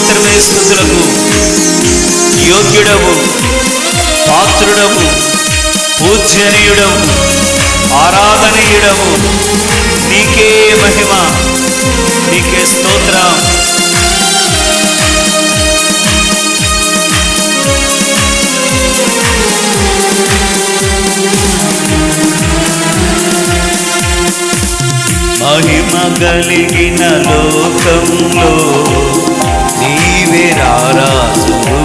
మాత్రమే స్తుతులకు యోగ్యుడవు, పాత్రుడవు, పూజ్యనీయుడవు, ఆరాధనీయుడవు. నీకే మహిమ, నీకే స్తోత్రం. మహిమ కలిగిన లోకంలో నీవే రారాజువు.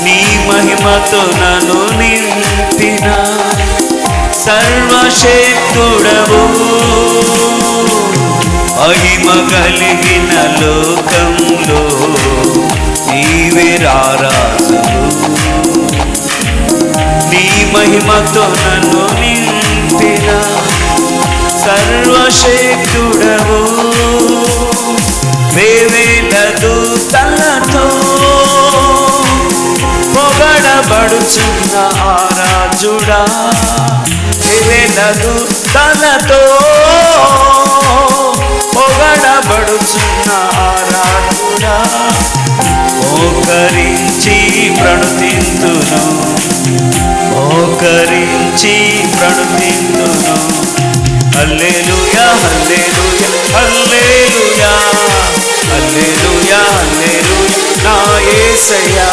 నీ మహిమతో నన్ను నింపిన సర్వశక్తుడవు. మహిమ కలిగిన లోకంలో నీవే రారాజువు. నీ మహిమతో నన్ను నింపిన సర్వశక్తుడవు. వేవేల దూతలతో పొగడబడుచున్న ఆరాజుడా. వేవేల దూతలతో పొగడబడుచున్న ఆరాజుడా. మోకరించి ప్రణుతింతును, మోకరించి ప్రణుతింతును. హల్లెలూయా హల్లెలూయా హల్లెలూయా హల్లెలూయా హల్లెలూయా నా యేసయ్యా.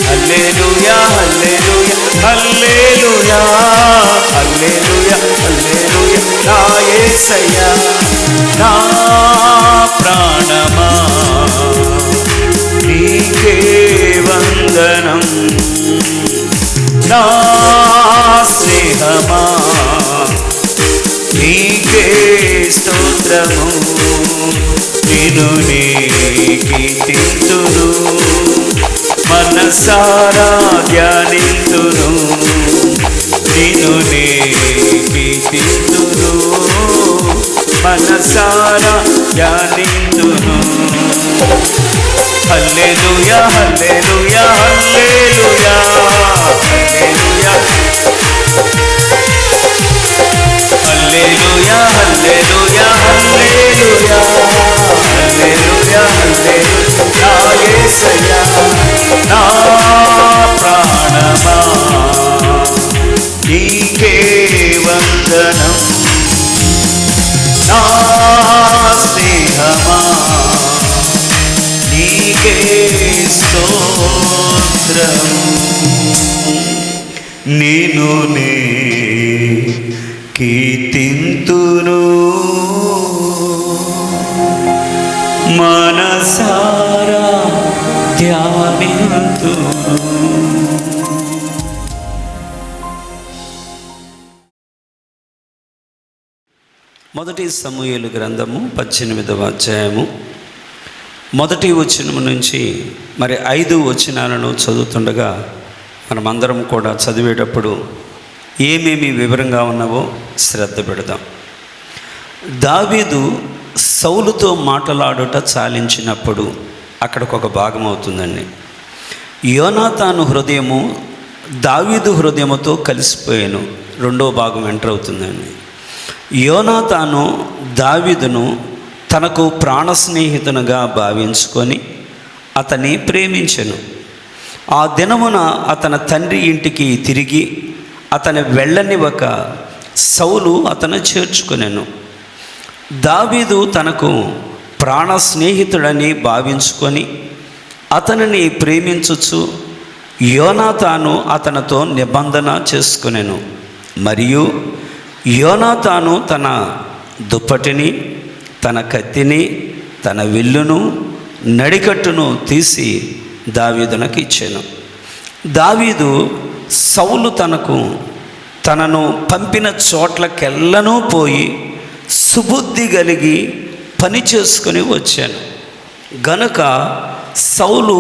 హల్లెలూయా హల్లెలూయా హల్లెలూయా హల్లెలూయా హల్లెలూయా నా యేసయ్యా. నా ప్రాణమా నీకే వందనం, నా స్నేహమా నీకే స్తోత్రము. నిన్ను నే కీర్తింతును, మనసారా ధ్యానింతును. నిన్ను నే కీర్తింతును, మనసారా ధ్యానింతును. హల్లెలూయా హల్లెలూయా హల్లెలూయా హల్లెలూయా హల్లెలూయా హల్లెలూయా హల్లెలూయా హల్లెలూయా హల్లెలూయా నా యేసయ్యా. నా ప్రాణమా నీకే వందనం, నా స్నేహమా నీకే స్తోత్రము. నిన్ను నే కీర్తింతును, మనసారా ధ్యానింతును. మొదటి సమూయేలు గ్రంథము 18వ అధ్యాయము మొదటి వచనం నుంచి మరి 5 వచనాలను చదువుతుండగా మనమందరం కూడా చదివేటప్పుడు ఏమేమి వివరంగా ఉన్నావో శ్రద్ధ పెడదాం. దావీదు సౌలుతో మాట్లాడుట చాలించినప్పుడు అక్కడికి ఒక భాగం అవుతుందండి. యోనాతాను హృదయము దావీదు హృదయముతో కలిసిపోయాను, రెండో భాగం ఎంటర్ అవుతుందండి. యోనాతాను దావీదును తనకు ప్రాణ స్నేహితునిగా భావించుకొని అతన్ని ప్రేమించెను. ఆ దినమున అతని తండ్రి ఇంటికి తిరిగి అతని వెళ్ళనివ్వక సౌలు అతను చేర్చుకొనెను. దావీదు తనకు ప్రాణ స్నేహితుడని భావించుకొని అతనిని ప్రేమించుచు యోనాతాను అతనితో నిబంధన చేసుకొనెను. మరియు యోనాతాను తన దుప్పటిని, తన కత్తిని, తన విల్లును, నడికట్టును తీసి దావీదునకు ఇచ్చెను. దావీదు సౌలు తనను పంపిన చోట్లకెల్లను పోయి సుబుద్ధి కలిగి పని చేసుకొని వచ్చాను గనుక సౌలు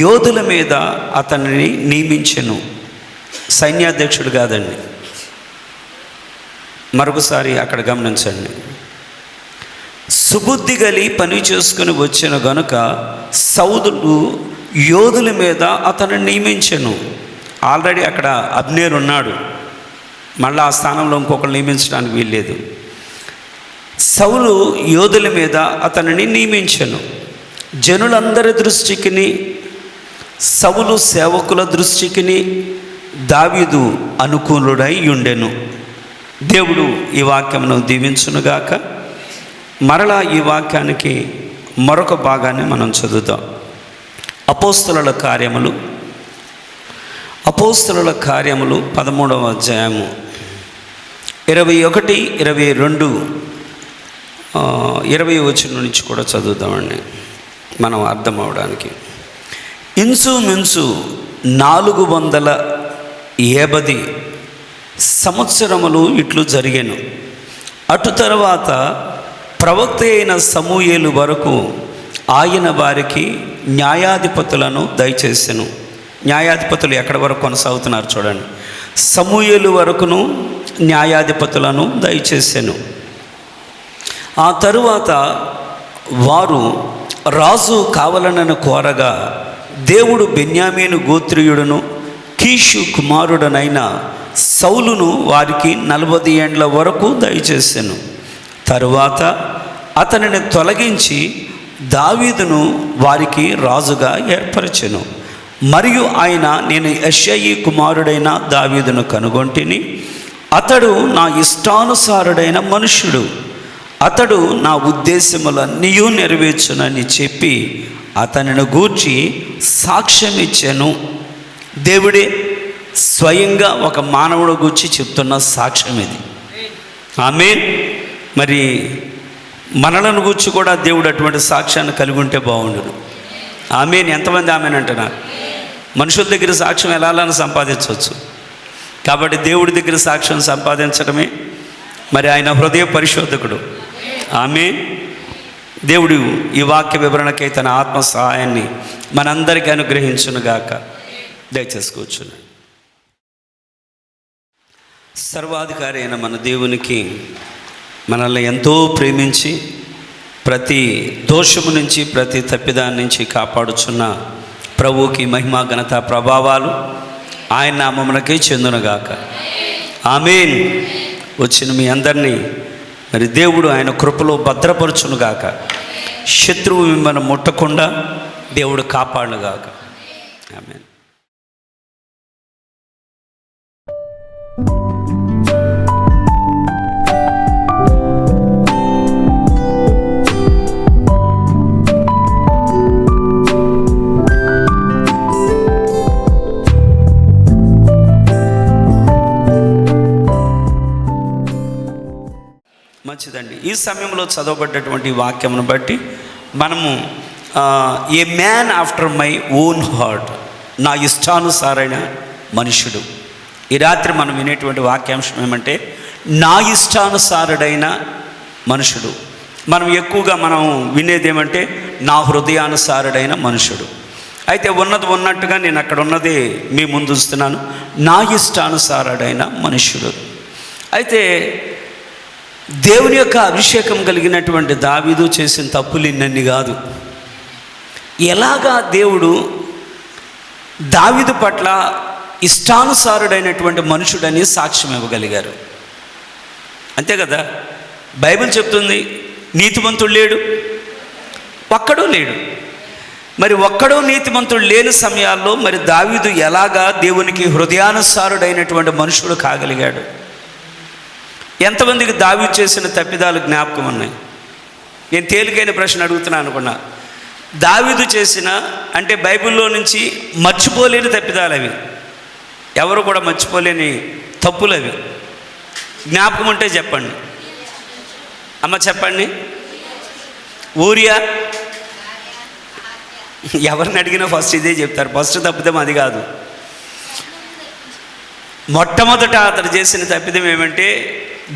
యోధుల మీద అతనిని నియమించెను. సైన్యాధ్యక్షుడు కాదండి. మరొకసారి అక్కడ గమనించండి. సుబుద్ధి కలిగి పని చేసుకుని వచ్చిన గనుక సౌలు యోధుల మీద అతను నియమించెను. ఆల్రెడీ అక్కడ అబ్నేర్ ఉన్నాడు, మళ్ళీ ఆ స్థానంలో ఇంకొకరు నియమించడానికి వీల్లేదు. సౌలు యోధుల మీద అతనిని నియమించెను. జనులందరి దృష్టికిని, సౌలు సేవకుల దృష్టికిని దావీదు అనుకూలుడై ఉండెను. దేవుడు ఈ వాక్యమును దీవించునుగాక. మరలా ఈ వాక్యానికి మరొక భాగాన్ని మనం చదువుతాం. అపోస్తలుల కార్యములు 13వ అధ్యాయము 21, 22, 20 వచనం నుంచి కూడా చదువుతామండి మనం అర్థం అవడానికి. ఇంచుమించు 450 సంవత్సరములు ఇట్లు జరిగెను. అటు తర్వాత ప్రవక్త అయిన సమూయేలు వరకు ఆయన వారికి న్యాయాధిపతులను దయచేసెను. న్యాయాధిపతులు ఎక్కడి వరకు కొనసాగుతున్నారు చూడండి. సమూయేలు వరకును న్యాయాధిపతులను దయచేసెను. ఆ తరువాత వారు రాజు కావాలనని కోరగా దేవుడు బెన్యామీను గోత్రీయుడును కీషు కుమారుడనైన సౌలును వారికి 40 ఏండ్ల వరకు దయచేసెను. తరువాత అతనిని తొలగించి దావీదును వారికి రాజుగా ఏర్పరచెను. మరియు ఆయన, నేను యెష్షయి కుమారుడైన దావీదును కనుగొంటిని, అతడు నా ఇష్టానుసారుడైన మనుష్యుడు, అతడు నా ఉద్దేశములన్నీ నెరవేర్చునని చెప్పి అతనిని గూర్చి సాక్ష్యం ఇచ్చాను. దేవుడే స్వయంగా ఒక మానవుడు గూర్చి చెప్తున్న సాక్ష్యం ఇది. ఆమేన్. మరి మనలను గూర్చి కూడా దేవుడు అటువంటి సాక్ష్యాన్ని కలిగి ఉంటే బాగుండును. ఆమేన్. ఎంతమంది ఆమేన్ అంటున్నారు? మనుషుల దగ్గర సాక్ష్యం ఎలా సంపాదించవచ్చు. కాబట్టి దేవుడి దగ్గర సాక్ష్యం సంపాదించడమే మరి ఆయన హృదయ పరిశోధకుడు. ఆమేన్. దేవుడు ఈ వాక్య వివరణకై తన ఆత్మ సహాయాన్ని మనందరికీ అనుగ్రహించునుగాక. దయచేసి కూర్చున్నాను. సర్వాధికారి అయిన మన దేవునికి మనల్ని ఎంతో ప్రేమించి ప్రతి దోషము నుంచి, ప్రతి తప్పిదాన్ని నుంచి కాపాడుచున్న ప్రభువుకి మహిమ, ఘనత, ప్రభావాలు ఆయన నామమునకే చెందునుగాక. ఆమేన్. వచ్చిన మీ అందరినీ మరి దేవుడు ఆయన కృపలో భద్రపరచునుగాక. శత్రువు మిమ్మల్ని ముట్టకుండా దేవుడు కాపాడునుగాక. ఆమేన్. మంచిదండి. ఈ సమయంలో చదవబడ్డటువంటి వాక్యమును బట్టి మనము ఏ man after my own heart, నా ఇష్టానుసారైన మనుషుడు. ఈ రాత్రి మనం వినేటువంటి వాక్యాంశం ఏమంటే నా ఇష్టానుసారుడైన మనుషుడు. మనం ఎక్కువగా మనం వినేది ఏమంటే నా హృదయానుసారుడైన మనుషుడు. అయితే ఉన్నది ఉన్నట్టుగా నేను అక్కడ ఉన్నది మీ ముందు ఉంచుతున్నాను. నా ఇష్టానుసారుడైన మనుషుడు. అయితే దేవుని యొక్క అభిషేకం కలిగినటువంటి దావీదు చేసిన తప్పులు ఇన్నన్ని కాదు. ఎలాగా దేవుడు దావీదు పట్ల ఇష్టానుసారుడైనటువంటి మనుషుడని సాక్ష్యం ఇవ్వగలిగారు. అంతే కదా. బైబిల్ చెప్తుంది నీతిమంతుడు లేడు, ఒక్కడూ లేడు. మరి ఒక్కడో నీతిమంతుడు లేని సమయాల్లో మరి దావీదు ఎలాగా దేవునికి హృదయానుసారుడైనటువంటి మనుషుడు కాగలిగాడు? ఎంతమందికి దావీదు చేసిన తప్పిదాలు జ్ఞాపకం ఉన్నాయి? నేను తేలికైన ప్రశ్న అడుగుతున్నాను అనుకున్నా. దావీదు చేసిన అంటే బైబిల్లో నుంచి మర్చిపోలేని తప్పిదాలు అవి, ఎవరు కూడా మర్చిపోలేని తప్పులు అవి. జ్ఞాపకం ఉంటే చెప్పండి అమ్మ, చెప్పండి. ఊరియా, ఎవరిని అడిగినా ఫస్ట్ ఇదే చెప్తారు. ఫస్ట్ తప్పిదం అది కాదు. మొట్టమొదట అతడు చేసిన తప్పిదం ఏమంటే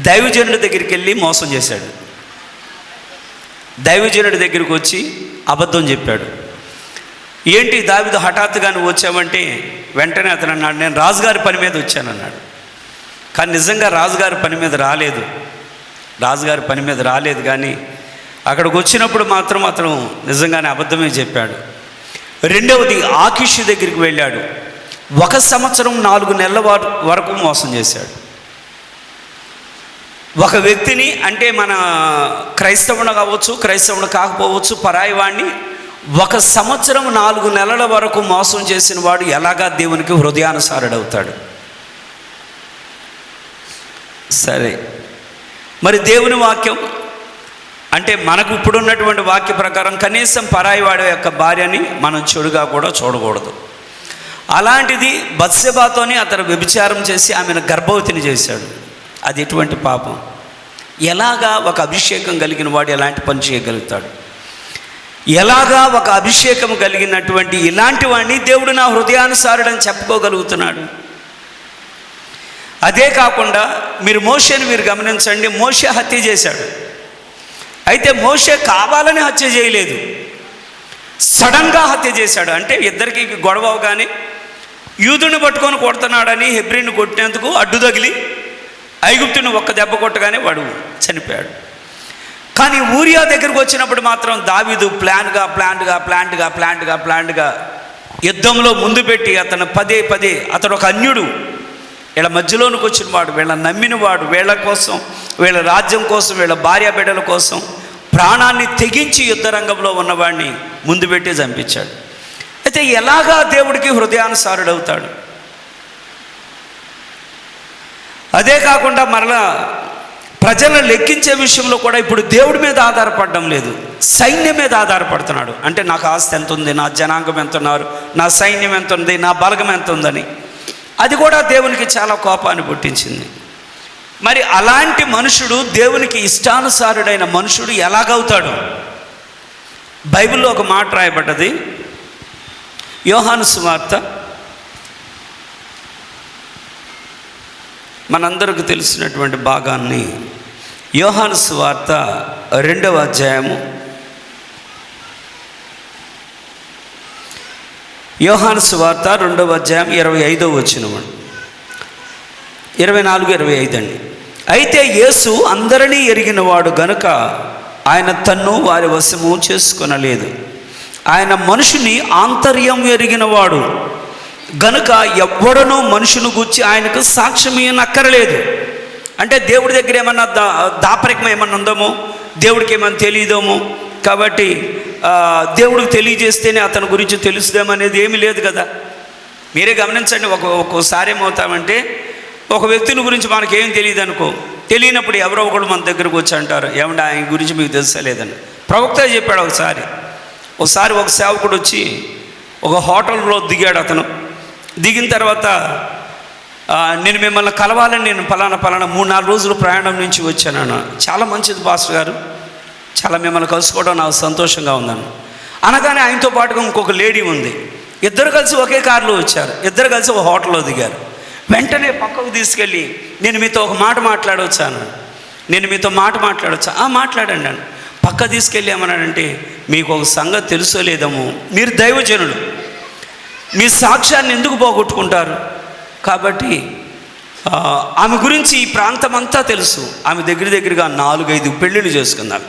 దైవజనుడి దగ్గరికి వెళ్ళి మోసం చేశాడు. దైవజనుడి దగ్గరికి వచ్చి అబద్ధం చెప్పాడు. ఏంటి దావీదు హఠాత్తుగా నువ్వు వచ్చావంటే వెంటనే అతను అన్నాడు, నేను రాజుగారి పని మీద వచ్చానన్నాడు. కానీ నిజంగా రాజుగారి పని మీద రాలేదు. రాజుగారి పని మీద రాలేదు. కానీ అక్కడికి వచ్చినప్పుడు మాత్రం అతను నిజంగానే అబద్ధమే చెప్పాడు. రెండవది ఆకీషు దగ్గరికి వెళ్ళాడు. 1 సంవత్సరం 4 నెలల వరకు మోసం చేశాడు. ఒక వ్యక్తిని, అంటే మన క్రైస్తవుడు కావచ్చు, క్రైస్తవుడు కాకపోవచ్చు, పరాయి వాడిని 1 సంవత్సరం 4 నెలల వరకు మోసం చేసిన వాడు ఎలాగా దేవునికి హృదయానుసారుడవుతాడు? సరే, మరి దేవుని వాక్యం అంటే మనకు ఇప్పుడున్నటువంటి వాక్య ప్రకారం కనీసం పరాయి వాడి యొక్క భార్యని మనం చెడుగా కూడా చూడకూడదు. అలాంటిది బత్షెబాతోని అతను వ్యభిచారం చేసి ఆమెను గర్భవతిని చేశాడు. అది ఎటువంటి పాపం? ఎలాగా ఒక అభిషేకం కలిగిన వాడు ఎలాంటి పని చేయగలుగుతాడు? ఎలాగా ఒక అభిషేకం కలిగినటువంటి ఇలాంటి వాడిని దేవుడు నా హృదయానుసారుడని చెప్పుకోగలుగుతున్నాడు? అదే కాకుండా మీరు మోషేని గమనించండి. మోషే హత్య చేశాడు. అయితే మోషే కావాలని హత్య చేయలేదు, సడన్గా హత్య చేశాడు. అంటే ఇద్దరికి గొడవ అవగానే యూదుని పట్టుకొని కొడుతున్నాడని హెబ్రీని కొట్టినందుకు అడ్డు తగిలి ఐగుప్తుని ఒక్క దెబ్బ కొట్టగానే వాడు చనిపోయాడు. కానీ ఊరియా దగ్గరకు వచ్చినప్పుడు మాత్రం దావీదు ప్లాంట్గా యుద్ధంలో ముందు పెట్టి అతను పదే అతడు ఒక అన్యుడు, వీళ్ళ మధ్యలోనికి వచ్చిన వాడు, వీళ్ళ నమ్మిన వాడు, వీళ్ళ కోసం, వీళ్ళ రాజ్యం కోసం, వీళ్ళ భార్య బిడ్డల కోసం ప్రాణాన్ని తెగించి యుద్ధ రంగంలో ఉన్నవాడిని ముందు పెట్టి చంపించాడు. అయితే ఎలాగా దేవుడికి హృదయానుసారుడవుతాడు? అదే కాకుండా మరలా ప్రజలను లెక్కించే విషయంలో కూడా ఇప్పుడు దేవుడి మీద ఆధారపడడం లేదు, సైన్యం మీద ఆధారపడుతున్నాడు. అంటే నాకు ఆస్తి ఎంత ఉంది, నా జనాంగం ఎంత ఉన్నారు, నా సైన్యం ఎంత ఉంది, నా బలగం ఎంత ఉందని. అది కూడా దేవునికి చాలా కోపాన్ని పుట్టించింది. మరి అలాంటి మనుషుడు, దేవునికి ఇష్టానుసారుడైన మనుషుడు ఎలాగవుతాడు? బైబిల్లో ఒక మాట రాయబడ్డది. యోహాను సువార్త మనందరికీ తెలిసినటువంటి భాగాన్ని, యోహాను సువార్త 2వ అధ్యాయము, యోహాను సువార్త 2వ అధ్యాయం 25వ వచనం, 24-25 అండి. అయితే యేసు అందరినీ ఎరిగినవాడు గనుక ఆయన తన్ను వారి వశము చేసుకొనలేదు. ఆయన మనుషుని ఆంతర్యం ఎరిగినవాడు గనుక ఎవ్వడనూ మనుషుని గూర్చి ఆయనకు సాక్ష్యం ఇవ్వనక్కరలేదు. అంటే దేవుడి దగ్గర ఏమన్నా దాపరికం ఏమన్నా ఉందేమో, దేవుడికి ఏమన్నా తెలియదేమో, కాబట్టి దేవుడికి తెలియజేస్తేనే అతని గురించి తెలుసుదేమనేది ఏమీ లేదు కదా. మీరే గమనించండి. ఒక్కోసారి ఏమవుతామంటే, ఒక వ్యక్తిని గురించి మనకేం తెలియదు అనుకో, తెలియనప్పుడు ఎవరో ఒకడు మన దగ్గరకు వచ్చి అంటారు, ఏమంటే ఆయన గురించి మీకు తెలుసలేదని. ప్రవక్త చెప్పాడు. ఒకసారి ఒక సేవకుడు వచ్చి ఒక హోటల్లో దిగాడు. అతను దిగిన తర్వాత, నేను మిమ్మల్ని కలవాలని నేను పలానా 3-4 రోజులు ప్రయాణం నుంచి వచ్చాను. చాలా మంచిది పాస్టర్ గారు, చాలా మిమ్మల్ని కలుసుకోవడం నాకు సంతోషంగా ఉందన్న. అనగానే ఆయనతో పాటుగా ఇంకొక లేడీ ఉంది. ఇద్దరు కలిసి ఒకే కారులో వచ్చారు. ఇద్దరు కలిసి ఒక హోటల్లో దిగారు. వెంటనే పక్కకు తీసుకెళ్ళి, నేను మీతో ఒక మాట మాట్లాడవచ్చాను, నేను మీతో మాట మాట్లాడవచ్చా? మాట్లాడండి అని పక్క తీసుకెళ్ళి ఏమన్నాడంటే, మీకు ఒక సంగతి తెలుసో లేదము, మీరు దైవజనులు, మీ సాక్ష్యాన్ని ఎందుకు పోగొట్టుకుంటారు? కాబట్టి ఆమె గురించి ఈ ప్రాంతం అంతా తెలుసు. ఆమె దగ్గరగా 4-5 పెళ్ళిళ్ళు చేసుకున్నారు.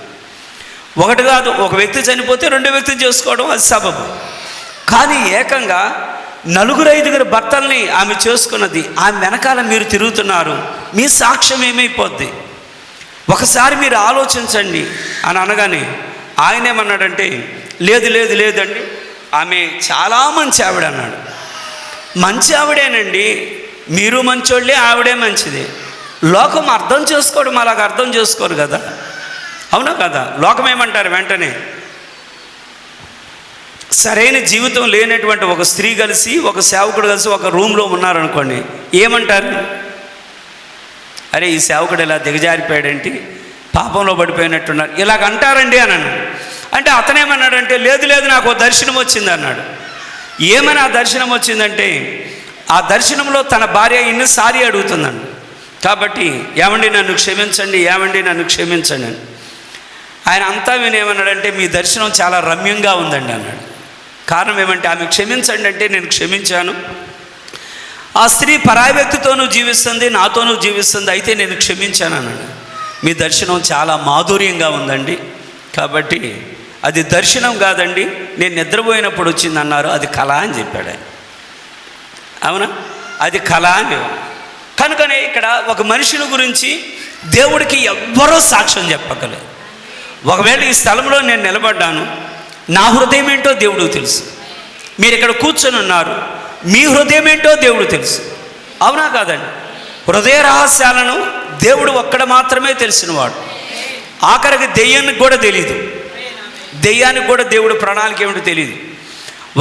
ఒకటి కాదు, ఒక వ్యక్తి చనిపోతే 2వ వ్యక్తిని చేసుకోవడం అది సబబు. కానీ ఏకంగా 4-5 భర్తల్ని ఆమె చేసుకున్నది. ఆమె వెనకాల మీరు తిరుగుతున్నారు, మీ సాక్ష్యం ఏమైపోద్ది? ఒకసారి మీరు ఆలోచించండి అని అనగానే ఆయన ఏమన్నాడంటే, లేదండి, ఆమె చాలా మంచి ఆవిడ అన్నాడు. మంచి ఆవిడేనండి, మీరు మంచోళ్ళే, ఆవిడే మంచిది. లోకం అర్థం చేసుకోవడం అలాగ అర్థం చేసుకోరు కదా, అవునా కదా? లోకం ఏమంటారు వెంటనే, సరైన జీవితం లేనటువంటి ఒక స్త్రీ కలిసి, ఒక సేవకుడు కలిసి ఒక రూమ్లో ఉన్నారనుకోండి, ఏమంటారు? అరే, ఈ సేవకుడు ఇలా దిగజారిపోయాడేంటి, పాపంలో పడిపోయినట్టున్నారు, ఇలాగ అంటారండి అన్నాను. అంటే అతనేమన్నాడంటే, లేదు నాకు ఒక దర్శనం వచ్చింది అన్నాడు. ఏమని ఆ దర్శనం వచ్చిందంటే, ఆ దర్శనంలో తన భార్య సారీ అడుగుతుందండి. కాబట్టి ఏమండి నన్ను క్షమించండి అని. ఆయన అంతా వినేమన్నాడంటే, మీ దర్శనం చాలా రమ్యంగా ఉందండి అన్నాడు. కారణం ఏమంటే, ఆమె క్షమించండి అంటే నేను క్షమించాను. ఆ స్త్రీ పరాయి వ్యక్తితోనూ జీవిస్తుంది, నాతోనూ జీవిస్తుంది, అయితే నేను క్షమించాను అన్నాడు. మీ దర్శనం చాలా మాధుర్యంగా ఉందండి, కాబట్టి అది దర్శనం కాదండి, నేను నిద్రపోయినప్పుడు వచ్చింది అన్నారు, అది కళ అని చెప్పాడు ఆయన. అవునా? అది కళ అని. కనుకనే ఇక్కడ ఒక మనిషిని గురించి దేవుడికి ఎవ్వరూ సాక్ష్యం చెప్పగలరు. ఒకవేళ ఈ స్థలంలో నేను నిలబడ్డాను, నా హృదయం ఏంటో దేవుడికి తెలుసు. మీరు ఇక్కడ కూర్చొని ఉన్నారు, మీ హృదయం ఏంటో దేవుడు తెలుసు. అవునా కాదండి? హృదయ రహస్యాలను దేవుడు ఒక్కడ మాత్రమే తెలిసినవాడు. ఆఖరికి దెయ్యానికి కూడా తెలియదు. దెయ్యానికి కూడా దేవుడు ప్రణాళిక ఏమిటో తెలియదు.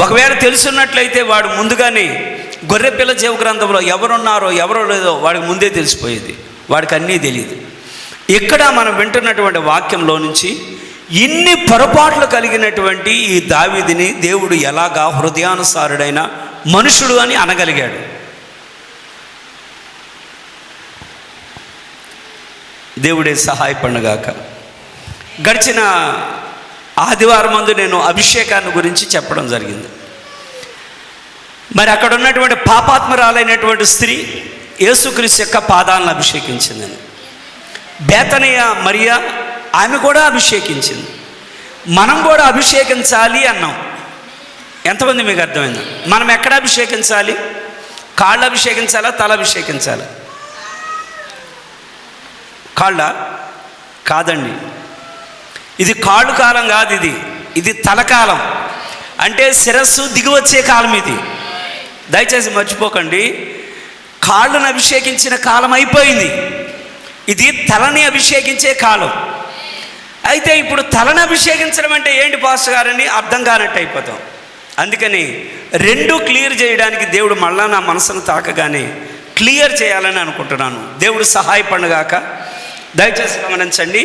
ఒకవేళ తెలుసున్నట్లయితే వాడు ముందుగానే గొర్రెపిల్ల జీవ గ్రంథంలో ఎవరున్నారో ఎవరో లేదో వాడికి ముందే తెలిసిపోయేది. వాడికి అన్నీ తెలియదు. ఇక్కడ మనం వింటున్నటువంటి వాక్యంలో నుంచి ఇన్ని పొరపాట్లు కలిగినటువంటి ఈ దావీదుని దేవుడు ఎలాగా హృదయానుసారుడైన మనుషుడు అని అనగలిగాడు? దేవుడే సహాయపడగాక. గడిచిన ఆదివారం మందు నేను అభిషేకాన్ని గురించి చెప్పడం జరిగింది. మరి అక్కడ ఉన్నటువంటి పాపాత్మరాలైనటువంటి స్త్రీ యేసుక్రీస్తు యొక్క పాదాలను అభిషేకించిందని. బేతనియ మరియా ఆమె కూడా అభిషేకించింది. మనం కూడా అభిషేకించాలి అన్నాం. ఎంతమంది మీకు అర్థమైంది? మనం ఎక్కడ అభిషేకించాలి? కాళ్ళు అభిషేకించాలా, తల అభిషేకించాలా? కాళ్ళ కాదండి, ఇది కాళ్ళు కాలం కాదు, ఇది తలకాలం. అంటే శిరస్సు దిగివచ్చే కాలం ఇది. దయచేసి మర్చిపోకండి. కాళ్ళను అభిషేకించిన కాలం అయిపోయింది. ఇది తలని అభిషేకించే కాలం. అయితే ఇప్పుడు తలను అభిషేకించడం అంటే ఏంటి పాస్టర్ గారని అర్థం కానట్టు అయిపోతాం. అందుకని రెండు క్లియర్ చేయడానికి దేవుడు మళ్ళా నా మనసును తాకగానే క్లియర్ చేయాలని అనుకుంటున్నాను. దేవుడు సహాయపడగాక. దయచేసి గమనించండి.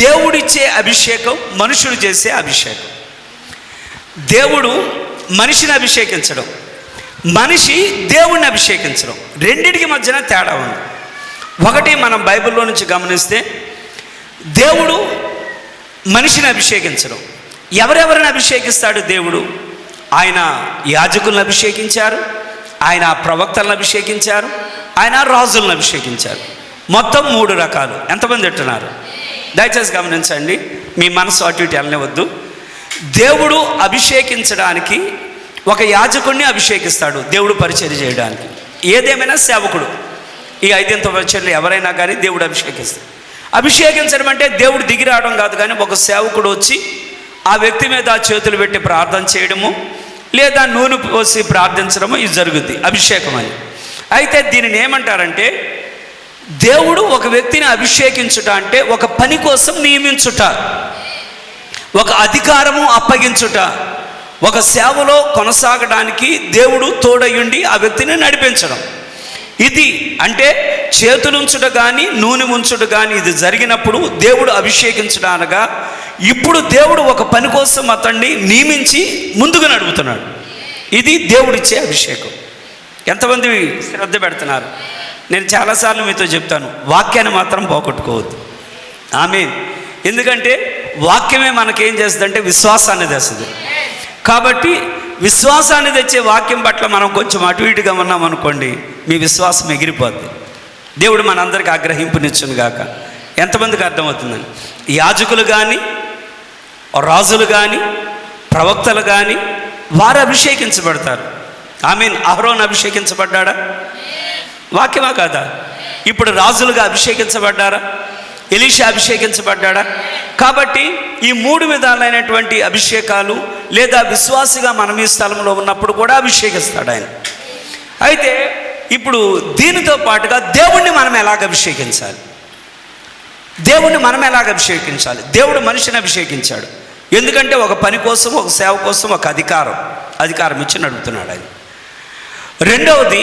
దేవుడిచ్చే అభిషేకం, మనుషుడు చేసే అభిషేకం. దేవుడు మనిషిని అభిషేకించడం, మనిషి దేవుణ్ణి అభిషేకించడం, రెండిటికి మధ్యన తేడా ఉంది. ఒకటి మనం బైబిల్లో నుంచి గమనిస్తే దేవుడు మనిషిని అభిషేకించడం. ఎవరెవరిని అభిషేకిస్తాడు దేవుడు? ఆయన యాజకులను అభిషేకించారు, ఆయన ప్రవక్తలను అభిషేకించారు, ఆయన రాజులను అభిషేకించారు. మొత్తం 3 రకాలు. ఎంతమంది అంటున్నారు? దయచేసి గమనించండి. మీ మనసు అటు ఇటు వెళ్ళనివద్దు. దేవుడు అభిషేకించడానికి ఒక యాజకుడిని అభిషేకిస్తాడు, దేవుడు పరిచర్య చేయడానికి. ఏదేమైనా సేవకుడు, ఈ 5 పరిచర్యలు ఎవరైనా కానీ దేవుడు అభిషేకిస్తాడు. అభిషేకించడం అంటే దేవుడు దిగి రావడం కాదు, కానీ ఒక సేవకుడు వచ్చి ఆ వ్యక్తి మీద చేతులు పెట్టి ప్రార్థన చేయడము, లేదా నూనె పోసి ప్రార్థించడము, ఇది జరుగుద్ది అభిషేకం అని. అయితే దీనిని ఏమంటారంటే, దేవుడు ఒక వ్యక్తిని అభిషేకించుట అంటే ఒక పని కోసం నియమించుట, ఒక అధికారము అప్పగించుట, ఒక సేవలో కొనసాగడానికి దేవుడు తోడయుండి ఆ వ్యక్తిని నడిపించడం. ఇది అంటే చేతులుంచుట కానీ నూనె ఉంచుట కానీ ఇది జరిగినప్పుడు దేవుడు అభిషేకించడం అనగా, ఇప్పుడు దేవుడు ఒక పని కోసం అతన్ని నియమించి ముందుకు నడుపుతున్నాడు. ఇది దేవుడిచ్చే అభిషేకం. ఎంతమంది శ్రద్ధ పెడుతున్నారు? నేను చాలాసార్లు మీతో చెప్తాను, వాక్యాన్ని మాత్రం పోగొట్టుకోవద్దు. ఆమేన్. ఎందుకంటే వాక్యమే మనకేం చేస్తుందంటే విశ్వాసాన్ని తెస్తుంది. కాబట్టి విశ్వాసాన్ని తెచ్చే వాక్యం పట్ల మనం కొంచెం అటు ఇటుగా ఉన్నాం అనుకోండి, మీ విశ్వాసం ఎగిరిపోద్ది. దేవుడు మనందరికీ ఆగ్రహింపునిచ్చును గాక. ఎంతమందికి అర్థమవుతుందని? యాజకులు కానీ, రాజులు కానీ, ప్రవక్తలు కానీ వారు అభిషేకించబడతారు. ఆమేన్. అహరోను అభిషేకించబడ్డాడా? వాక్యమా కాదా? ఇప్పుడు రాజులుగా అభిషేకించబడ్డారా? ఎలీషా అభిషేకించబడ్డాడా? కాబట్టి ఈ 3 విధాలైనటువంటి అభిషేకాలు, లేదా విశ్వాసిగా మనం ఈ స్థలంలో ఉన్నప్పుడు కూడా అభిషేకిస్తాడు ఆయన. అయితే ఇప్పుడు దీనితో పాటుగా దేవుణ్ణి మనం ఎలాగ అభిషేకించాలి? దేవుడు మనిషిని అభిషేకించాడు. ఎందుకంటే ఒక పని కోసం, ఒక సేవ కోసం, ఒక అధికారం ఇచ్చి నడుపుతున్నాడు ఆయన. రెండవది,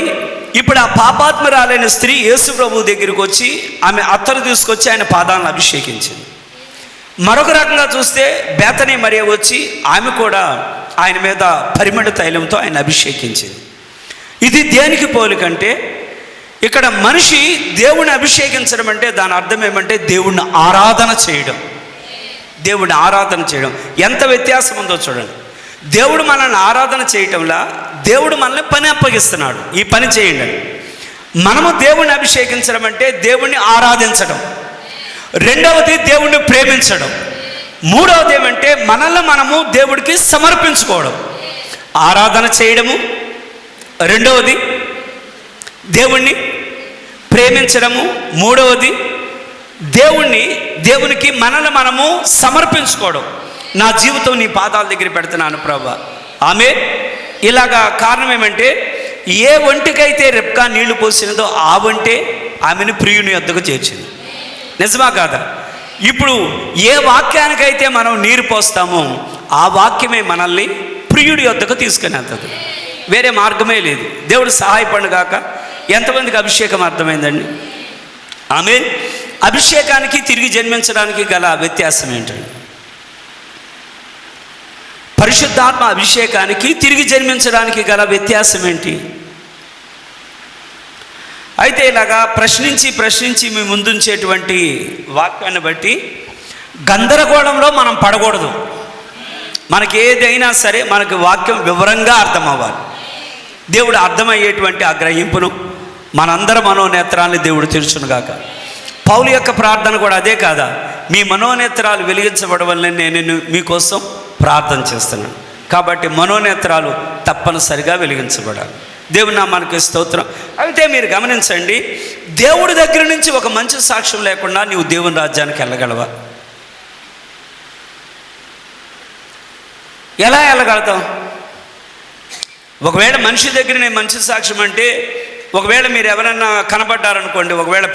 ఇప్పుడు ఆ పాపాత్మరాలైన స్త్రీ యేసు ప్రభు దగ్గరికి వచ్చి ఆమె అత్తరు తీసుకొచ్చి ఆయన పాదాలను అభిషేకించింది. మరొక రకంగా చూస్తే బేతనీ మరియ వచ్చి ఆమె కూడా ఆయన మీద పరిమళ తైలంతో ఆయన అభిషేకించింది. ఇది దేనికి పోలికంటే, ఇక్కడ మనిషి దేవుణ్ణి అభిషేకించడం అంటే దాని అర్థం ఏమంటే దేవుణ్ణి ఆరాధన చేయడం. ఎంత వ్యత్యాసం ఉందో చూడండి. దేవుడు మనల్ని ఆరాధన చేయటంలా దేవుడు మనల్ని పని అప్పగిస్తున్నాడు, ఈ పని చేయండి అని. మనము దేవుణ్ణి అభిషేకించడం అంటే దేవుణ్ణి ఆరాధించడం. రెండవది దేవుణ్ణి ప్రేమించడం. మూడవది ఏమంటే మనల్ని మనము దేవుడికి సమర్పించుకోవడం. ఆరాధన చేయడము, రెండవది దేవుణ్ణి ప్రేమించడము, మూడవది దేవునికి మనల్ని మనము సమర్పించుకోవడం. నా జీవితం నీ పాదాల దగ్గర పెడుతున్నాను ప్రభువా. ఆమె ఇలాగా కారణం ఏమంటే, ఏ ఒంటికైతే రెబ్కా నీళ్లు పోసినదో ఆ ఒంటే ఆమెను ప్రియుని యొద్దకు చేర్చింది. నిజమా కాదా? ఇప్పుడు ఏ వాక్యానికైతే మనం నీరు పోస్తామో ఆ వాక్యమే మనల్ని ప్రియుడి యొద్దకు తీసుకుని వెళ్తుంది. వేరే మార్గమే లేదు. దేవుడు సహాయపడు గాక. ఎంతమందికి అభిషేకం అర్థమైందండి? ఆమె అభిషేకానికి తిరిగి జన్మించడానికి గల వ్యత్యాసం ఏంటండి? పరిశుద్ధాత్మ అభిషేకానికి తిరిగి జన్మించడానికి గల వ్యత్యాసం ఏంటి? అయితే ఇలాగా ప్రశ్నించి మీ ముందుంచేటువంటి వాక్యాన్ని బట్టి గందరగోళంలో మనం పడకూడదు. మనకి ఏదైనా సరే మనకి వాక్యం వివరంగా అర్థం అవ్వాలి. దేవుడు అర్థమయ్యేటువంటి ఆ గ్రహింపును మనందరి మనోనేత్రాన్ని దేవుడు తెరుచునుగాక. పౌలు యొక్క ప్రార్థన కూడా అదే కాదా? మీ మనోనేత్రాలు వెలిగించబడవలని నేను మీకోసం ప్రార్థన చేస్తున్నాను. కాబట్టి మనోనేత్రాలు తప్పనిసరిగా వెలిగించబడాలి. దేవుని నామానికి స్తోత్రం. అయితే మీరు గమనించండి, దేవుడి దగ్గర నుంచి ఒక మంచి సాక్ష్యం లేకుండా నీవు దేవుని రాజ్యానికి వెళ్ళగలవా? ఎలా వెళ్ళగలుగుతాం? ఒకవేళ మనిషి దగ్గర నేను మంచి సాక్ష్యం అంటే, ఒకవేళ మీరు ఎవరన్నా కనబడ్డారనుకోండి, ఒకవేళ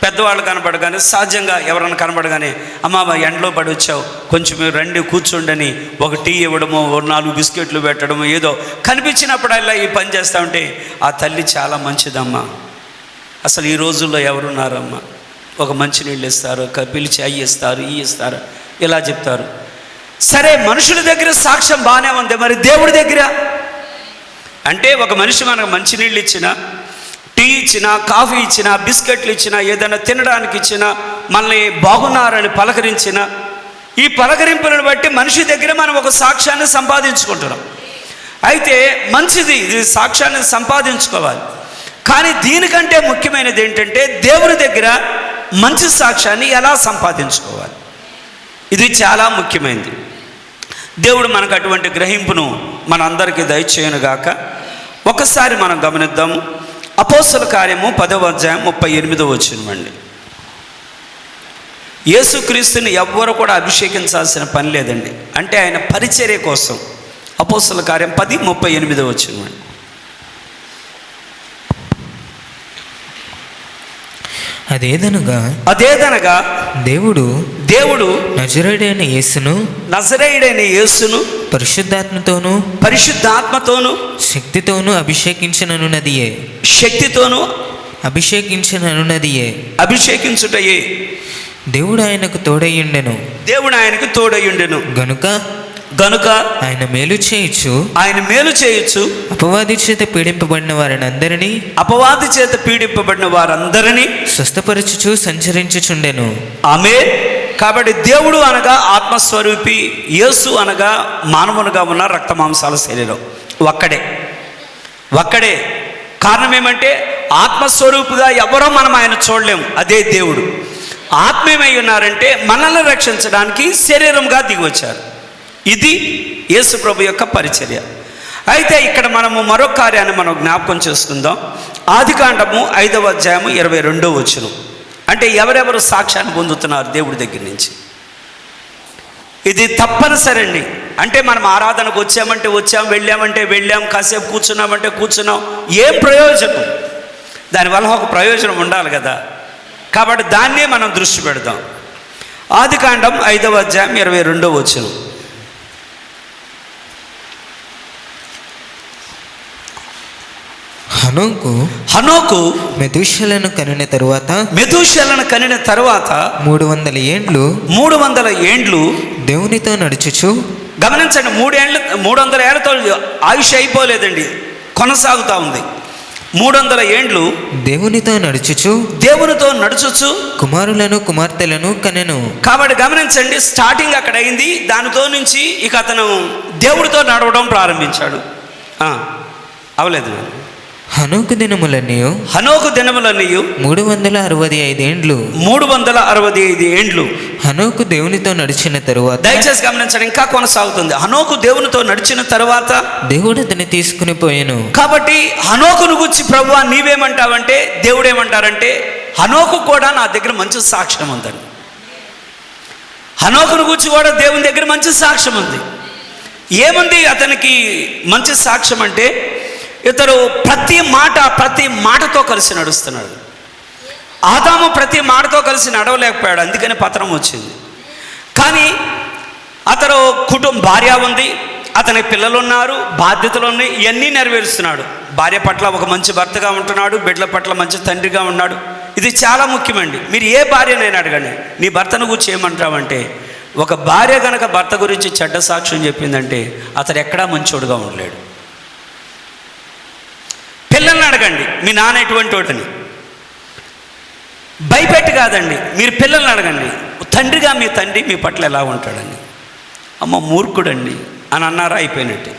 పెద్దవాళ్ళు కనబడగానే సహజంగా ఎవరన్నా కనబడగానే, అమ్మ ఎండలో పడి వచ్చావు, కొంచెం మీరు రండి కూర్చోండని ఒక టీ ఇవ్వడమో, 4 బిస్కెట్లు పెట్టడమో, ఏదో కనిపించినప్పుడల్లా ఈ పని చేస్తూ ఉంటే, ఆ తల్లి చాలా మంచిదమ్మా, అసలు ఈ రోజుల్లో ఎవరున్నారమ్మా, ఒక మంచినీళ్ళు ఇస్తారు, పిలిచి అయ్యి ఇస్తారు, ఈ ఇస్తారు, ఇలా చెప్తారు. సరే, మనుషుల దగ్గర సాక్ష్యం బాగానే ఉంది, మరి దేవుడి దగ్గర అంటే ఒక మనిషి మనకు మంచినీళ్ళు ఇచ్చినా, టీ ఇచ్చినా, కాఫీ ఇచ్చినా, బిస్కెట్లు ఇచ్చినా, ఏదైనా తినడానికి ఇచ్చినా, మనల్ని బాగున్నారని పలకరించినా, ఈ పలకరింపులను బట్టి మనిషి దగ్గర మనం ఒక సాక్ష్యాన్ని సంపాదించుకుంటున్నాం. అయితే మంచిది, ఇది సాక్ష్యాన్ని సంపాదించుకోవాలి. కానీ దీనికంటే ముఖ్యమైనది ఏంటంటే, దేవుని దగ్గర మంచి సాక్ష్యాన్ని ఎలా సంపాదించుకోవాలి, ఇది చాలా ముఖ్యమైనది. దేవుడు మనకు అటువంటి గ్రహింపును మనందరికీ దయచేయనుగాక. ఒకసారి మనం గమనిద్దాము. అపోస్తల కార్యము 10వ అధ్యాయం 38వ వచనమండి. యేసుక్రీస్తుని ఎవ్వరు కూడా అభిషేకించాల్సిన పని లేదండి. అంటే ఆయన పరిచర్య కోసం. అపోస్తల కార్యం 10:38వ వచనమండి. అదేదనగా దేవుడు నజరేయుడైన యేసును పరిశుద్ధాత్మతోను శక్తితోను అభిషేకించుటయే దేవుడు ఆయనకు తోడయ్యుండెను గనుక ఆయన మేలు చేయొచ్చు అపవాది చేత పీడింపబడిన వారందరినీ స్వస్థపరచుచు సంచరించుచుండెను. ఆమేన్. కాబట్టి దేవుడు అనగా ఆత్మస్వరూపి, యేసు అనగా మానవునిగా ఉన్న రక్త మాంసాల శరీరం ఒక్కడే. కారణం ఏమంటే, ఆత్మస్వరూపుగా ఎవరో మనం ఆయన చూడలేము. అదే దేవుడు ఆత్మీయమై ఉన్నారంటే మనల్ని రక్షించడానికి శరీరంగా దిగివచ్చారు. ఇది యేసు ప్రభు యొక్క పరిచర్య. అయితే ఇక్కడ మనము మరొక కార్యాన్ని మనం జ్ఞాపకం చేసుకుందాం. ఆదికాండము 5వ అధ్యాయము 22వ వచనం. అంటే ఎవరెవరు సాక్ష్యాన్ని పొందుతున్నారు దేవుడి దగ్గర నుంచి, ఇది తప్పనిసరి అండి. అంటే మనం ఆరాధనకు వచ్చాం, వెళ్ళాం, కాసేపు కూర్చున్నాం, ఏం ప్రయోజనం? దానివల్ల ఒక ప్రయోజనం ఉండాలి కదా. కాబట్టి దాన్నే మనం దృష్టి పెడదాం. ఆదికాండం 5వ అధ్యాయం 22వ వచనం. హనోకు మెతూషెలను కనిన తరువాత 300 ఏండ్లు దేవునితో నడుచుచు. గమనించండి, 300 ఏళ్లతో ఆయుష్ అయిపోలేదండి, కొనసాగుతూ ఉంది. 300 ఏండ్లు దేవునితో నడుచుచు కుమారులను కుమార్తెలను కనెను. కాబట్టి గమనించండి, స్టార్టింగ్ అక్కడ అయింది. దానితో నుంచి ఇక అతను దేవుడితో నడవడం ప్రారంభించాడు. అవలేదు. హనోకు దినములన్నీ 365 ఏండ్లు హనోకు దేవునితో నడిచిన తరువాత. దయచేసి గమనించండి, ఇంకా కొనసాగుతుంది. హనోకు దేవునితో నడిచిన తరువాత దేవుడు అతన్ని తీసుకుని పోయాను. కాబట్టి హనోకును గురించి ప్రభువా నీవేమంటావంటే, దేవుడు ఏమంటారంటే, హనోకు కూడా నా దగ్గర మంచి సాక్ష్యం ఉందని. హనోకును గురించి కూడా దేవుని దగ్గర మంచి సాక్ష్యం ఉంది. ఏముంది అతనికి మంచి సాక్ష్యం అంటే, ఇతడు ప్రతి మాటతో కలిసి నడుస్తున్నాడు. ఆదాము ప్రతి మాటతో కలిసి నడవలేకపోయాడు, అందుకని పతనం వచ్చింది. కానీ అతడు భార్య ఉంది, అతనికి పిల్లలు ఉన్నారు, బాధ్యతలు ఉన్నాయి, ఇవన్నీ నెరవేరుస్తున్నాడు. భార్య పట్ల ఒక మంచి భర్తగా ఉంటున్నాడు, బిడ్డల పట్ల మంచి తండ్రిగా ఉన్నాడు. ఇది చాలా ముఖ్యమండి. మీరు ఏ భార్యనైనా అడగండి, నీ భర్తను గురించి ఏమంటావంటే, ఒక భార్య కనుక భర్త గురించి చెడ్డ సాక్ష్యం చెప్పిందంటే అతడు ఎక్కడా మంచోడుగా ఉండలేడు. పిల్లల్ని అడగండి, మీ నాన్న ఎటువంటి వాడని. భయపెట్టి కాదండి, మీరు పిల్లల్ని అడగండి, తండ్రిగా మీ తండ్రి మీ పట్ల ఎలా ఉంటాడని. అమ్మ మూర్ఖుడండి అని అన్నారా, అయిపోయినట్టే.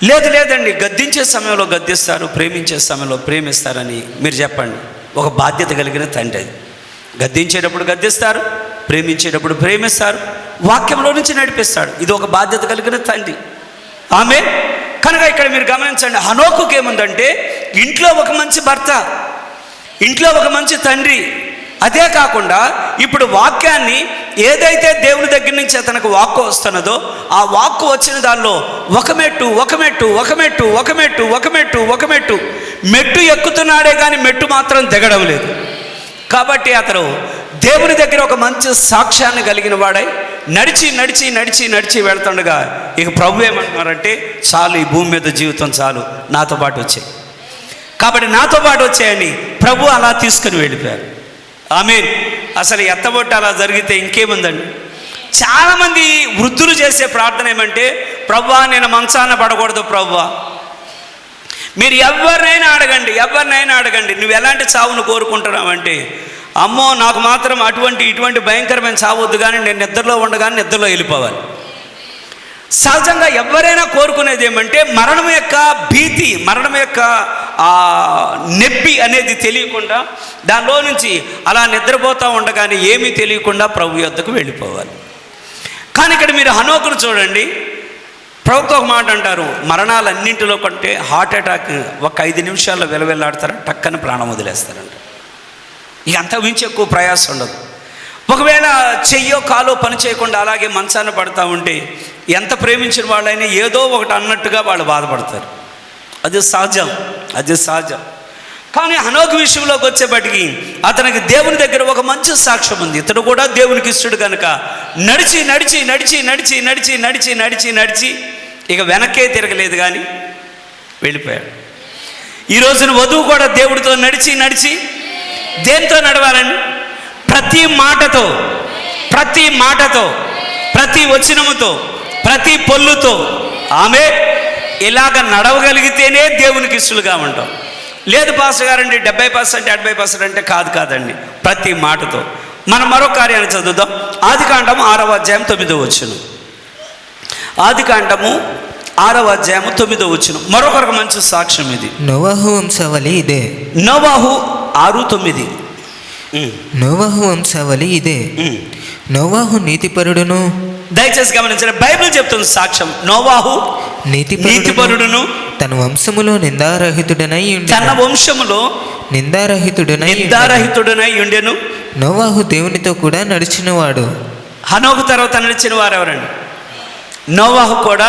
లేదండి, గద్దించే సమయంలో గద్దిస్తారు, ప్రేమించే సమయంలో ప్రేమిస్తారని మీరు చెప్పండి. ఒక బాధ్యత కలిగిన తండ్రి అది. గద్దించేటప్పుడు గద్దిస్తారు, ప్రేమించేటప్పుడు ప్రేమిస్తారు, వాక్యంలో నుంచి నడిపిస్తాడు. ఇది ఒక బాధ్యత కలిగిన తండ్రి. ఆమె కనుక ఇక్కడ మీరు గమనించండి, హనోకుకి ఏముందంటే ఇంట్లో ఒక మంచి భర్త, ఇంట్లో ఒక మంచి తండ్రి. అదే కాకుండా ఇప్పుడు వాక్యాన్ని ఏదైతే దేవుని దగ్గర నుంచి అతనికి వాక్కు వస్తున్నదో ఆ వాక్కు వచ్చిన దానిలో ఒక మెట్టు ఎక్కుతున్నాడే కానీ మెట్టు మాత్రం దిగడం లేదు. కాబట్టి అతను దేవుని దగ్గర ఒక మంచి సాక్ష్యాన్ని కలిగిన వాడై నడిచి వెళ్తుండగా ఇక ప్రభు ఏమంటున్నారంటే, చాలు, ఈ భూమి మీద జీవితం చాలు, నాతో పాటు వచ్చాయి. కాబట్టి నాతో పాటు వచ్చాయని ప్రభు అలా తీసుకుని వెళ్ళిపోయారు. ఆమేన్. అసలు ఎత్తబొట్టు అలా జరిగితే ఇంకేముందండి. చాలామంది వృద్ధులు చేసే ప్రార్థన ఏమంటే, ప్రభువా నేను మంచాన పడకూడదు ప్రభువా. మీరు ఎవరినైనా అడగండి నువ్వు ఎలాంటి చావును కోరుకుంటున్నావంటే, అమ్మో నాకు మాత్రం ఇటువంటి భయంకరమైన చావొద్దు, కానీ నేను నిద్రలో ఉండగానే నిద్రలో వెళ్ళిపోవాలి. సహజంగా ఎవరైనా కోరుకునేది ఏమంటే మరణం యొక్క భీతి, మరణం యొక్క నొప్పి అనేది తెలియకుండా దానిలో నుంచి అలా నిద్రపోతూ ఉండగానే ఏమీ తెలియకుండా ప్రభు యొద్దకు వెళ్ళిపోవాలి. కానీ ఇక్కడ మీరు హనోకును చూడండి, ప్రభుత్వ ఒక మాట అంటారు, మరణాలన్నింటిలో కంటే హార్ట్ అటాక్ ఒక 5 నిమిషాల్లో వెలవెల్లాడతారు, టక్కని ప్రాణం వదిలేస్తారంట. ఇక అంత మించి ఎక్కువ ప్రయాసం ఉండదు. ఒకవేళ చెయ్యో కాలో పని చేయకుండా అలాగే మంచాన పడతా ఉంటే ఎంత ప్రేమించిన వాళ్ళైనా ఏదో ఒకటి అన్నట్టుగా వాళ్ళు బాధపడతారు. అది సహజం. కానీ హనోకు విషయంలోకి వచ్చేప్పటికి అతనికి దేవుని దగ్గర ఒక మంచి సాక్ష్యం ఉంది. ఇతడు కూడా దేవునికి ఇష్టడు కనుక నడిచి ఇక వెనక్కే తిరగలేదు, కానీ వెళ్ళిపోయాడు. ఈ రోజున వధువు కూడా దేవుడితో నడిచి దేంతో నడవాలండి? ప్రతి మాటతో, ప్రతి వచనముతో, ప్రతి పొల్లుతో ఆమె ఇలాగ నడవగలిగితేనే దేవునికి ఇష్టలుగా ఉంటాం. లేదు పాస్టర్ గారండి 70% 80% అంటే కాదండి, ప్రతి మాటతో. మనం మరొక కార్యాన్ని చదువుదాం. ఆదికాండము 6వ అధ్యాయం 9వ వచనం. ఆదికాండము 6వ అధ్యాయము 9వ వచనం. మరొకరికి మంచి సాక్ష్యం ఇది. నోవాహు వంశావళి ఇదే. నోవాహు 6:9. నోవాహు వంశావళి ఇదే. నోవాహు నీతిపరుడును. దయచేసి గమనించండి, బైబిల్ చెప్తుంది సాక్ష్యం. నోవాహు నీతిపరుడును, తన వంశములో నిందారహితుడనై ఉండెను. నోవాహు దేవునితో కూడా నడిచినవాడు. హనోకు తర్వాత నడిచిన వారు ఎవరండి? నోవాహు కూడా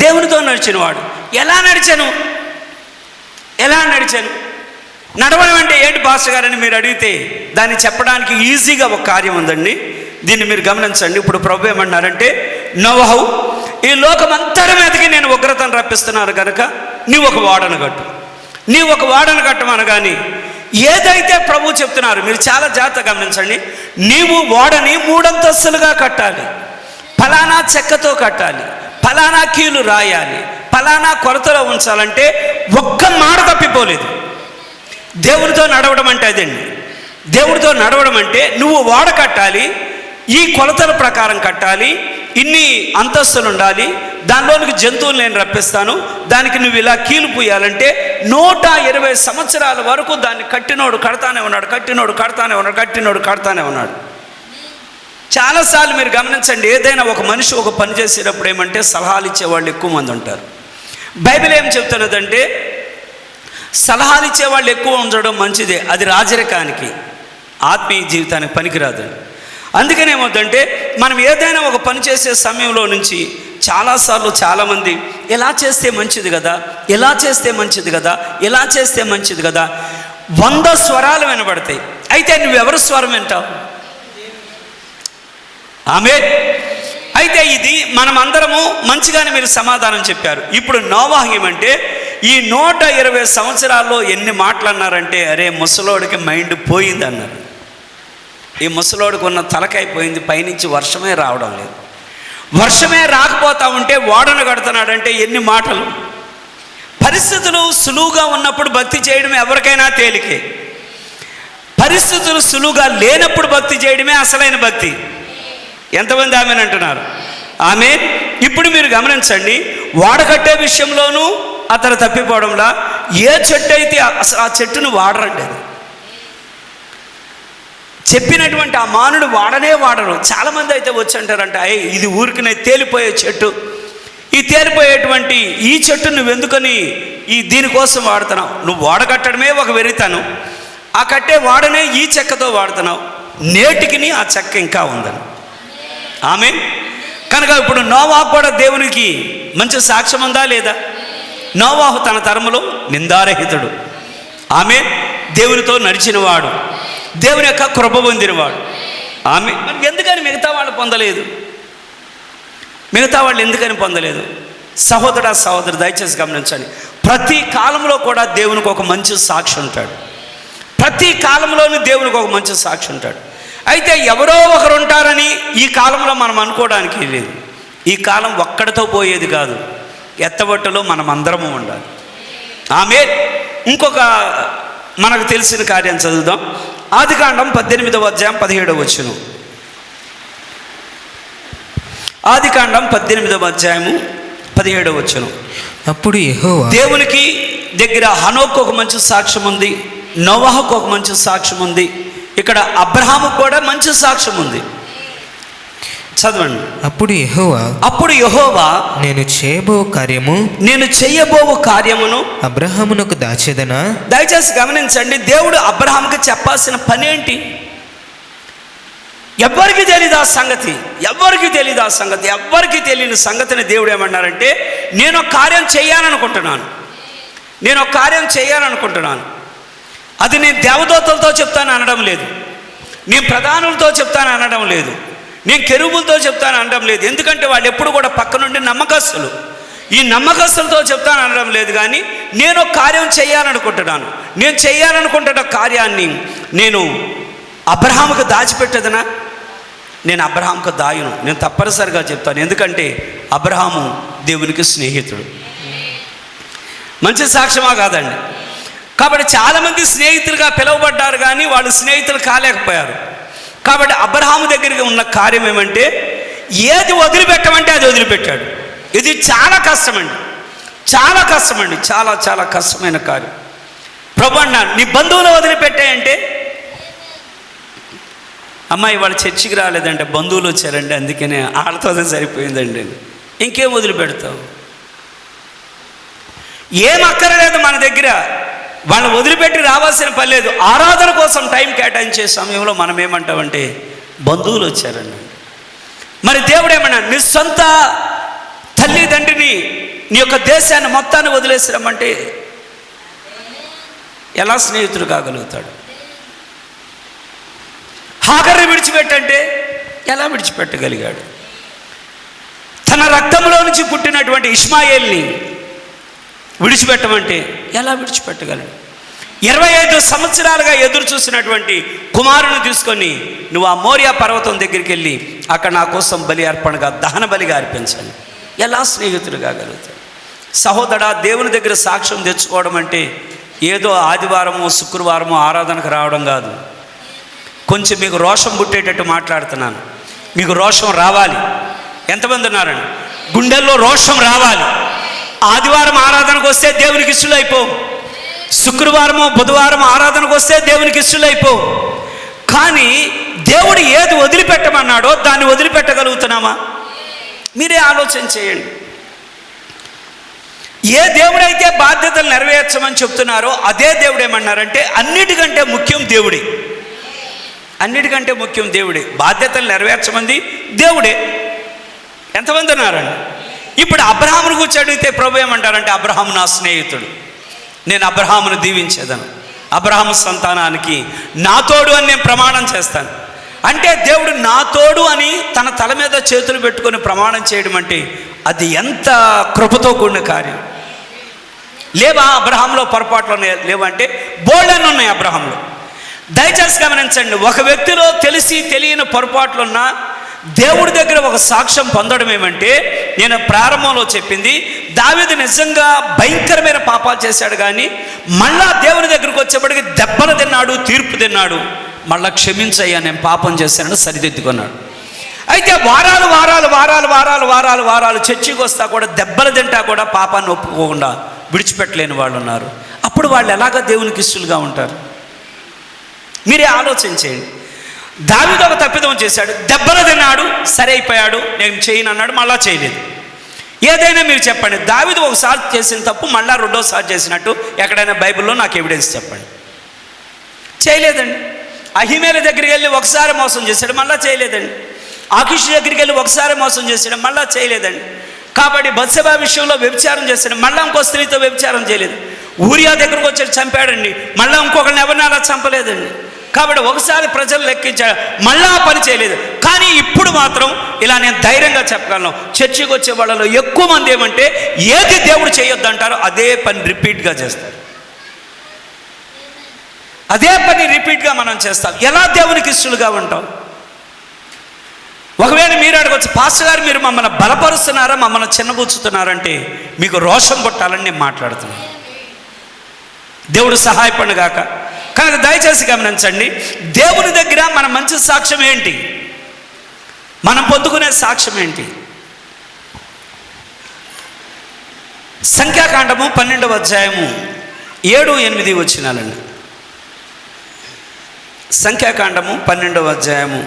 దేవునితో నడిచినవాడు. ఎలా నడిచాను? నడవడం అంటే ఏంటి పాస్టర్ గారని మీరు అడిగితే దాన్ని చెప్పడానికి ఈజీగా ఒక కార్యం ఉందండి. దీన్ని మీరు గమనించండి. ఇప్పుడు ప్రభు ఏమన్నారంటే, నోవాహు ఈ లోకమంతటి మీదకి నేను ఉగ్రతను రప్పిస్తున్నాను కనుక నీవు ఒక వాడను కట్టమనగాని ఏదైతే ప్రభు చెప్తున్నారు మీరు చాలా జాగ్రత్తగా గమనించండి. నీవు ఓడని 3 అంతస్తులుగా కట్టాలి, ఫలానా చెక్కతో కట్టాలి, ఫలానా కీలు రాయాలి, ఫలానా కొలతలో ఉంచాలంటే ఒక్క మాట తప్పిపోలేదు. దేవునితో నడవడం అంటే అదండి. దేవుడితో నడవడం అంటే నువ్వు ఓడ కట్టాలి, ఈ కొలతల ప్రకారం కట్టాలి, ఇన్ని అంతస్తులు ఉండాలి, దానిలోనికి జంతువులు నేను రప్పిస్తాను, దానికి నువ్వు ఇలా కీలు పూయాలంటే 120 సంవత్సరాల వరకు దాన్ని కట్టినోడు కడతానే ఉన్నాడు. చాలాసార్లు మీరు గమనించండి, ఏదైనా ఒక మనిషి ఒక పని చేసేటప్పుడు ఏమంటే సలహాలు ఇచ్చేవాళ్ళు ఎక్కువ మంది ఉంటారు. బైబిల్ ఏం చెప్తున్నదంటే సలహాలు ఇచ్చేవాళ్ళు ఎక్కువ ఉండడం మంచిదే, అది రాజరికానికి ఆత్మీయ జీవితానికి పనికిరాదు. అందుకని ఏమవుతుందంటే మనం ఏదైనా ఒక పని చేసే సమయంలో నుంచి చాలాసార్లు చాలామంది ఎలా చేస్తే మంచిది కదా, ఎలా చేస్తే మంచిది కదా, ఎలా చేస్తే మంచిది కదా, 100 స్వరాలు వినబడతాయి. అయితే నువ్వెవరు స్వరం వింటావు? ఆమేన్. అయితే ఇది మనమందరము మంచిగానే మీరు సమాధానం చెప్పారు. ఇప్పుడు నోవాహు ఏమంటే ఈ 120 సంవత్సరాల్లో ఎన్ని మాటలు అన్నారంటే, అరే ముసలోడికి మైండ్ పోయింది అన్నారు. ఈ ముసలోడికి ఉన్న తలకైపోయింది, పైనుంచి వర్షమే రావడం లేదు. వర్షమే రాకపోతా ఉంటే ఓడను కడుతున్నాడంటే ఎన్ని మాటలు. పరిస్థితులు సులువుగా ఉన్నప్పుడు భక్తి చేయడం ఎవరికైనా తేలికే. పరిస్థితులు సులువుగా లేనప్పుడు భక్తి చేయడమే అసలైన భక్తి. ఎంతమంది ఆమెన్ అంటున్నారు? ఆమేన్. ఇప్పుడు మీరు గమనించండి, వాడకట్టే విషయంలోనూ అతను తప్పిపోవడంలా, ఏ చెట్టు అయితే అసలు ఆ చెట్టును వాడరండి. అది చెప్పినటువంటి ఆ మానుడు వాడరు. చాలామంది అయితే వచ్చి అంటారంట, ఇది ఊరికినే తేలిపోయే చెట్టు, ఈ తేలిపోయేటువంటి ఈ చెట్టు నువ్వెందుకని దీనికోసం వాడుతున్నావు? నువ్వు వాడకట్టడమే ఒక వెరితనం, ఆ కట్టే వాడనే ఈ చెక్కతో వాడుతున్నావు, నేటికి ఆ చెక్క ఇంకా ఉందని. ఆమేన్. కనుక ఇప్పుడు నోవాహు కూడా దేవునికి మంచి సాక్ష్యం ఉందా లేదా? నోవాహు తన తరములో నిందారహితుడు. ఆమేన్. దేవునితో నడిచినవాడు, దేవుని యొక్క కృప పొందినవాడు. ఆమేన్. మరి ఎందుకని మిగతా వాళ్ళు పొందలేదు? మిగతా వాళ్ళు ఎందుకని పొందలేదు? సహోదర సహోదరు దయచేసి గమనించండి, ప్రతి కాలంలో కూడా దేవునికి ఒక మంచి సాక్షి ఉంటాడు. ప్రతి కాలంలోనూ దేవునికి ఒక మంచి సాక్షి ఉంటాడు. అయితే ఎవరో ఒకరు ఉంటారని ఈ కాలంలో మనం అనుకోవడానికి లేదు. ఈ కాలం ఒక్కడితో పోయేది కాదు, ఎత్తబట్టులో మనం అందరము ఉండాలి. ఆమేన్. ఇంకొక మనకు తెలిసిన కార్యం చదువుదాం. ఆదికాండం 18వ అధ్యాయం 17వ వచనం. ఆదికాండం 18వ అధ్యాయము 17వ వచనం. అప్పుడు యెహోవా, దేవునికి దగ్గర హనోకు ఒక మంచి సాక్ష్యం ఉంది, నోవాహుకు ఒక మంచి సాక్ష్యం ఉంది, ఇక్కడ అబ్రహాముకు కూడా మంచి సాక్ష్యం ఉంది. చదవండి. అప్పుడు యెహోవా నేను చేయబో కార్యమును అబ్రహామునకు దాచెదనా. దయచేసి గమనించండి, దేవుడు అబ్రహాముకి చెప్పాల్సిన పని ఏంటి? ఎవ్వరికి తెలియదు ఆ సంగతి, ఎవ్వరికి తెలియని సంగతిని దేవుడు ఏమన్నారంటే, నేను ఒక కార్యం చేయాలనుకుంటున్నాను. అది నేను దేవదూతలతో చెప్తాను అనడం లేదు, నేను ప్రధానులతో చెప్తాను అనడం లేదు, నేను కెరూబులతో చెప్తాను అనడం లేదు. ఎందుకంటే వాళ్ళు ఎప్పుడు కూడా పక్క నుండి నమ్మకస్తులు. ఈ నమ్మకస్తులతో చెప్తాను అనడం లేదు. కానీ నేను ఒక కార్యం చేయాలనుకుంటున్నాను. నేను చేయాలనుకుంటున్న కార్యాన్ని నేను అబ్రహాముకు దాచిపెట్టదనా? నేను అబ్రహాముకు దాయును, నేను తప్పనిసరిగా చెప్తాను. ఎందుకంటే అబ్రహాము దేవునికి స్నేహితుడు. మంచి సాక్ష్యమా కాదండి? కాబట్టి చాలామంది స్నేహితులుగా పిలువబడ్డారు, కానీ వాళ్ళు స్నేహితులు కాలేకపోయారు. కాబట్టి అబ్రహాము దగ్గరికి ఉన్న కార్యం ఏమంటే, ఏది వదిలిపెట్టమంటే అది వదిలిపెట్టాడు. ఇది చాలా కష్టమండి, చాలా కష్టమైన కార్యం. ప్రభు అన్నాడు, నీ బంధువులు వదిలిపెట్టాయంటే, అమ్మాయి వాళ్ళు చర్చికి రాలేదంటే బంధువులు వచ్చారండి, అందుకనే వాళ్ళతోనే సరిపోయిందండి. ఇంకేం వదిలిపెడతావు? ఏం అక్కర్లేదు మన దగ్గర, వాళ్ళని వదిలిపెట్టి రావాల్సిన పని లేదు. ఆరాధన కోసం టైం కేటాయించే సమయంలో మనం ఏమంటామంటే బంధువులు వచ్చారండి. మరి దేవుడు ఏమన్నా, నీ సొంత తల్లిదండ్రిని, నీ యొక్క దేశాన్ని మొత్తాన్ని వదిలేసిరమ్మంటే ఎలా స్నేహితుడు కాగలుగుతాడు? హాగర్ని విడిచిపెట్టంటే ఎలా విడిచిపెట్టగలిగాడు? తన రక్తంలో నుంచి పుట్టినటువంటి ఇష్మాయేల్ని విడిచిపెట్టమంటే ఎలా విడిచిపెట్టగలడు? 25 సంవత్సరాలుగా ఎదురు చూసినటువంటి కుమారుని తీసుకొని నువ్వు ఆ మోరియా పర్వతం దగ్గరికి వెళ్ళి అక్కడ నా కోసం బలి అర్పణగా దహన బలిగా అర్పించండి. ఎలా స్నేహితుడు కాగలుగుతాడు? సహోదరా, దేవుని దగ్గర సాక్ష్యం తెచ్చుకోవడం అంటే ఏదో ఆదివారము శుక్రవారము ఆరాధనకు రావడం కాదు. కొంచెం మీకు రోషం పుట్టేటట్టు మాట్లాడుతున్నాను. మీకు రోషం రావాలి. ఎంతమంది ఉన్నారండి? గుండెల్లో రోషం రావాలి. ఆదివారం ఆరాధనకు వస్తే దేవునికి ఇష్టలైపో, శుక్రవారము బుధవారం ఆరాధనకు వస్తే దేవునికి ఇష్టలైపో. కానీ దేవుడు ఏది వదిలిపెట్టమన్నాడో దాన్ని వదిలిపెట్టగలుగుతున్నామా? మీరే ఆలోచన చేయండి. ఏ దేవుడైతే బాధ్యతలు నెరవేర్చమని చెప్తున్నారో అదే దేవుడు ఏమన్నారంటే, అన్నిటికంటే ముఖ్యం దేవుడే. అన్నిటికంటే ముఖ్యం దేవుడే. బాధ్యతలు నెరవేర్చమంది దేవుడే. ఎంతమంది ఉన్నారండి? ఇప్పుడు అబ్రహామును కూర్చొని అడిగితే ప్రభు ఏమంటారంటే, అబ్రహాము నా స్నేహితుడు, నేను అబ్రహామును దీవించేదను, అబ్రహాము సంతానానికి నా తోడు అని నేను ప్రమాణం చేస్తాను. అంటే దేవుడు నా తోడు అని తన తల మీద చేతులు పెట్టుకొని ప్రమాణం చేయడం అంటే అది ఎంత కృపతో కూడిన కార్యం. లేవా అబ్రహాంలో పొరపాట్లు లేవంటే బోల్డెన్ ఉన్నాయి అబ్రహాంలో. దయచేసి గమనించండి, ఒక వ్యక్తిలో తెలిసి తెలియని పొరపాట్లున్నా దేవుడి దగ్గర ఒక సాక్ష్యం పొందడం ఏమంటే, నేను ప్రారంభంలో చెప్పింది, దావీదు నిజంగా భయంకరమైన పాపాలు చేశాడు, కానీ మళ్ళా దేవుని దగ్గరకు వచ్చేప్పటికి దెబ్బలు తిన్నాడు, తీర్పు తిన్నాడు, మళ్ళా క్షమించయ్యా నేను పాపం చేశానని సరిదిద్దుకున్నాడు. అయితే వారాలు వారాలు వారాలు వారాలు వారాలు వారాలు చర్చికి వస్తా కూడా దెబ్బలు తింటా కూడా పాపాన్ని ఒప్పుకోకుండా విడిచిపెట్టలేని వాళ్ళు ఉన్నారు. అప్పుడు వాళ్ళు ఎలాగ దేవునికి ఇష్టలుగా ఉంటారు? మీరే ఆలోచించేయండి. దావీదు ఒక తప్పిదం చేశాడు, దెబ్బలు తిన్నాడు, సరే అయిపోయాడు, నేను చేయను అన్నాడు, మళ్ళా చేయలేదు. ఏదైనా మీరు చెప్పండి, దావీదు ఒకసారి చేసిన తప్పు మళ్ళా రెండోసారి చేసినట్టు ఎక్కడైనా బైబిల్లో నాకు ఎవిడెన్స్ చెప్పండి. చేయలేదండి. అహిమేల దగ్గరికి వెళ్ళి ఒకసారి మోసం చేశాడు, మళ్ళా చేయలేదండి. ఆకీషు దగ్గరికి వెళ్ళి ఒకసారి మోసం చేశాడు, మళ్ళా చేయలేదండి. కాబట్టి బత్షెబా విషయంలో వ్యభిచారం చేశాడు, మళ్ళీ ఇంకో స్త్రీతో వ్యభిచారం చేయలేదు. ఊరియా దగ్గరకు వచ్చి చంపాడండి, మళ్ళీ ఇంకొకరిని ఎవరిని అలా చంపలేదండి. కాబట్టి ఒకసారి ప్రజలు లెక్కించాడు, మళ్ళా పని చేయలేదు. కానీ ఇప్పుడు మాత్రం ఇలా నేను ధైర్యంగా చెప్పగలను, చర్చికి వచ్చే వాళ్ళలో ఎక్కువ మంది ఏమంటే ఏది దేవుడు చేయొద్దు అంటారో అదే పని రిపీట్గా చేస్తారు. అదే పని రిపీట్గా మనం చేస్తాం. ఎలా దేవునికి ఇష్టలుగా ఉంటాం? ఒకవేళ మీరు అడగవచ్చు, పాస్టర్ గారు మీరు మమ్మల్ని బలపరుస్తున్నారా, మమ్మల్ని చిన్నబుచ్చుతున్నారంటే మీకు రోషం పుట్టాలని నేను మాట్లాడుతున్నాను. దేవుడు సహాయపడు గాక. కనుక దయచేసి గమనించండి, దేవుని దగ్గర మన మంచి సాక్ష్యం ఏంటి, మనం పొందుకునే సాక్ష్యం ఏంటి? సంఖ్యాకాండము 12వ అధ్యాయము 7-8 వచనాలండి. సంఖ్యాకాండము 12వ అధ్యాయము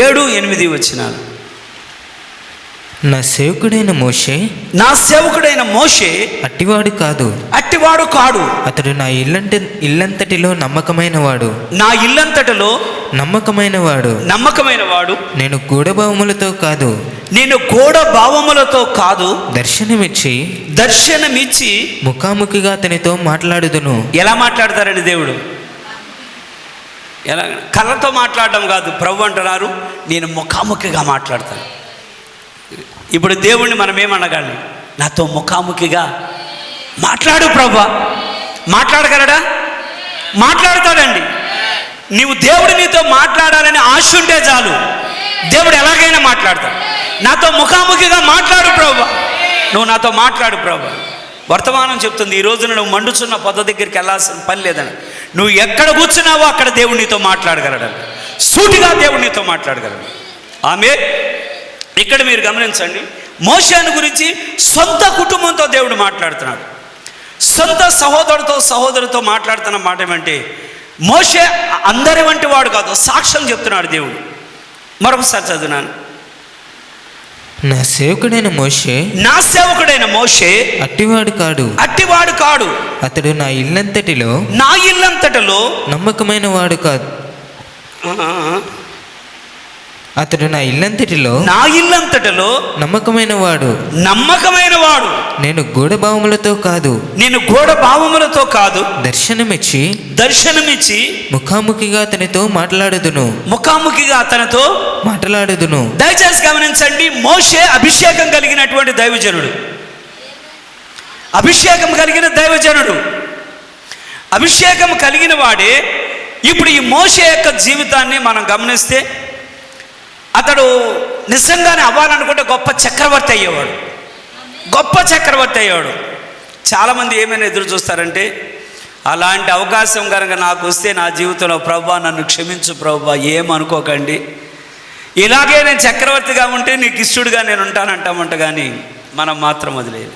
7-8 వచనాలు. నా సేవకుడైన మోషే అట్టివాడు కాదు, అతడు నా ఇల్లంతటిలో నమ్మకమైన వాడు, నమ్మకమైన వాడు. నేను గూఢభావములతో కాదు, దర్శనమిచ్చి ముఖాముఖిగా అతనితో మాట్లాడుదును. ఎలా మాట్లాడతారండి దేవుడు? ఎలా? కళ్ళతో మాట్లాడడం కాదు. ప్రభు అంటున్నారు, నేను ముఖాముఖిగా మాట్లాడతాను. ఇప్పుడు దేవుణ్ణి మనం ఏమనగాలి? నాతో ముఖాముఖిగా మాట్లాడు ప్రభా. మాట్లాడగలడా? మాట్లాడతాడండి. నీవు దేవుడు నీతో మాట్లాడాలని ఆశ ఉంటే చాలు, దేవుడు ఎలాగైనా మాట్లాడతాడు. నాతో ముఖాముఖిగా మాట్లాడు ప్రభా, నువ్వు నాతో మాట్లాడు ప్రభా. వర్తమానం చెప్తుంది, ఈ రోజున నువ్వు మండుచున్న పొద దగ్గరికి వెళ్ళాల్సిన పని లేదని. నువ్వు ఎక్కడ కూర్చున్నావో అక్కడ దేవుడు నీతో మాట్లాడగలడు. సూటిగా దేవుడు నీతో మాట్లాడగలడు. ఆమె ఇక్కడ మీరు గమనించండి, మోషేను గురించి సొంత కుటుంబంతో దేవుడు మాట్లాడుతున్నాడు. సొంత సహోదరుతో మాట్లాడుతున్న మాట ఏమంటే, మోషే అందరి వంటి వాడు కాదు, సాక్ష్యం చెప్తున్నాడు దేవుడు. మరొకసారి చదువునాను. నా సేవకుడైన మోషే అట్టివాడు కాడు, అతడు నా ఇల్లంతటిలో నమ్మకమైన వాడు కాదు. అతడు నా ఇల్లంతటిలో నమ్మకమైన వాడు. నేను గూఢభావములతో కాదు, దర్శనమిచ్చి ముఖాముఖిగా అతనితో మాట్లాడుదును. దయచేసి గమనించండి, మోషే అభిషేకం కలిగినటువంటి దైవజనుడు. అభిషేకం కలిగిన వాడే. ఇప్పుడు ఈ మోషే యొక్క జీవితాన్ని మనం గమనిస్తే, అతడు నిజంగానే అవ్వాలనుకుంటే గొప్ప చక్రవర్తి అయ్యేవాడు. చాలామంది ఏమైనా ఎదురు చూస్తారంటే, అలాంటి అవకాశం కనుక నాకు వస్తే నా జీవితంలో, ప్రభువా నన్ను క్షమించు ప్రభువా, ఏమనుకోకండి, ఇలాగే నేను చక్రవర్తిగా ఉంటే నీకు ఇష్టడుగా నేను ఉంటానంటామంట. కానీ మనం మాత్రం వదిలేదు.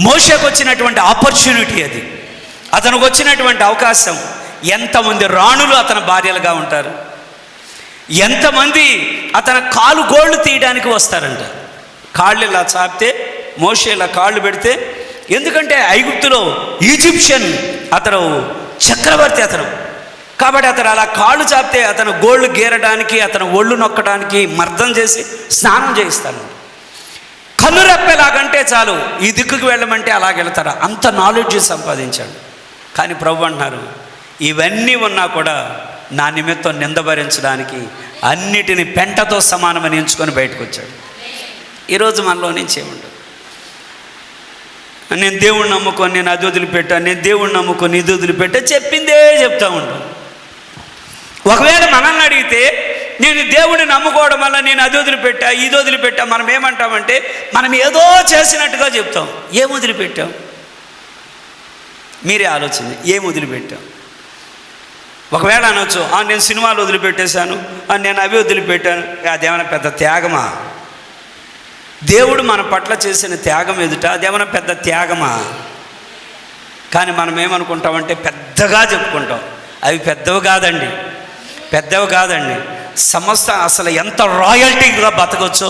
మోషేకు వచ్చినటువంటి ఆపర్చునిటీ అది, అతనికి వచ్చినటువంటి అవకాశం. ఎంతమంది రాణులు అతని భార్యలుగా ఉంటారు, ఎంతమంది అతని కాలు గోళ్ళు తీయడానికి వస్తారంట. కాళ్ళు ఇలా చాపితే మోషే ఇలా కాళ్ళు పెడితే, ఎందుకంటే ఐగుప్తులో ఈజిప్షియన్ అతను చక్రవర్తి అతను. కాబట్టి అతను అలా కాళ్ళు చాపితే అతను గోళ్ళు గీరడానికి, అతను ఒళ్ళు నొక్కడానికి మర్దం చేసి స్నానం చేయిస్తాను. కన్ను రెప్పేలాగంటే చాలు, ఈ దిక్కుకు వెళ్ళమంటే అలాగెళ్తారు. అంత నాలెడ్జ్ సంపాదించాడు. కానీ ప్రభు అంటున్నారు, ఇవన్నీ ఉన్నా కూడా నా నిమిత్తం నింద భరించడానికి అన్నిటిని పెంటతో సమానమని ఎంచుకొని బయటకు వచ్చాడు. ఈరోజు మనలో నుంచి ఏముండదు. నేను దేవుణ్ణి నమ్ముకొని నేను అది వదిలిపెట్టాను, నేను దేవుణ్ణి నమ్ముకొని ఇది వదిలిపెట్టా, చెప్పిందే చెప్తూ ఉంటాను. ఒకవేళ మనల్ని అడిగితే నేను దేవుడిని నమ్ముకోవడం వల్ల నేను అది వదిలిపెట్టా, ఇది వదిలిపెట్టా, మనం ఏమంటామంటే మనం ఏదో చేసినట్టుగా చెప్తాం. ఏం వదిలిపెట్టాం? మీరే ఆలోచించి, ఏం వదిలిపెట్టాం? ఒకవేళ అనొచ్చు, నేను సినిమాలు వదిలిపెట్టేశాను, నేను అవి వదిలిపెట్టాను. అదేమైనా పెద్ద త్యాగమా? దేవుడు మన పట్ల చేసిన త్యాగం ఎదుట అదేమైనా పెద్ద త్యాగమా? కానీ మనం ఏమనుకుంటామంటే పెద్దగా చెప్పుకుంటాం. అవి పెద్దవి కాదండి, పెద్దవి కాదండి. సమస్త అసలు ఎంత రాయల్టీగా బతకొచ్చో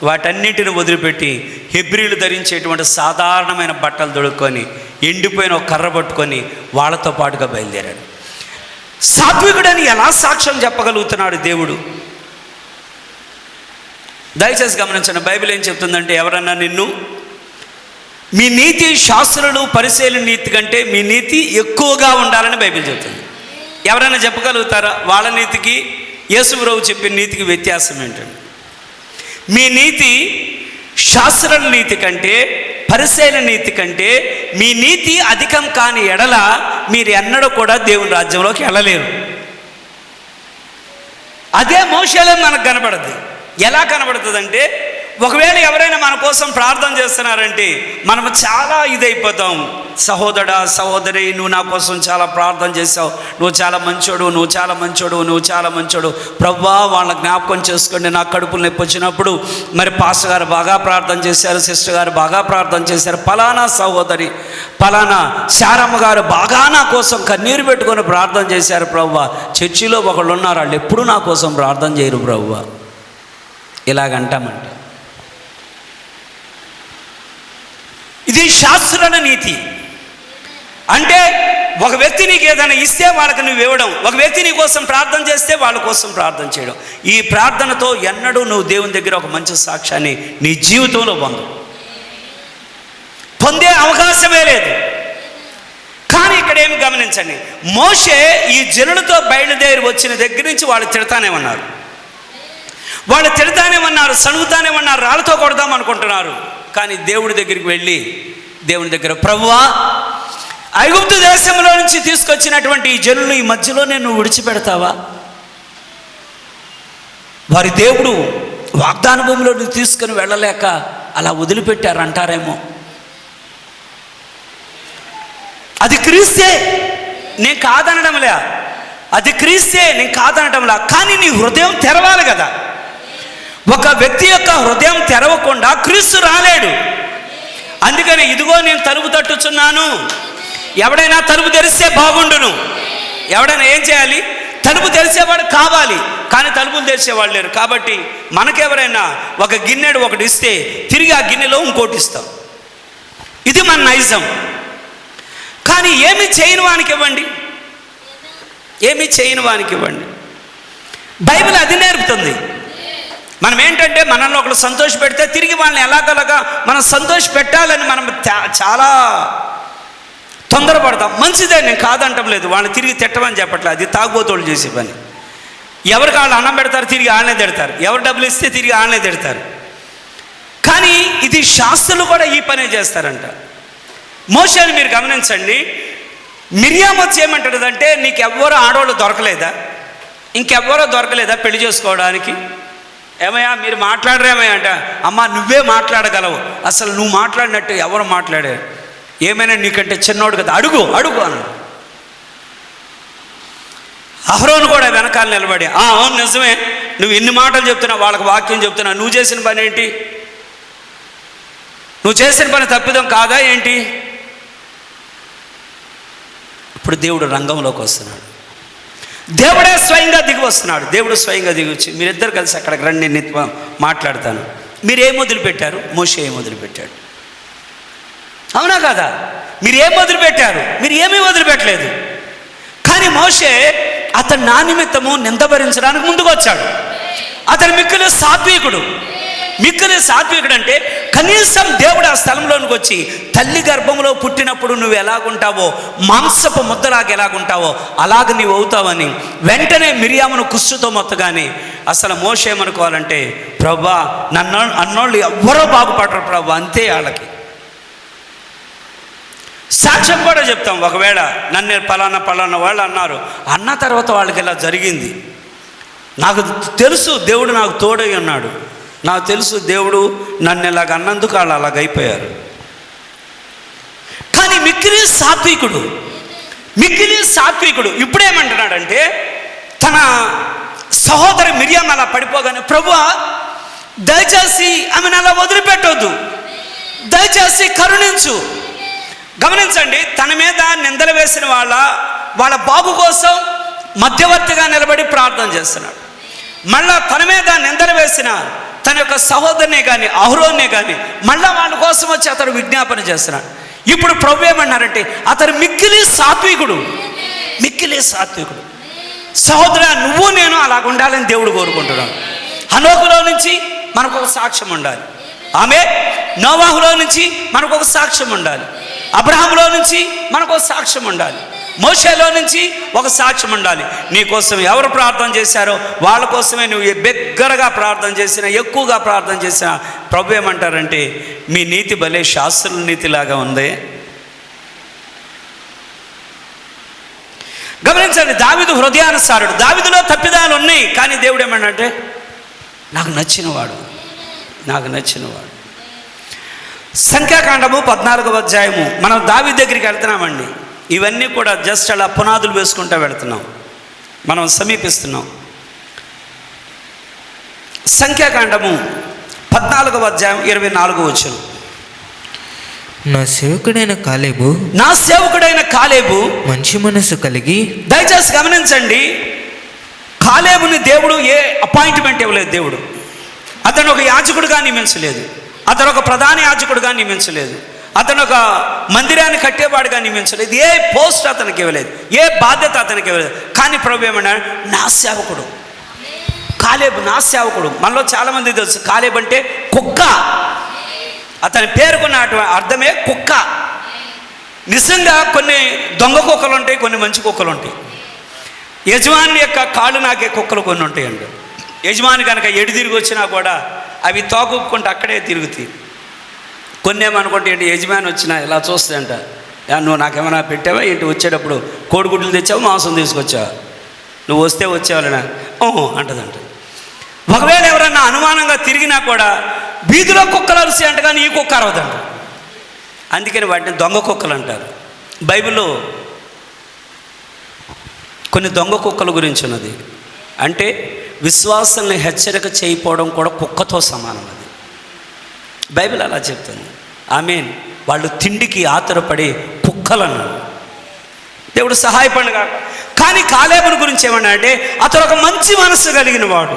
వాటన్నింటిని వదిలిపెట్టి హెబ్రీలు ధరించేటువంటి సాధారణమైన బట్టలు దొడుక్కొని ఎండిపోయిన ఒక కర్ర పట్టుకొని వాళ్ళతో పాటుగా బయలుదేరాడు. సాత్వికుడని ఎలా సాక్ష్యం చెప్పగలుగుతున్నాడు దేవుడు? దయచేసి గమనించండి. బైబిల్ ఏం చెప్తుందంటే, ఎవరన్నా నిన్ను మీ నీతి శాస్త్రులు పరిశీలన నీతి కంటే మీ నీతి ఎక్కువగా ఉండాలని బైబిల్ చెప్తుంది. ఎవరైనా చెప్పగలుగుతారా వాళ్ళ నీతికి యేసుప్రభు చెప్పిన నీతికి వ్యత్యాసం ఏంటండి? మీ నీతి శాస్త్రుల నీతి కంటే పరిశీలన నీతి కంటే మీ నీతి అధికం కాని ఎడల మీరు ఎన్నడూ కూడా దేవుని రాజ్యంలోకి వెళ్ళలేరు. అదే మోషేలో మనకు కనబడదు. ఎలా కనబడుతుందంటే, ఒకవేళ ఎవరైనా మన కోసం ప్రార్థన చేస్తున్నారంటే మనం చాలా ఇదైపోతాం. సహోదరా సహోదరి, నువ్వు నా కోసం చాలా ప్రార్థన చేసావు, నువ్వు చాలా మంచోడు, నువ్వు చాలా మంచోడు, నువ్వు చాలా మంచోడు. ప్రభువా వాళ్ళ జ్ఞాపకం చేసుకోండి. నా కడుపులు నొప్పి వచ్చినప్పుడు మరి పాస్టర్ గారు బాగా ప్రార్థన చేశారు, సిస్టర్ గారు బాగా ప్రార్థన చేశారు, ఫలానా సహోదరి ఫలానా శారమ్మ గారు బాగా నా కోసం కన్నీరు పెట్టుకొని ప్రార్థన చేశారు ప్రభువా. చర్చిలో ఒకళ్ళు ఉన్నారు, వాళ్ళు ఎప్పుడూ నా కోసం ప్రార్థన చేయరు ప్రభువా. ఇలాగంటామంట. ఇది శాస్త్రాల నీతి. అంటే ఒక వ్యక్తి నీకు ఏదైనా ఇస్తే వాళ్ళకి నువ్వు ఇవ్వడం, ఒక వ్యక్తి నీ కోసం ప్రార్థన చేస్తే వాళ్ళ కోసం ప్రార్థన చేయడం. ఈ ప్రార్థనతో ఎన్నడూ నువ్వు దేవుని దగ్గర ఒక మంచి సాక్ష్యాన్ని నీ జీవితంలో పొందే అవకాశమే లేదు. కానీ ఇక్కడ ఏమి గమనించండి, మోషే ఈ జనులతో బయలుదేరి వచ్చిన దగ్గర నుంచి వాళ్ళు తిడతానే ఉన్నారు, సణుగుతానే ఉన్నారు, రాళ్ళతో కొడదాం అనుకుంటున్నారు. కానీ దేవుడి దగ్గరికి వెళ్ళి దేవుని దగ్గర, ప్రభువా ఐగుప్తు దేశంలో నుంచి తీసుకొచ్చినటువంటి ఈ జనులు ఈ మధ్యలోనే నువ్వు విడిచిపెడతావా? వారి దేవుడు వాగ్దాన భూమిలో నువ్వు తీసుకుని వెళ్ళలేక అలా వదిలిపెట్టారు అంటారేమో. అది క్రీస్తే, నేను కాదనడంలే, అది క్రీస్తే, నేను కాదనడంలా. కానీ నీ హృదయం తెరవాలి కదా. ఒక వ్యక్తి యొక్క హృదయం తెరవకుండా క్రీస్తు రాలేడు. అందుకని ఇదిగో నేను తలుపు తట్టుచున్నాను, ఎవడైనా తలుపు తెరిస్తే బాగుండును. ఎవడైనా ఏం చేయాలి? తలుపు తెరిచేవాడు కావాలి, కానీ తలుపులు తెరిచేవాళ్ళు లేరు. కాబట్టి మనకెవరైనా ఒక గిన్నెడు ఒకటి ఇస్తే తిరిగి ఆ గిన్నెలో ఇంకోటి ఇస్తాం. ఇది మన నైజం. కానీ ఏమి చేయని వానికి ఇవ్వండి, ఏమి చేయని వానికి ఇవ్వండి. బైబిల్ అది నేర్పుతుంది. మనం ఏంటంటే మనల్ని ఒకరు సంతోష పెడితే తిరిగి వాళ్ళని ఎలాగలగా మనం సంతోష పెట్టాలని మనం చాలా తొందరపడతాం. మంచిదే, నేను కాదంటం లేదు, వాళ్ళని తిరిగి తిట్టమని చెప్పట్లేదు. అది తాగుబోతోళ్ళు చేసే పని. ఎవరికి వాళ్ళు అన్నం పెడతారు, తిరిగి ఆళ్ళనే తిడతారు. ఎవరు డబ్బులు ఇస్తే తిరిగి ఆళ్ళనే తిడతారు. కానీ ఇది శాస్త్రులు కూడా ఈ పనే చేస్తారంట. మోషేని మీరు గమనించండి. మిరియాము వచ్చి ఏమంటాడంటే, నీకెవ్వరూ ఆడవాళ్ళు దొరకలేదా, ఇంకెవ్వరో దొరకలేదా పెళ్లి చేసుకోవడానికి? ఏమయ్యా మీరు మాట్లాడరేమయ్యా అంట. అమ్మా నువ్వే మాట్లాడగలవు, అసలు నువ్వు మాట్లాడినట్టు ఎవరు మాట్లాడారు? ఏమైనా నీకంటే చిన్నోడు కదా, అడుగు అడుగు అన్నాడు. అహరోను కూడా వెనకాల నిలబడి, అవును నిజమే, నువ్వు ఇన్ని మాటలు చెప్తున్నావు, వాళ్ళకి వాక్యం చెప్తున్నావు, నువ్వు చేసిన పని ఏంటి? నువ్వు చేసిన పని తప్పిదం కాదా ఏంటి? ఇప్పుడు దేవుడు రంగంలోకి వస్తున్నాడు. దేవుడే స్వయంగా దిగి వస్తున్నాడు. దేవుడు స్వయంగా దిగి వచ్చి, మీరిద్దరు కలిసి అక్కడికి రండి, నేను మాట్లాడతాను. మీరు ఏం మొదలుపెట్టారు? మోషే ఏం మొదలుపెట్టాడు? అవునా కదా? మీరు ఏం మొదలుపెట్టారు? మీరు ఏమీ వదిలిపెట్టలేదు. కానీ మోషే అతను నా నిమిత్తము నింద భరించడానికి ముందుకు వచ్చాడు. అతను మిక్కిలి సాత్వికుడు. మిక్కిలి సాత్వికుడు అంటే కనీసం దేవుడు ఆ స్థలంలోనికి వచ్చి తల్లి గర్భంలో పుట్టినప్పుడు నువ్వు ఎలాగుంటావో, మాంసపు ముద్దలాగా ఎలాగుంటావో అలాగ నీవు అవుతావని వెంటనే మిరియామును కుష్టుతో మొత్తగానే అసలు మోషే ఏమనుకోవాలంటే, ప్రభా నన్ను అన్నోళ్ళు ఎవ్వరో బాగుపడరు ప్రభా, అంతే వాళ్ళకి. సాక్ష్యం కూడా చెప్తాం. ఒకవేళ నన్ను పలానా వాళ్ళు అన్నారు అన్న తర్వాత వాళ్ళకి ఇలా జరిగింది, నాకు తెలుసు దేవుడు నాకు తోడై ఉన్నాడు, నాకు తెలుసు దేవుడు నన్ను ఇలాగ అన్నందుకు వాళ్ళు అలాగైపోయారు. కానీ మిక్కిలి సాత్వికుడు ఇప్పుడేమంటున్నాడంటే, తన సహోదరి మిరియాం అలా పడిపోగానే, ప్రభువా దయచేసి ఆమెను అలా వదిలిపెట్టొద్దు, దయచేసి కరుణించు. గమనించండి, తన మీద నిందలు వేసిన వాళ్ళ బాబు కోసం మధ్యవర్తిగా నిలబడి ప్రార్థన చేస్తున్నాడు. మళ్ళా తన మీద నిందలు వేసిన తన యొక్క సహోదరునే కానీ అహరోన్నే కానీ మళ్ళా వాళ్ళ కోసం వచ్చి అతడు విజ్ఞాపన చేస్తున్నాడు. ఇప్పుడు ప్రభు ఏమన్నారంటే, అతడు మిక్కిలి సాత్వికుడు. సహోదరా, నువ్వు నేను అలాగ ఉండాలని దేవుడు కోరుకుంటున్నాడు. హనోకులో నుంచి మనకు ఒక సాక్ష్యం ఉండాలి. ఆమె నోవాహులో నుంచి మనకు ఒక సాక్ష్యం ఉండాలి. అబ్రహాములో నుంచి మనకు ఒక సాక్ష్యం ఉండాలి. మోషేలో నుంచి ఒక సాక్ష్యం ఉండాలి. నీ కోసం ఎవరు ప్రార్థన చేశారో వాళ్ళ కోసమే నువ్వు బిగ్గరగా ప్రార్థన చేసినా, ఎక్కువగా ప్రార్థన చేసినా ప్రభు ఏమంటారంటే, మీ నీతి భలే శాస్త్రుల నీతిలాగా ఉంది. గమనించండి, దావీదు హృదయానుసారుడు. దావీదులో తప్పిదాలు ఉన్నాయి, కానీ దేవుడు ఏమన్నాడంటే, నాకు నచ్చినవాడు. సంఖ్యాకాండము 14వ అధ్యాయము. మనం దావీదు దగ్గరికి వెళ్తున్నామండి. ఇవన్నీ కూడా జస్ట్ అలా పునాదులు వేసుకుంటూ వెళుతున్నాం, మనం సమీపిస్తున్నాం. సంఖ్యాకాండము 14వ అధ్యాయం 24వ వచనం. నా సేవకుడైన కాలేబు మంచి మనసు కలిగి. దయచేసి గమనించండి, కాలేబుని దేవుడు ఏ అపాయింట్మెంట్ ఇవ్వలేదు. దేవుడు అతను ఒక యాజకుడుగా నియమించలేదు, అతను ఒక ప్రధాన యాజకుడుగా నియమించలేదు, అతను ఒక మందిరాన్ని కట్టేవాడుగా నియమించలేదు. ఏ పోస్ట్ అతనికి ఇవ్వలేదు, ఏ బాధ్యత అతనికి ఇవ్వలేదు. కానీ ప్రభు ఏమన్నాడు, నా సేవకుడు కాలేబు, నా సేవకుడు. మనలో చాలామంది తెలుసు కాలేబు అంటే కుక్క. అతని పేరుకున్న అర్థమే కుక్క. నిజంగా కొన్ని దొంగ కుక్కలు ఉంటాయి, కొన్ని మంచి కుక్కలు ఉంటాయి. యజమాని యొక్క కాళ్ళు నాకే కుక్కలు కొన్ని ఉంటాయండి. యజమాని కనుక ఎడు తిరిగి వచ్చినా కూడా అవి తోకుకుంటూ అక్కడే తిరుగుతాయి. కొన్ని ఏమనుకుంటే ఏంటి, యజమాని వచ్చినా ఇలా చూస్తాయంట, నువ్వు నాకేమైనా పెట్టావా ఏంటి, వచ్చేటప్పుడు కోడిగుడ్లు తెచ్చావు, మాంసం తీసుకొచ్చావా, నువ్వు వస్తే వచ్చేవాళ్ళనా ఓహో అంటదంట. ఒకవేళ ఎవరన్నా అనుమానంగా తిరిగినా కూడా వీధిలో కుక్కలు అరిసి అంట, కానీ ఈ కుక్క అరవదంట. అందుకని వాటిని దొంగ కుక్కలు అంటారు. బైబిల్లో కొన్ని దొంగ కుక్కల గురించి ఉన్నది. అంటే విశ్వాసాన్ని హెచ్చరిక చేయకపోవడం కూడా కుక్కతో సమానం. అది బైబిల్ అలా చెప్తుంది. ఆమేన్. వాళ్ళు తిండికి ఆతురపడి కుక్కలన్నాడు. దేవుడు సహాయపడిన. కానీ కాలేబుని గురించి ఏమన్నా అంటే, అతను ఒక మంచి మనస్సు కలిగిన వాడు.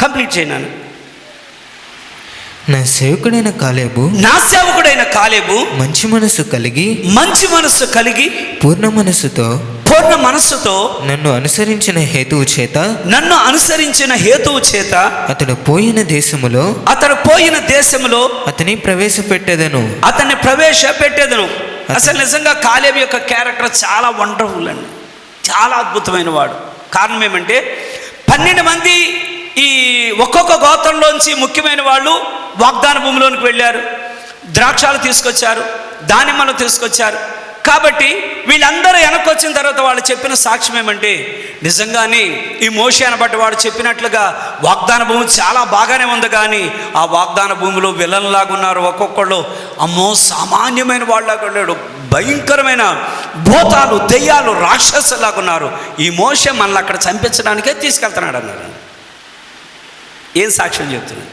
కంప్లీట్ చేయనాను. నా సేవకుడైన కాలేబు మంచి మనస్సు కలిగి పూర్ణ మనస్సుతో నన్ను అనుసరించిన హేతువు చేత అతడు పోయిన దేశములో అతన్ని ప్రవేశపెట్టేదను. అసలు నిజంగా కాలేబు యొక్క క్యారెక్టర్ చాలా వండర్ఫుల్ అండి, చాలా అద్భుతమైన వాడు. కారణం ఏమంటే 12 మంది ఈ ఒక్కొక్క గోత్రంలోంచి ముఖ్యమైన వాళ్ళు వాగ్దాన భూమిలోనికి వెళ్ళారు, ద్రాక్షాలు తీసుకొచ్చారు, దానిమ్మలు తీసుకొచ్చారు. కాబట్టి వీళ్ళందరూ వెనక్కి వచ్చిన తర్వాత వాళ్ళు చెప్పిన సాక్ష్యం ఏమంటే, నిజంగానే ఈ మోషే అనబట్టి వాడు చెప్పినట్లుగా వాగ్దాన భూమి చాలా బాగానే ఉంది, కానీ ఆ వాగ్దాన భూమిలో విలన్లాగా ఉన్నారు. ఒక్కొక్కళ్ళు అమ్మో సామాన్యమైన వాళ్ళలాగా ఉన్నాడు, భయంకరమైన భూతాలు, దెయ్యాలు, రాక్షసులాగా ఉన్నారు. ఈ మోషే మనల్ని అక్కడ చంపించడానికే తీసుకెళ్తున్నాడు అన్నారు. ఏం సాక్ష్యం చెప్తున్నాడు?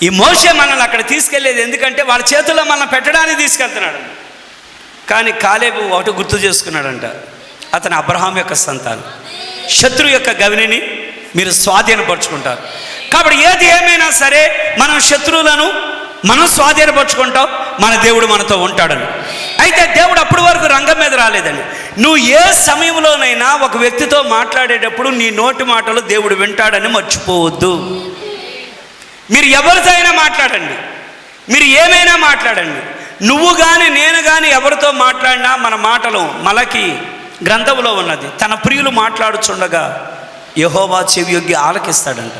ఈ మోషే మనల్ని అక్కడ తీసుకెళ్లేది ఎందుకంటే వాళ్ళ చేతుల్లో మనల్ని పెట్టడానికి తీసుకెళ్తున్నాడు. కానీ కాలేబు ఒకటి గుర్తు చేసుకున్నాడంట, అతను అబ్రహాం యొక్క సంతానం. శత్రు యొక్క గవిని మీరు స్వాధీనపరుచుకుంటారు. కాబట్టి ఏది ఏమైనా సరే మనం శత్రువులను మనం స్వాధీనపరుచుకుంటాం, మన దేవుడు మనతో ఉంటాడని. అయితే దేవుడు అప్పటి వరకు రంగం మీద రాలేదండి. నువ్వు ఏ సమయంలోనైనా ఒక వ్యక్తితో మాట్లాడేటప్పుడు నీ నోటి మాటలు దేవుడు వింటాడని మర్చిపోవద్దు. మీరు ఎవరితో అయినా మాట్లాడండి, మీరు ఏమైనా మాట్లాడండి, నువ్వు కానీ నేను కానీ ఎవరితో మాట్లాడినా మన మాటలు మలకి గ్రంథంలో ఉన్నది, తన ప్రియులు మాట్లాడుచుండగా యెహోవా చెవియొగ్గి ఆలకిస్తాడంట.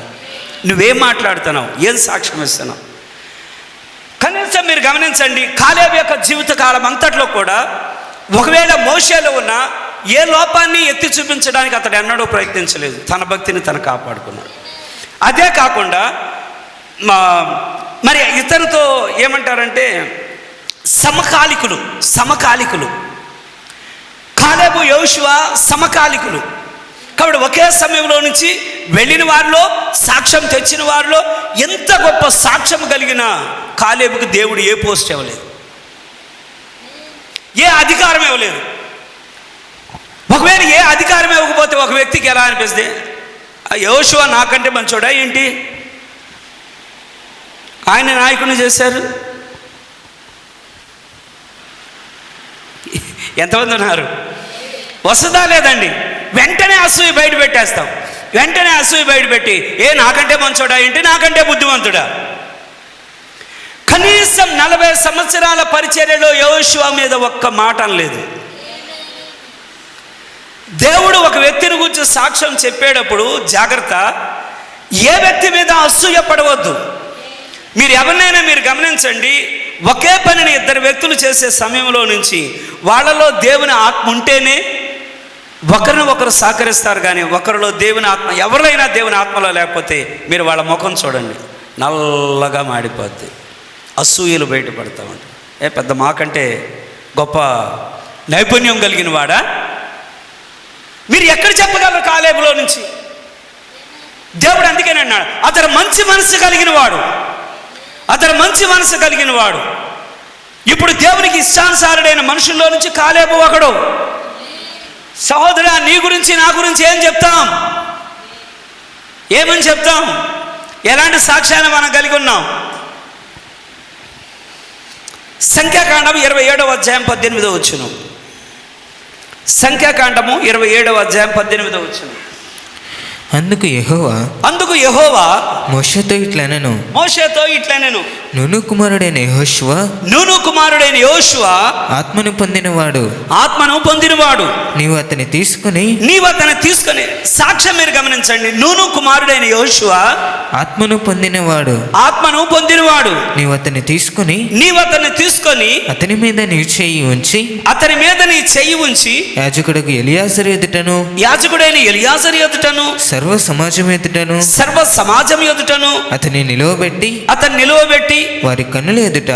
నువ్వేం మాట్లాడుతున్నావు, ఏం సాక్ష్యం ఇస్తున్నావు? కనీసం మీరు గమనించండి, కాలేబు యొక్క జీవితకాలం అంతట్లో కూడా ఒకవేళ మోషేలో ఉన్న ఏ లోపాన్ని ఎత్తి చూపించడానికి అతడు ఎన్నడూ ప్రయత్నించలేదు. తన భక్తిని తను కాపాడుకున్నాడు. అదే కాకుండా మరి ఇతరుతో ఏమంటారంటే సమకాలికులు. కాలేబు యోషువ సమకాలికులు. కాబట్టి ఒకే సమయంలో నుంచి వెళ్ళిన వారిలో, సాక్ష్యం తెచ్చిన వారిలో ఎంత గొప్ప సాక్ష్యం కలిగిన కాలేబుకి దేవుడు ఏ పోస్ట్ ఇవ్వలేదు, ఏ అధికారం ఇవ్వలేదు. ఒకవేళ ఏ అధికారం ఇవ్వకపోతే ఒక వ్యక్తికి ఎలా అనిపిస్తే, యోషువ నాకంటే మంచోడా ఏంటి, ఆయన నాయకుడిని చేశారు. ఎంతమంది ఉన్నారు? వస్తుందా లేదండి? వెంటనే అసూయ బయట పెట్టేస్తాం. వెంటనే అసూయ బయట పెట్టి నాకంటే మంచోడా ఏంటి, నాకంటే బుద్ధిమంతుడా. కనీసం 40 సంవత్సరాల పరిచర్యలో యోషువ మీద ఒక్క మాట అనలేదు. దేవుడు ఒక వ్యక్తిని గురించి సాక్ష్యం చెప్పేటప్పుడు జాగ్రత్త, ఏ వ్యక్తి మీద అసూయ పడవద్దు. మీరు ఎవరినైనా మీరు గమనించండి, ఒకే పనిని 2 వ్యక్తులు చేసే సమయంలో నుంచి వాళ్ళలో దేవుని ఆత్మ ఉంటేనే ఒకరిని ఒకరు సహకరిస్తారు. కానీ ఒకరిలో దేవుని ఆత్మ, ఎవరైనా దేవుని ఆత్మలో లేకపోతే మీరు వాళ్ళ ముఖం చూడండి, నల్లగా మాడిపోద్ది, అసూయలు బయటపడతా ఉంటాయి. పెద్ద మాకంటే గొప్ప నైపుణ్యం కలిగిన వాడా? మీరు ఎక్కడ చెప్పగలరు? కాలేబులో నుంచి దేవుడు అందుకని అన్నాడు, అతను మంచి మనసు కలిగిన వాడు, అతను మంచి మనసు కలిగిన వాడు. ఇప్పుడు దేవునికి ఇష్టానుసారుడైన మనుషుల్లో నుంచి కాలేబు ఒకడు. సహోదరా, నీ గురించి నా గురించి ఏం చెప్తాం? ఏమని చెప్తాం? ఎలాంటి సాక్ష్యాన్ని మనం కలిగి ఉన్నాం? సంఖ్యాకాండం 27వ అధ్యాయం 18వ వచనం. సంఖ్యాకాండము 27వ అధ్యాయం 18వ వచనం. అందుకు యెహోవా మోషేతో ఇట్లనెను, నూను కుమారుడైన యెహోషువ ఆత్మను పొందినవాడు, నీవు అతన్ని తీసుకుని సాక్ష్యం మీరు గమనించండి. నూను కుమారుడైన యెహోషువ ఆత్మను పొందినవాడు, నీవు అతన్ని తీసుకొని అతని మీద నీ చెయ్యి ఉంచి యాజకుడైన ఎలియాజరు ఎదుటను సర్వ సమాజం ఎదుటను అతన్ని నిలువబెట్టి వారి కన్నుల ఎదుట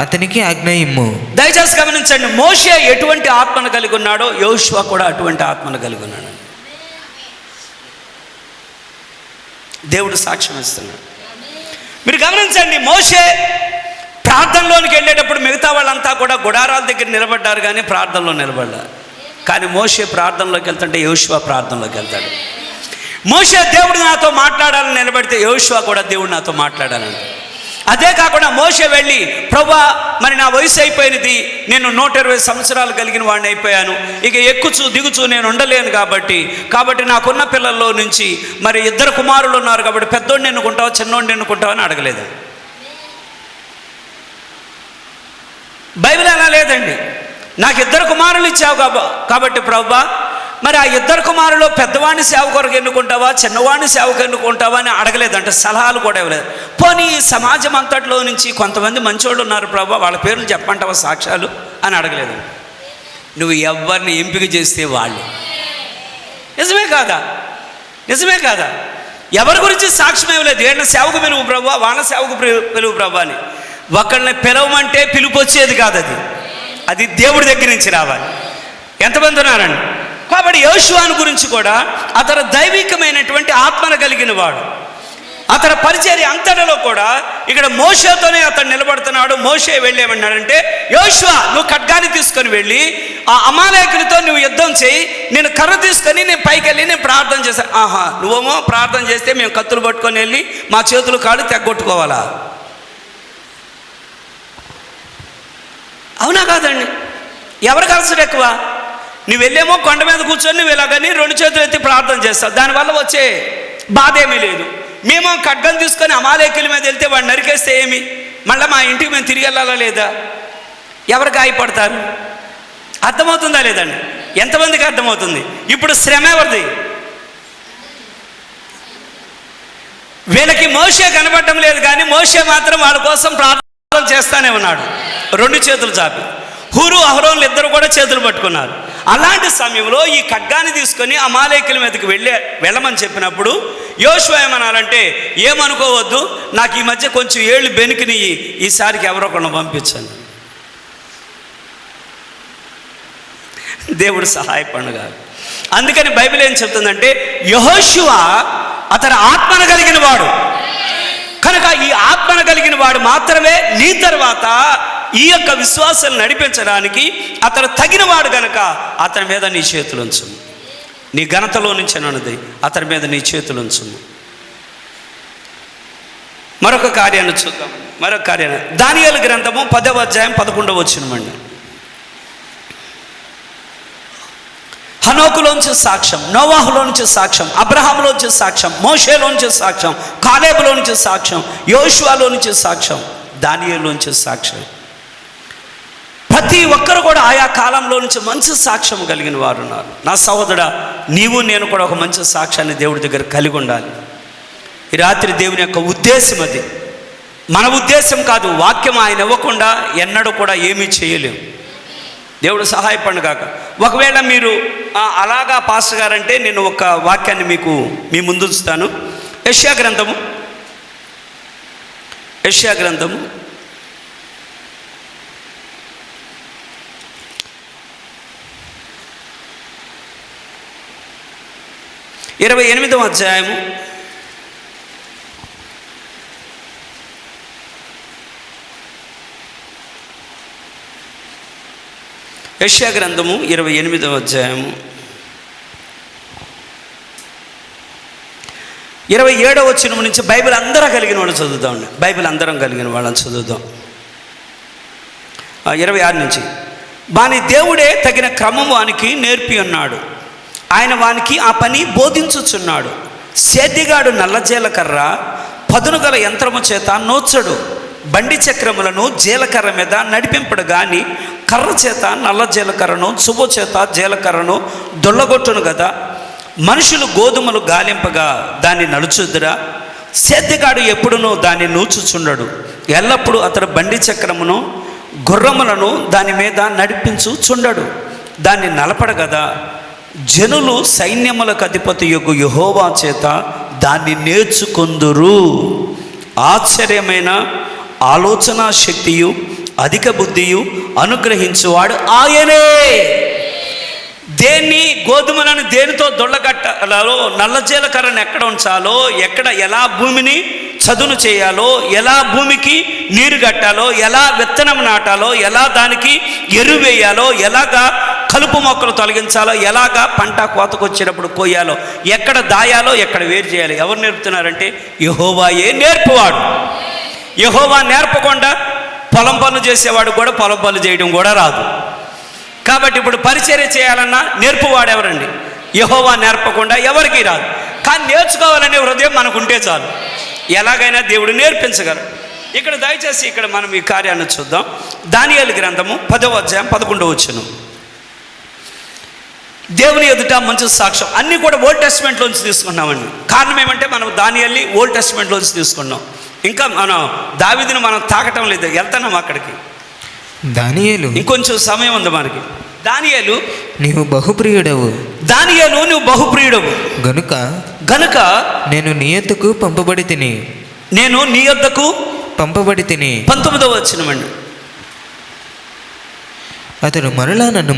అతనికి ఆజ్ఞ ఇమ్ము. దయచేసి గమనించండి, మోషే ఎటువంటి ఆత్మను కలిగి ఉన్నాడో యోషువ కూడా అటువంటి ఆత్మను కలిగి ఉన్నాడు. దేవుడు సాక్ష్యం ఇస్తున్నాడు. మీరు గమనించండి, మోషే ప్రార్థనలోనికి వెళ్ళేటప్పుడు మిగతా వాళ్ళంతా కూడా గుడారాల దగ్గర నిలబడ్డారు, కానీ ప్రార్థనలో నిలబడ్డారు. కానీ మోషే ప్రార్థనలోకి వెళ్తుంటే యోషువ ప్రార్థనలోకి వెళ్తాడు. మోషే దేవుడు నాతో మాట్లాడాలని నిలబడితే యోషువ కూడా దేవుడు నాతో మాట్లాడాలంట. అదే కాకుండా మోషే వెళ్ళి, ప్రభువా మరి నా వయసు అయిపోయినది, నేను 120 సంవత్సరాలు కలిగిన వాడిని అయిపోయాను, ఇక ఎక్కుచు దిగుచు నేను ఉండలేను, కాబట్టి నాకున్న పిల్లల్లో నుంచి మరి 2 కుమారులు ఉన్నారు, కాబట్టి పెద్దోడిని ఎన్నుకుంటావా చిన్నోడిని ఎన్నుకుంటావా అని అడగలేదు. బైబిల్ అలా లేదండి. నాకు 2 కుమారులు ఇచ్చావు కాబట్టి ప్రభువా మరి ఆ 2 కుమారులో పెద్దవాడిని సేవ కొరకు ఎన్నుకుంటావా చిన్నవాడిని సేవకు ఎన్నుకుంటావా అని అడగలేదంటే, సలహాలు కూడా ఇవ్వలేదు. పోనీ ఈ సమాజం అంతట్లో నుంచి కొంతమంది మంచోళ్ళు ఉన్నారు ప్రభువా, వాళ్ళ పేర్లు చెప్పంటావా సాక్ష్యాలు అని అడగలేదు. నువ్వు ఎవరిని ఎంపిక చేస్తే వాళ్ళు. నిజమే కాదా? ఎవరి గురించి సాక్ష్యం ఇవ్వలేదు. వీళ్ళ సేవకు పిలువు ప్రభువా, వాళ్ళ సేవకు పిలువు ప్రభువా అని. ఒకళ్ళని పిలవమంటే పిలుపు వచ్చేది కాదు, అది దేవుడి దగ్గర నుంచి రావాలి. ఎంతమంది ఉన్నారండి? కాబట్టి యోషువాను గురించి కూడా అతను దైవికమైనటువంటి ఆత్మను కలిగిన వాడు. అతని పరిచర్య అంతటిలో కూడా ఇక్కడ మోషేతోనే అతను నిలబడుతున్నాడు. మోషే వెళ్ళేమన్నాడంటే, యోషువ నువ్వు ఖడ్గాని తీసుకొని వెళ్ళి ఆ అమాలేకులతో నువ్వు యుద్ధం చేయి, నేను కర్ర తీసుకొని నేను పైకి వెళ్ళి నేను ప్రార్థన చేశాను. నువ్వేమో ప్రార్థన చేస్తే మేము కత్తులు పట్టుకొని వెళ్ళి మా చేతులు కాళ్ళు తెగ్గొట్టుకోవాలా? అవునా కాదండి? ఎవరికి అలసట ఎక్కువ? నువ్వు వెళ్ళేమో కొండ మీద కూర్చొని నువ్వు ఇలాగని 2 చేతులు ఎత్తి ప్రార్థన చేస్తావు, దానివల్ల వచ్చే బాధ ఏమీ లేదు. మేము ఖడ్గం తీసుకొని అమాలేకుల మీద వెళ్తే వాడిని నరికేస్తే ఏమి, మళ్ళీ మా ఇంటికి మేము తిరిగి వెళ్ళాలా లేదా? ఎవరు గాయపడతారు? అర్థమవుతుందా లేదండి? ఎంతమందికి అర్థమవుతుంది? ఇప్పుడు శ్రమ ఎవరిది? వీళ్ళకి మోషే కనబడటం లేదు, కానీ మోషే మాత్రం వాళ్ళ కోసం ప్రార్థన చేస్తానే ఉన్నాడు 2 చేతులు చాపి. హూరు అహరోన్లు ఇద్దరు కూడా చేతులు పట్టుకున్నారు. అలాంటి సమయంలో ఈ ఖడ్గాన్ని తీసుకొని అమాలేకుల మీదకి వెళ్ళమని చెప్పినప్పుడు యోషువ ఏమన్నారంటే, ఏమనుకోవద్దు, నాకు ఈ మధ్య కొంచెం ఏళ్ళు బెనికిని, ఈసారికి ఎవరో ఒకరిని పంపించండి. దేవుడు సహాయపడగా. అందుకని బైబిల్ ఏం చెప్తుందంటే, యెహోషువ అతను ఆత్మను కలిగిన వాడు కనుక ఈ ఆత్మను కలిగిన వాడు మాత్రమే నీ తర్వాత ఈ యొక్క విశ్వాసాన్ని నడిపించడానికి అతను తగినవాడు గనక అతని మీద నీ చేతులు ఉంచుము. నీ ఘనతలో నుంచి అన్నది అతని మీద నీ చేతులు ఉంచుము. మరొక కార్యాన్ని చూద్దాం. మరొక కార్యాన్ని దానియేలు గ్రంథము 10వ అధ్యాయం 11వ వచనమండి. హనోకులోంచి సాక్ష్యం, నోవాహులోంచి సాక్ష్యం, అబ్రహాములోంచి సాక్ష్యం, మోషేలోంచి సాక్ష్యం, కాలేబులోంచి సాక్ష్యం, యోషువలోంచి సాక్ష్యం, దానియేలులోంచి సాక్ష్యం. ప్రతి ఒక్కరు కూడా ఆయా కాలంలో నుంచి మంచి సాక్ష్యం కలిగిన వారు ఉన్నారు. నా సహోదరా, నీవు నేను కూడా ఒక మంచి సాక్ష్యాన్ని దేవుడి దగ్గర కలిగి ఉండాలి. ఈ రాత్రి దేవుని యొక్క ఉద్దేశం అది. మన ఉద్దేశం కాదు. వాక్యం ఆయన ఇవ్వకుండా ఎన్నడూ కూడా ఏమీ చేయలేము. దేవుడు సహాయపడు కాక. ఒకవేళ మీరు అలాగా పాస్టర్ గారంటే నేను ఒక వాక్యాన్ని మీకు మీ ముందు ఉంచుతాను. యెషయా గ్రంథము 28వ అధ్యాయము 28వ అధ్యాయము 27వ వచనం నుంచి బైబిల్ అందరూ కలిగిన వాళ్ళు చదువుతామండి. బైబిల్ అందరం కలిగిన వాళ్ళని చదువుదాం. 26 నుంచి, వాని దేవుడే తగిన క్రమం వానికి నేర్పి ఉన్నాడు, ఆయన వానికి ఆ పని బోధించుచున్నాడు. సేద్యగాడు నల్ల జీలకర్ర పదును గల యంత్రము చేత నోచడు, బండి చక్రములను జీలకర్ర మీద నడిపింపడు గాని కర్ర చేత నల్ల జీలకర్రను, చువ్వ చేత జీలకర్రను దొల్లగొట్టును కదా. మనుషులు గోధుమలు గాలింపగా దాన్ని నడుచుదురా? సేద్యగాడు ఎప్పుడునూ దాన్ని నూచుచుండడు, ఎల్లప్పుడూ అతడు బండి చక్రమును గుర్రములను దాని మీద నడిపించుచుండడు, దాన్ని నలపడు కదా. జనులు సైన్యములకు అధిపతి యొగు యెహోవా చేత దాన్ని నేర్చుకొందురు. ఆశ్చర్యమైన ఆలోచన శక్తియు అధిక బుద్ధియు అనుగ్రహించువాడు ఆయనే. దేన్ని, గోధుమలను దేనితో దొళ్ళగట్టాలో, నల్ల జీలకర్రను ఎక్కడ ఉంచాలో, ఎక్కడ ఎలా భూమిని చదును చేయాలో, ఎలా భూమికి నీరు కట్టాలో, ఎలా విత్తనం నాటాలో, ఎలా దానికి ఎరువు వేయాలో, ఎలాగా కలుపు మొక్కలు తొలగించాలో, ఎలాగా పంట కోతకు వచ్చినప్పుడు కోయాలో, ఎక్కడ దాయాలో, ఎక్కడ వేరు చేయాలి ఎవరు నేర్పుతున్నారంటే యెహోవాయే నేర్పువాడు. యెహోవా నేర్పకుండా పొలం పనులు చేసేవాడు కూడా పొలం పనులు చేయడం కూడా రాదు. కాబట్టి ఇప్పుడు పరిచర్య చేయాలన్నా నేర్పువాడు ఎవరండి? యెహోవా నేర్పకుండా ఎవరికీ రాదు. కానీ నేర్చుకోవాలనే హృదయం మనకుంటే చాలు, ఎలాగైనా దేవుడు నేర్పించగలరు. ఇక్కడ దయచేసి ఇక్కడ మనం ఈ కార్యాన్ని చూద్దాం. దానియేలు గ్రంథము 10వ అధ్యాయం 11వ వచనం. దేవుని ఎదుట మంచి సాక్ష్యం. అన్నీ కూడా ఓల్డ్ టెస్ట్మెంట్లోంచి తీసుకున్నామండి. కారణం ఏమంటే మనం దానియేలుని ఓల్డ్ టెస్ట్మెంట్లోంచి తీసుకున్నాం. ఇంకా మనం దావీదుని మనం తాకటం లేదు, వెళ్తున్నాం అక్కడికి. దానియేలు, ఇంకొంచెం సమయం ఉంది మనకి. దానియేలు, నీవు బహుప్రియుడవు. దానియేలు, నువ్వు బహుప్రియుడవు గనుక నేను నీ యొద్దకు పంపబడి తిని. నేను నీ యొద్దకు పంపబడి తిని. 19వ వచనమండి. అతడు మరలా నన్ను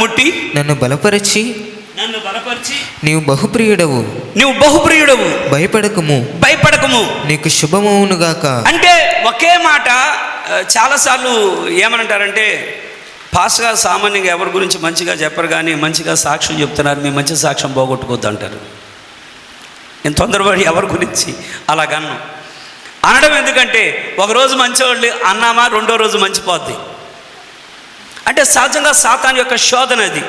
ముట్టి నన్ను బలపరిచి నీవు బహుప్రియుడవు భయపడకము నీకు శుభమవునుగాక. అంటే ఒకే మాట చాలాసార్లు ఏమనంటారంటే, పాస్ గారు సామాన్యంగా ఎవరి గురించి మంచిగా చెప్పరు కానీ మంచిగా సాక్ష్యం చెప్తున్నారు, మీ మంచి సాక్ష్యం పోగొట్టుకోవద్దు అంటారు. నేను తొందరపడి ఎవరి గురించి అలాగన్నాను. అనడం ఎందుకంటే ఒకరోజు మంచివాళ్ళు అన్నామా రెండో రోజు మంచిపోద్ది. అంటే సహజంగా సాతాను యొక్క శోధన అది.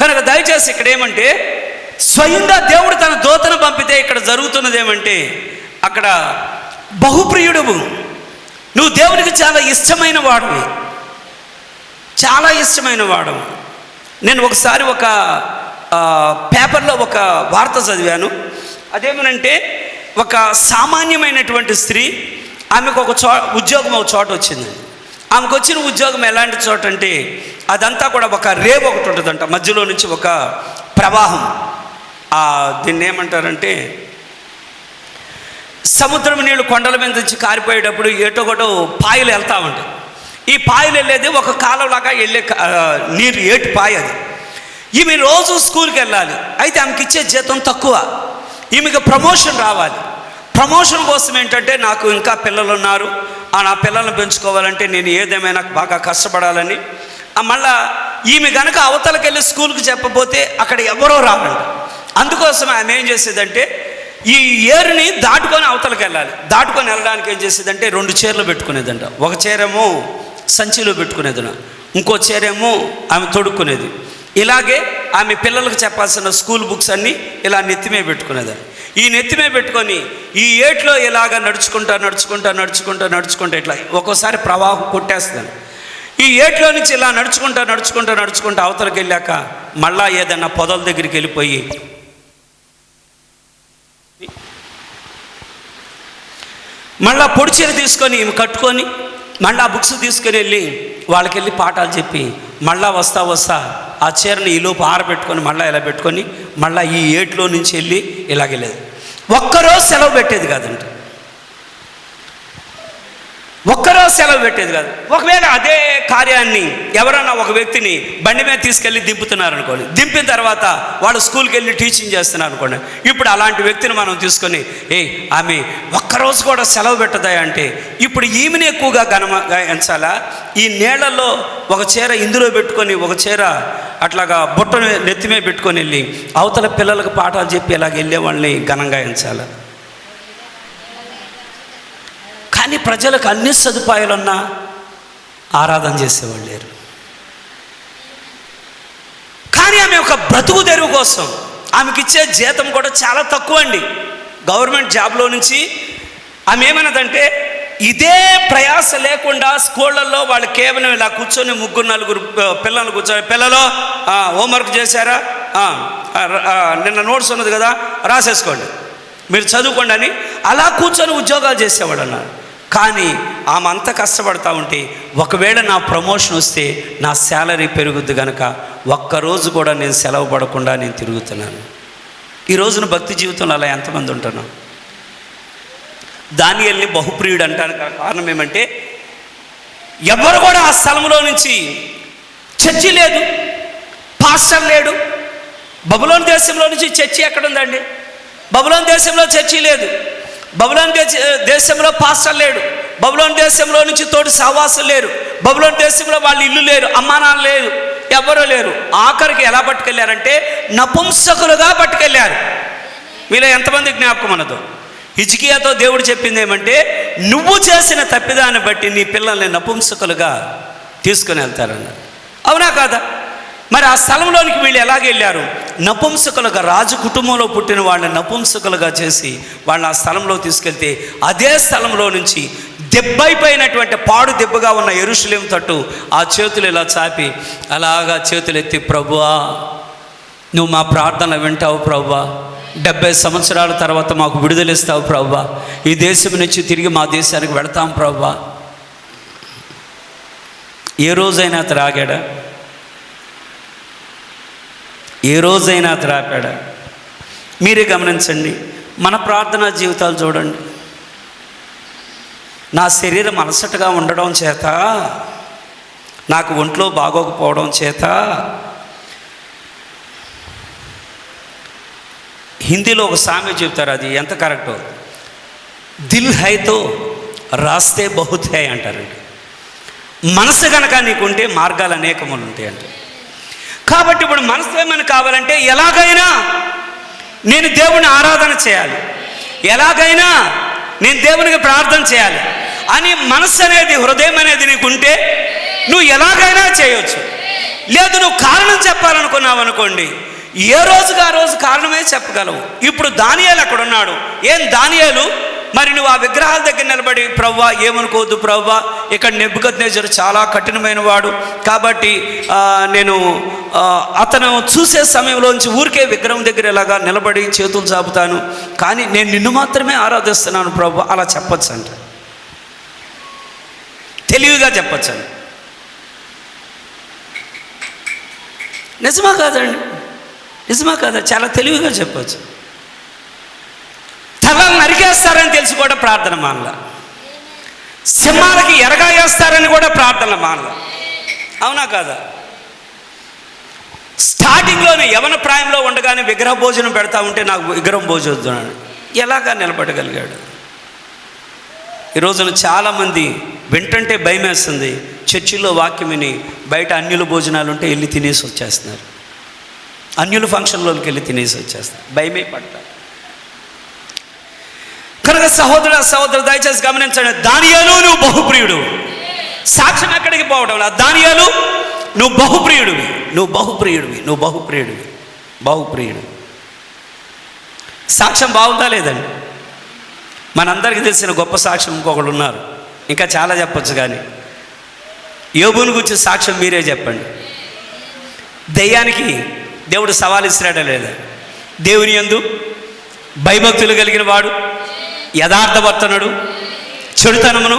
కనుక దయచేసి ఇక్కడ ఏమంటే స్వయంగా దేవుడు తన దూతను పంపితే ఇక్కడ జరుగుతున్నది ఏమంటే అక్కడ బహుప్రియుడువు, నువ్వు దేవునికి చాలా ఇష్టమైన వాడివి, చాలా ఇష్టమైన వాడవు. నేను ఒకసారి ఒక పేపర్లో ఒక వార్త చదివాను. అదేమనంటే ఒక సామాన్యమైనటువంటి స్త్రీ, ఆమెకు ఒక ఉద్యోగం ఒక చోట వచ్చింది. ఆమెకు వచ్చిన ఉద్యోగం ఎలాంటి చోట అంటే అదంతా కూడా ఒక రేవ్ ఒకటి ఉంటుందంట, మధ్యలో నుంచి ఒక ప్రవాహం. దీన్ని ఏమంటారంటే సముద్రం నీళ్ళు కొండల మీద నుంచి కారిపోయేటప్పుడు ఏటోగొటో పాయలు వెళ్తూ ఉంటాయి. ఈ పాయలు వెళ్ళేది ఒక కాలంలాగా వెళ్ళే నీరు ఏటి పాయ అది. ఈమె రోజు స్కూల్కి వెళ్ళాలి, అయితే ఆమెకి ఇచ్చే జీతం తక్కువ. ఈమెకి ప్రమోషన్ రావాలి. ప్రమోషన్ కోసం ఏంటంటే నాకు ఇంకా పిల్లలు ఉన్నారు, నా పిల్లల్ని పెంచుకోవాలంటే నేను ఏదేమైనా బాగా కష్టపడాలని. మళ్ళా ఈమె కనుక అవతలకి వెళ్ళి స్కూల్కి చెప్పబోతే అక్కడ ఎవరో రావండి. అందుకోసం ఆమె ఏం చేసేదంటే ఈ ఏరుని దాటుకొని అవతలకి వెళ్ళాలి. దాటుకొని వెళ్ళడానికి ఏం చేసేదంటే 2 చీరలు పెట్టుకునేదంట. ఒక చీరేమో సంచిలో పెట్టుకునేది, ఇంకో చీరేమో ఆమె తొడుక్కునేది. ఇలాగే ఆమె పిల్లలకు చెప్పాల్సిన స్కూల్ బుక్స్ అన్నీ ఇలా నెత్తిమే పెట్టుకునేదాన్ని. ఈ నెత్తిమే పెట్టుకొని ఈ ఏట్లో ఇలాగ నడుచుకుంటా ఇట్లా ఒక్కోసారి ప్రవాహం కొట్టేస్తాను. ఈ ఏట్లో నుంచి ఇలా నడుచుకుంటా అవతలకి వెళ్ళాక మళ్ళా ఏదన్నా పొదల దగ్గరికి వెళ్ళిపోయి మళ్ళా పొడి చీర తీసుకొని కట్టుకొని మళ్ళీ ఆ బుక్స్ తీసుకొని వెళ్ళి వాళ్ళకి వెళ్ళి పాఠాలు చెప్పి మళ్ళా వస్తా ఆ చీరని ఈలోపు ఆరబెట్టుకొని మళ్ళీ ఇలా పెట్టుకొని మళ్ళీ ఈ ఏట్లో నుంచి వెళ్ళి ఇలాగెళ్ళేది. ఒక్కరోజు సెలవు పెట్టేది కాదండి, ఒక్కరోజు సెలవు పెట్టేది కాదు. ఒకవేళ అదే కార్యాన్ని ఎవరన్నా ఒక వ్యక్తిని బండి మీద తీసుకెళ్ళి దింపుతున్నారు అనుకోండి, దింపిన తర్వాత వాళ్ళు స్కూల్కి వెళ్ళి టీచింగ్ చేస్తున్నారు అనుకోండి. ఇప్పుడు అలాంటి వ్యక్తిని మనం తీసుకొని ఆమె ఒక్కరోజు కూడా సెలవు పెట్టదా అంటే ఇప్పుడు ఈమెను ఎక్కువగా గమనించాలా? ఈ నీళ్లలో ఒక చీర ఇందులో పెట్టుకొని ఒక చీర అట్లాగా బుట్టను నెత్తిమే పెట్టుకొని వెళ్ళి అవతల పిల్లలకు పాఠాలు చెప్పి ఇలాగ వెళ్ళే వాళ్ళని ఘనంగా ఎంచాలా? కానీ ప్రజలకు అన్ని సదుపాయాలున్నా ఆరాధన చేసేవాళ్ళు లేరు. కానీ ఆమె ఒక బ్రతుకు తెరువు కోసం ఆమెకి ఇచ్చే జీతం కూడా చాలా తక్కువ అండి. గవర్నమెంట్ జాబ్లో నుంచి ఆమె ఏమన్నదంటే ఇదే ప్రయాస లేకుండా స్కూళ్ళల్లో వాళ్ళు కేవలం ఇలా కూర్చొని 3-4 పిల్లలు కూర్చొని, పిల్లలు హోంవర్క్ చేశారా, నిన్న నోట్స్ ఉన్నది కదా రాసేసుకోండి, మీరు చదువుకోండి అని అలా కూర్చొని ఉద్యోగాలు చేసేవాడు అన్నారు. కానీ ఆమె అంత కష్టపడతా ఉంటే ఒకవేళ నా ప్రమోషన్ వస్తే నా శాలరీ పెరుగుద్ది కనుక ఒక్కరోజు కూడా నేను సెలవు పడకుండా నేను తిరుగుతున్నాను. ఈ రోజున భక్తి జీవితంలో అలా ఎంతమంది ఉంటున్నాం? దానియేలుని బహుప్రియుడు అంటానికి కారణం ఏమంటే ఎవరు కూడా ఆ స్థలంలో నుంచి చర్చి లేదు, పాస్టర్ లేడు. బబులోను దేశంలో నుంచి చర్చి ఎక్కడుందండి? బబులోను దేశంలో చర్చి లేదు, బబులోను దేశంలో పాస్టర్ లేడు, బబులోను దేశంలో నుంచి తోటి సహవాసం లేరు, బబులోను దేశంలో వాళ్ళ ఇల్లు లేరు, అమ్మానాన్న లేదు, ఎవరూ లేరు. ఆఖరికి ఎలా పట్టుకెళ్ళారంటే నపుంసకులుగా పట్టుకెళ్ళారు. మీలో ఎంతమంది జ్ఞాపకం అన్నదో? హిజ్కియాతో దేవుడు చెప్పింది ఏమంటే నువ్వు చేసిన తప్పిదాన్ని బట్టి నీ పిల్లల్ని నపుంసకులుగా తీసుకుని వెళ్తారన్నారు. అవునా కాదా? మరి ఆ స్థలంలోనికి వీళ్ళు ఎలాగెళ్ళారు? నపుంసకులుగా, రాజు కుటుంబంలో పుట్టిన వాళ్ళని నపుంసకులుగా చేసి వాళ్ళని ఆ స్థలంలో తీసుకెళ్తే అదే స్థలంలో నుంచి దెబ్బైపోయినటువంటి పాడు దెబ్బగా ఉన్న యెరూషలేము తట్టు ఆ చేతులు ఇలా చాపి అలాగా చేతులు ఎత్తి, ప్రభువా నువ్వు మా ప్రార్థన వింటావు ప్రభువా, 70 సంవత్సరాల తర్వాత మాకు విడుదలిస్తావు ప్రభువా, ఈ దేశం నుంచి తిరిగి మా దేశానికి వెళతాం ప్రభువా. ఏ రోజైనా అతను ఆగాడా? ఏ రోజైనా అతను ఆపాడా? మీరే గమనించండి. మన ప్రార్థనా జీవితాలు చూడండి. నా శరీరం అలసటగా ఉండడం చేత, నాకు ఒంట్లో బాగోకపోవడం చేత, హిందీలో ఒక సామెత చెప్తారు, అది ఎంత కరెక్టో, దిల్ హైతో రాస్తే బహుత్ హై అంటారండి. మనసు కనుక నీకుంటే మార్గాలు అనేకములు ఉంటాయి అంట. కాబట్టి ఇప్పుడు మనసు ఏమైనా కావాలంటే ఎలాగైనా నేను దేవుని ఆరాధన చేయాలి, ఎలాగైనా నేను దేవునికి ప్రార్థన చేయాలి అని మనస్సు అనేది, హృదయం అనేది నీకుంటే నువ్వు ఎలాగైనా చేయొచ్చు. లేదు నువ్వు కారణం చెప్పాలనుకున్నావు అనుకోండి, ఏ రోజుకి ఆ రోజు కారణమే చెప్పగలవు. ఇప్పుడు దానియేలు అక్కడ ఉన్నాడు. ఏం దానియేలు, మరి నువ్వు ఆ విగ్రహాల దగ్గర నిలబడి ప్రవ్వా ఏమనుకోవద్దు ప్రవ్వా, ఇక్కడ నెబుకద్నెజరు చాలా కఠినమైన వాడు కాబట్టి నేను అతను చూసే సమయంలోంచి ఊరికే విగ్రహం దగ్గర ఇలాగా నిలబడి చేతులు చాపుతాను, కానీ నేను నిన్ను మాత్రమే ఆరాధిస్తున్నాను ప్రవ్వా, అలా చెప్పచ్చు అంట. తెలివిగా చెప్పచ్చు అండి. నిజమా కాదండి? నిజమా కాదా? చాలా తెలివిగా చెప్పచ్చు. తలలు నరికేస్తారని తెలిసి కూడా ప్రార్థన మానల, సింహాలకి ఎరగా వేస్తారని కూడా ప్రార్థన మానల. అవునా కాదా? స్టార్టింగ్లోనే యవన ప్రాయంలో ఉండగానే విగ్రహ భోజనం పెడతా ఉంటే నాకు విగ్రహం భోజనం ఎలాగా నిలబడగలిగాడు? ఈ రోజున చాలామంది వింటంటే భయం వేస్తుంది, చర్చిలో వాక్యం విని బయట అన్యుల భోజనాలు ఉంటే వెళ్ళి తినేసి వచ్చేస్తున్నారు, అన్యుల ఫంక్షన్లోకి వెళ్ళి తినేసి వచ్చేస్తారు, భయమే పడతారు. కనుక సహోదరు దయచేసి గమనించండి, దానియేలు నువ్వు బహుప్రియుడు. సాక్ష్యం ఎక్కడికి పోవడం లేదు. దానియేలు నువ్వు బహుప్రియుడివి, నువ్వు బహుప్రియుడివి, నువ్వు బహుప్రియుడివి, బహుప్రియుడు. సాక్ష్యం బాగుందా లేదండి? మనందరికీ తెలిసిన గొప్ప సాక్ష్యం ఇంకొకళ్ళు ఉన్నారు, ఇంకా చాలా చెప్పచ్చు, కానీ యోబుని గురించి సాక్ష్యం మీరే చెప్పండి. దెయ్యానికి దేవుడు సవాల్ ఇస్తున్నాడా లేదా? దేవుని యందు భయభక్తులు కలిగిన వాడు, యథార్థవర్తనుడు, చెడుతనమును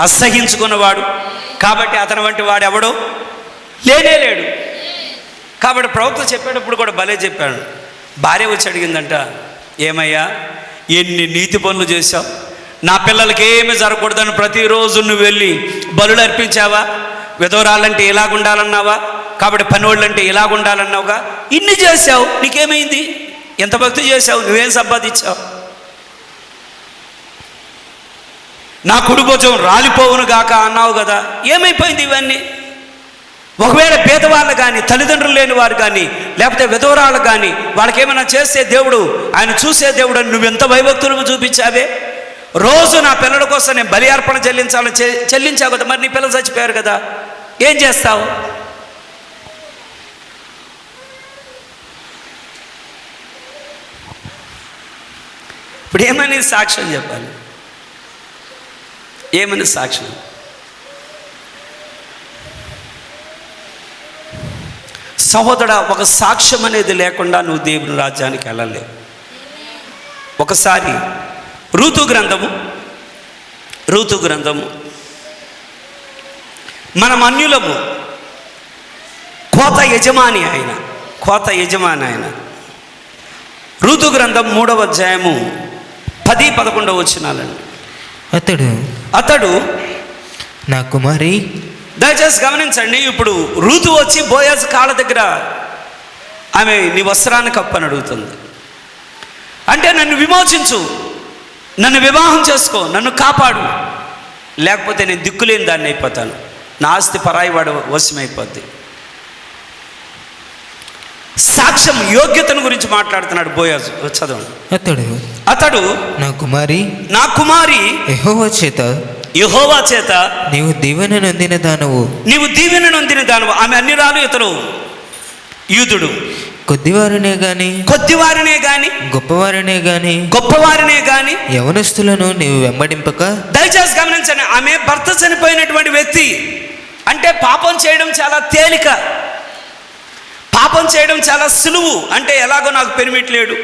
అసహించుకున్నవాడు, కాబట్టి అతని వంటి వాడు ఎవడో లేడు. కాబట్టి ప్రవక్త చెప్పేటప్పుడు కూడా భలే చెప్పాడు. భార్య వచ్చి అడిగిందంట, ఏమయ్యా ఎన్ని నీతి పనులు చేశావు, నా పిల్లలకి ఏమి జరగకూడదని ప్రతిరోజు నువ్వు వెళ్ళి బలులు అర్పించావా, విధవరాలంటే ఇలాగుండాలన్నావా, కాబట్టి పనివాళ్ళంటే ఇలాగుండాలన్నావుగా, ఇన్ని చేశావు, నీకేమైంది? ఎంత భక్తి చేశావు, నువ్వేం సంపాదించావు? నా కుడి భుజం రాలిపోవును గాక అన్నావు కదా, ఏమైపోయింది ఇవన్నీ? ఒకవేళ పేదవాళ్ళు కానీ, తల్లిదండ్రులు లేని వారు కానీ, లేకపోతే విధవరాళ్ళు కానీ, వాళ్ళకి ఏమైనా చేస్తే దేవుడు ఆయన చూసే దేవుడు అని నువ్వెంత భయభక్తులు చూపించావే. రోజు నా పిల్లల కోసం నేను బలి అర్పణ చెల్లించావు కదా, మరి నీ పిల్లలు చచ్చిపోయారు కదా, ఏం చేస్తావు? ఇప్పుడు ఏమని సాక్ష్యం చెప్పాలి? ఏమని సాక్ష్యం? సహోదరా, ఒక సాక్ష్యం అనేది లేకుండా నువ్వు దేవుని రాజ్యానికి వెళ్ళలేవు. ఒకసారి రూతు గ్రంథము మనం అన్యులము, కోత యజమాని ఆయన. రూతు గ్రంథం 3వ అధ్యాయము 10-11 వచనాలండి. అతడు నా కుమారి, దయచేసి గమనించండి. ఇప్పుడు రూతు వచ్చి బోయాజు కాళ్ళ దగ్గర ఆమె నీ వస్త్రాన్ని కప్పని అడుగుతుంది. అంటే నన్ను విమోచించు, నన్ను వివాహం చేసుకో, నన్ను కాపాడు, లేకపోతే నేను దిక్కులేని దాన్ని అయిపోతాను, నా ఆస్తి పరాయి వాడు వశమైపోద్ది. సాక్ష్యం యోగ్యతను గురించి మాట్లాడుతున్నాడు బోయాజు. చదవండి. అతడు నా కుమారి యెహోవా చేత నీవు దీవెన నొందిన దానవు. ఆమె అన్యురాలు, ఇతడు యూదుడు. కొద్దివారినే గాని గొప్పవారినే గాని యవనస్తులను నీవు వెంబడింపక. దయచేసి గమనించండి, ఆమె భర్త చనిపోయినటువంటి వ్యక్తి. అంటే పాపం చేయడం చాలా తేలిక, పాపం చేయడం చాలా సులువు. అంటే ఎలాగో నాకు పెర్మిట్ లేడు,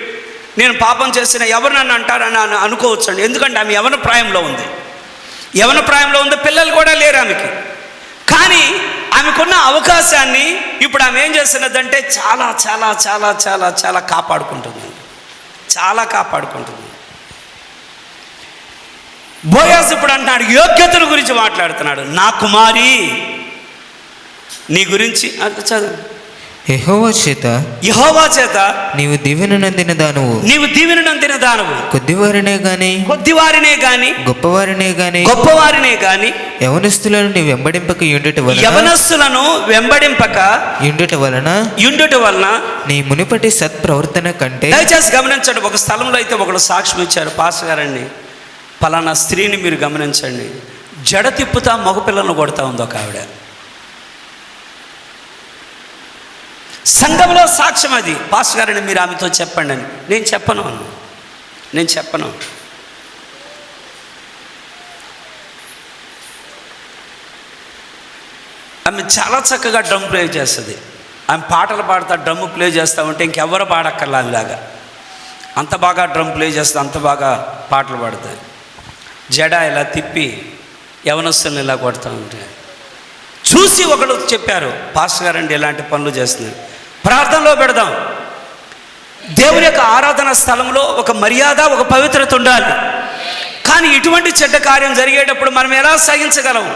నేను పాపం చేసిన ఎవరు నన్ను అంటారని అనుకోవచ్చు అండి. ఎందుకంటే ఆమె యవన ప్రాయంలో ఉంది, పిల్లలు కూడా లేరు ఆమెకి. కానీ ఆమెకున్న అవకాశాన్ని ఇప్పుడు ఆమె ఏం చేస్తున్నదంటే చాలా చాలా చాలా చాలా చాలా కాపాడుకుంటుంది. బోయాజు ఇప్పుడు అంటున్నాడు, యోగ్యతల గురించి మాట్లాడుతున్నాడు. నా కుమారి, నీ గురించి చదువు. యెహోవా చేత నీవు దీవెన నొందిన దానవు. కొద్దివారినే గాని గొప్పవారినే గాని యవనస్తులను నీవు వెంబడింపక యుండుట వలన నీ మునుపటి సత్ప్రవర్తన కంటే. దయచేసి గమనించండి, ఒక స్థలంలో అయితే ఒకడు సాక్ష్యం ఇచ్చారు, పాస్టర్ గారండి, పలానా స్త్రీని మీరు గమనించండి, జడ తిప్పుతా మగపిల్లలను కొడతా ఉంది ఒక ఆవిడ. సంఘంలో సాక్ష్యం అది. పాస్టర్ గారిని మీరు ఆమెతో చెప్పండి అని. నేను చెప్పను. ఆమె చాలా చక్కగా డ్రమ్ ప్లే చేస్తుంది. ఆమె పాటలు పాడుతా డ్రమ్ ప్లే చేస్తూ ఉంటే ఇంకెవరు పాడక్కర్లా ఆమెలాగా. అంత బాగా డ్రమ్ ప్లే చేస్తుంది, అంత బాగా పాటలు పాడుతుంది. జడ ఇలా తిప్పి యవనస్తులను ఇలా కొడతా ఉంటే చూసి ఒకడు చెప్పారు, పాస్టర్ గారండి ఇలాంటి పనులు చేస్తున్నారు, ప్రార్థనలో పెడదాం. దేవుని యొక్క ఆరాధన స్థలంలో ఒక మర్యాద, ఒక పవిత్రత ఉండాలి. కానీ ఇటువంటి చెడ్డ కార్యం జరిగేటప్పుడు మనం ఎలా సహించగలం?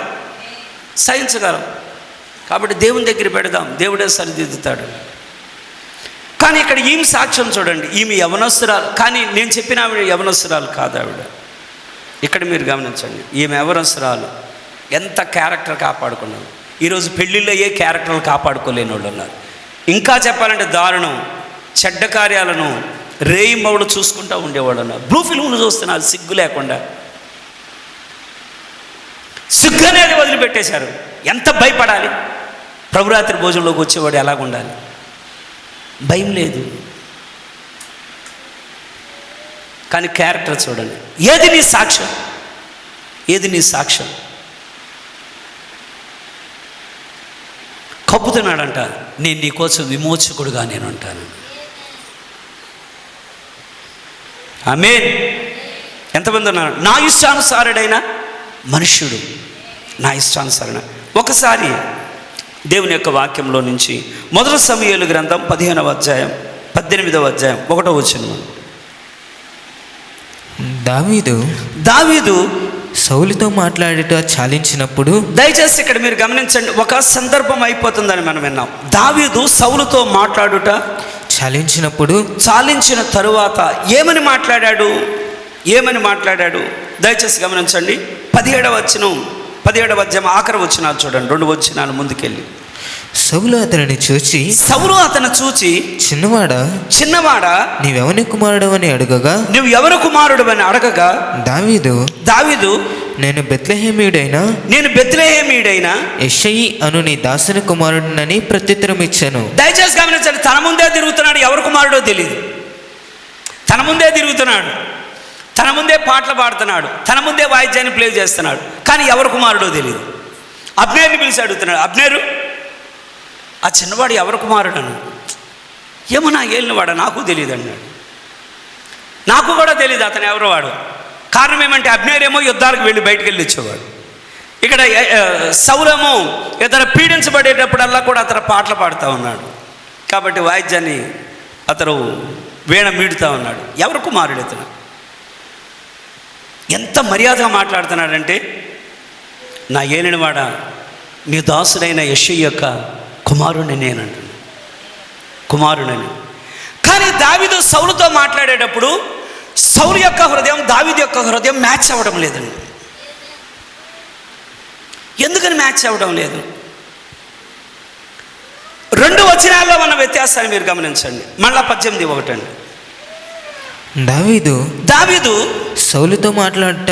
కాబట్టి దేవుని దగ్గర పెడదాం, దేవుడే సరిదిద్దుతాడు. కానీ ఇక్కడ ఈమె సాక్ష్యం చూడండి, ఈమె యవనస్తురాలు. కానీ నేను చెప్పిన ఆవిడ యవనస్తురాలు కాదు ఆవిడ. ఇక్కడ మీరు గమనించండి, ఈమె యవనస్తురాలు ఎంత క్యారెక్టర్ కాపాడుకున్నాం. ఈరోజు పెళ్ళిళ్ళు అయ్యే క్యారెక్టర్లు కాపాడుకోలేని వాళ్ళు ఉన్నారు. ఇంకా చెప్పాలంటే దారుణం, చెడ్డ కార్యాలను రేయింబవుడు చూసుకుంటూ ఉండేవాడు ఉన్నారు. బ్లూ ఫిల్మ్లు చూస్తున్నారు సిగ్గు లేకుండా. సిగ్గు అనేది వదిలిపెట్టేశారు. ఎంత భయపడాలి? ప్రభురాత్రి భోజనంలోకి వచ్చేవాడు ఎలాగుండాలి? భయం లేదు. కానీ క్యారెక్టర్ చూడండి. ఏది నీ సాక్ష్యం? కప్పుతున్నాడంట, నేను నీకోసం విమోచకుడుగా నేను ఉంటాను. ఆమేన్. ఎంతమంది ఉన్నారు? నా ఇష్టానుసారుడైన మనుష్యుడు, నా ఇష్టానుసారణ. ఒకసారి దేవుని యొక్క వాక్యంలో నుంచి మొదటి సమూయేలు గ్రంథం 15వ అధ్యాయం 18వ అధ్యాయం 1వ వచనం. దావీదు సౌలుతో మాట్లాడేట చాలించినప్పుడు, దయచేసి ఇక్కడ మీరు గమనించండి, ఒక సందర్భం అయిపోతుందని మనం విన్నాం. దావీదు సౌలుతో మాట్లాడుట చాలించిన తరువాత ఏమని మాట్లాడాడు? దయచేసి గమనించండి. 17వ అధ్యాయం ఆఖరి వచనాలు చూడండి, 2 వచనాలు ముందుకెళ్ళి. సౌలు అతను చూచి చిన్నవాడా నీవెవని కుమారుడు అని అడగగా, దావీదు నేను బెత్లెహేమీయుడైన యెషయి అను నీ దాసుని కుమారుడినని ప్రత్యుత్తరం ఇచ్చాను. దయచేసి గమనించండి, తన ముందే తిరుగుతున్నాడు, ఎవరు కుమారుడో తెలియదు. తన ముందే తిరుగుతున్నాడు, తన ముందే పాటలు పాడుతున్నాడు, తన ముందే వాయిద్యాన్ని ప్లే చేస్తున్నాడు, కానీ ఎవరు కుమారుడో తెలియదు. అబ్నేర్ని పిలిచి అడుగుతున్నాడు, అబ్నేరు ఆ చిన్నవాడు ఎవరు కుమారుడను? ఏమో నా ఏలినవాడు, నాకు తెలియదు అన్నాడు. నాకు కూడా తెలియదు అతను ఎవరు వాడు. కారణం ఏమంటే అబ్నేరేమో యుద్ధాలకు వెళ్ళి బయటికి వెళ్ళి వచ్చేవాడు. ఇక్కడ సౌలేమో ఇతను పీడించబడేటప్పుడల్లా కూడా అతను పాటలు పాడుతూ ఉన్నాడు. కాబట్టి వాయిద్యాన్ని అతను వీణ మీడుతూ ఉన్నాడు. ఎవరు కుమారుడు ఇతను? ఎంత మర్యాదగా మాట్లాడుతున్నాడంటే, నా ఏలినవాడ నీ దాసుడైన యెషయి యొక్క కుమారుడిని నేనంటున్నాను, కుమారుడని. కానీ దావీదు సౌలుతో మాట్లాడేటప్పుడు సౌలు యొక్క హృదయం దావీదు యొక్క హృదయం మ్యాచ్ అవ్వడం లేదండి. ఎందుకని మ్యాచ్ అవ్వడం లేదు? 2 వచనాల్లో ఉన్న వ్యత్యాసాన్ని మీరు గమనించండి. మళ్ళా 18:1 అండి. దావీదు సౌలుతో మాట్లాడుట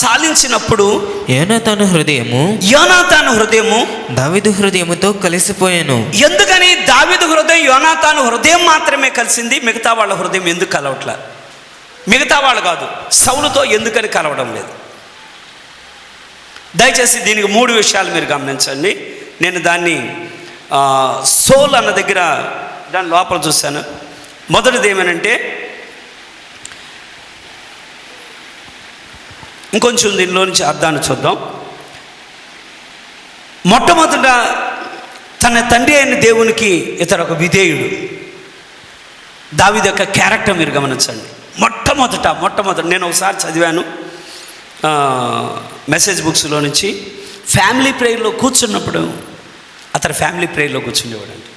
చాలించినప్పుడు యోనాతాను హృదయము దావీదు హృదయముతో కలిసిపోయాను. ఎందుకని దావీదు హృదయం యోనాతాను హృదయం మాత్రమే కలిసింది, మిగతా వాళ్ళ హృదయం ఎందుకు కలవట్లా? మిగతా వాళ్ళు కాదు, సౌలుతో ఎందుకని కలవడం లేదు? దయచేసి దీనికి 3 విషయాలు మీరు గమనించండి. నేను దాన్ని సోల్ అన్న దగ్గర దాని లోపల చూశాను. మొదటిది ఏమనంటే, ఇంకొంచెం దీనిలో నుంచి అర్థాన్ని చూద్దాం. మొట్టమొదట తన తండ్రి అయిన దేవునికి ఇతడు ఒక విధేయుడు. దావీదు యొక్క క్యారెక్టర్ మీరు గమనించండి. మొట్టమొదట నేను ఒకసారి చదివాను మెసేజ్ బుక్స్లో నుంచి, ఫ్యామిలీ ప్రేయర్లో కూర్చున్నప్పుడు అతను ఫ్యామిలీ ప్రేయర్లో కూర్చునేవాడండి.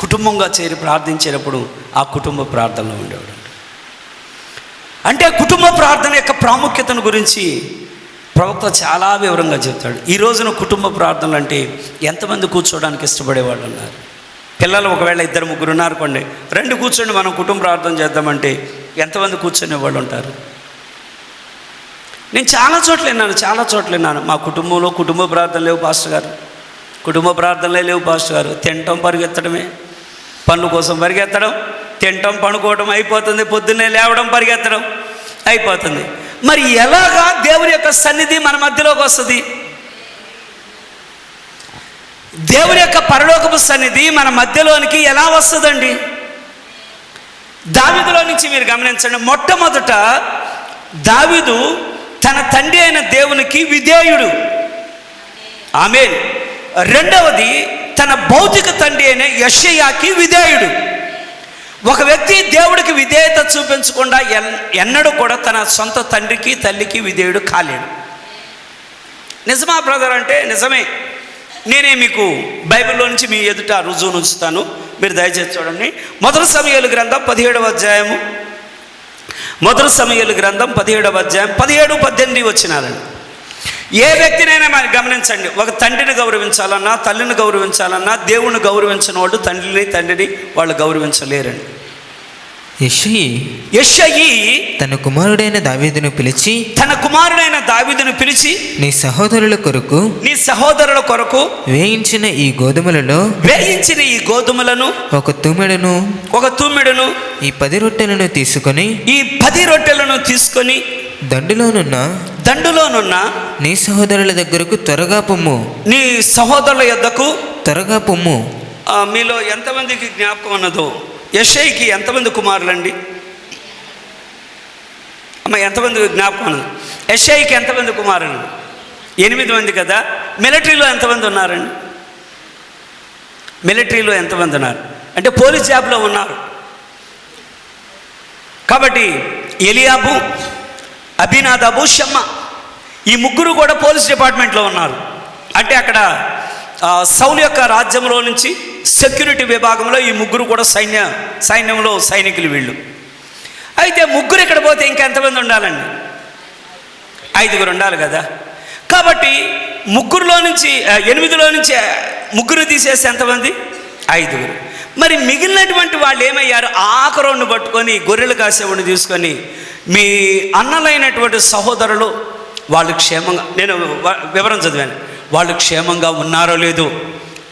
కుటుంబంగా చేరి ప్రార్థించేటప్పుడు ఆ కుటుంబ ప్రార్థనలో ఉండేవాడు. అంటే కుటుంబ ప్రార్థన యొక్క ప్రాముఖ్యతను గురించి ప్రవక్త చాలా వివరంగా చెప్తాడు. ఈ రోజున కుటుంబ ప్రార్థనలు అంటే ఎంతమంది కూర్చోవడానికి ఇష్టపడేవాళ్ళు ఉన్నారు? పిల్లలు ఒకవేళ 2-3 ఉన్నారనుకోండి, 2 కూర్చోండి మనం కుటుంబ ప్రార్థన చేద్దామంటే ఎంతమంది కూర్చునే వాళ్ళు ఉంటారు? నేను చాలా చోట్ల విన్నాను. మా కుటుంబంలో కుటుంబ ప్రార్థనలు లేవు పాస్టర్ గారు, కుటుంబ ప్రార్థనలే లేవు పాస్టర్ గారు. తినటం పరిగెత్తడమే, పనుల కోసం పరిగెత్తడం, తినటం పడుకోవడం అయిపోతుంది, పొద్దున్నే లేవడం పరిగెత్తడం అయిపోతుంది. మరి ఎలాగా దేవుని యొక్క సన్నిధి మన మధ్యలోకి వస్తుంది? దేవుని యొక్క పరలోకపు సన్నిధి మన మధ్యలోనికి ఎలా వస్తుందండి? దావీదులో నుంచి మీరు గమనించండి. మొట్టమొదట దావీదు తన తండ్రి అయిన దేవునికి విధేయుడు. ఆమేన్. రెండవది తన భౌతిక తండ్రి అయిన యెషయాకి విధేయుడు. ఒక వ్యక్తి దేవుడికి విధేయత చూపించకుండా ఎన్నడూ కూడా తన సొంత తండ్రికి తల్లికి విధేయుడు కాలేడు. నిజమా బ్రదర్ అంటే నిజమే. నేనే మీకు బైబిల్లో నుంచి మీ ఎదుట రుజువు ఉంచుతాను, మీరు దయచేసి చూడండి. మొదటి సమూయేలు గ్రంథం 17వ అధ్యాయము, మొదటి సమూయేలు గ్రంథం 17వ అధ్యాయం 17-18 వచనాలండి. ఏ వ్యక్తినైనా మనం గమనించండి, ఒక తండ్రిని గౌరవించాలన్నా, తల్లిని గౌరవించాలన్నా, దేవుణ్ణి గౌరవించిన వాళ్ళు తండ్రిని వాళ్ళు గౌరవించలేరండి. యెషయి తన కుమారుడైన దావీదును పిలిచి నీ సహోదరుల కొరకు వేయించిన ఈ గోధుమలను ఒక తూమెడును ఈ 10 రొట్టెలను తీసుకొని దండులోనున్న నీ సహోదరుల దగ్గరకు త్వరగా పొమ్ము. నీ సహోదరుల యొద్దకు త్వరగా పొమ్ము. మీలో ఎంతమందికి జ్ఞాపకం ఉన్నదో, యెషయికి ఎంతమంది కుమారులండి? అమ్మ ఎంతమంది జ్ఞాపకం ఉన్నది? యెషయికి ఎంతమంది కుమారులు? 8 మంది కదా. మిలిటరీలో ఎంతమంది ఉన్నారండి? మిలిటరీలో ఎంతమంది ఉన్నారు అంటే పోలీస్ జాబ్లో ఉన్నారు. కాబట్టి ఎలియాబు, అబీనాదాబు, షమ్మా ఈ ముగ్గురు కూడా పోలీస్ డిపార్ట్మెంట్లో ఉన్నారు. అంటే అక్కడ సౌలు యొక్క రాజ్యంలో నుంచి సెక్యూరిటీ విభాగంలో ఈ ముగ్గురు కూడా సైన్యంలో సైనికులు వీళ్ళు. అయితే ముగ్గురు ఇక్కడ పోతే ఇంకెంతమంది ఉండాలండి? 5 ఉండాలి కదా. కాబట్టి 8లో నుంచి ముగ్గురు తీసేసి ఎంతమంది? 5. మరి మిగిలినటువంటి వాళ్ళు ఏమయ్యారు? ఆఖరోణ్ణి పట్టుకొని, గొర్రెలు కాసేవాడిని తీసుకొని, మీ అన్నలైనటువంటి సహోదరులు వాళ్ళు క్షేమంగా, నేను వివరం చదివాను, వాళ్ళు క్షేమంగా ఉన్నారో లేదో,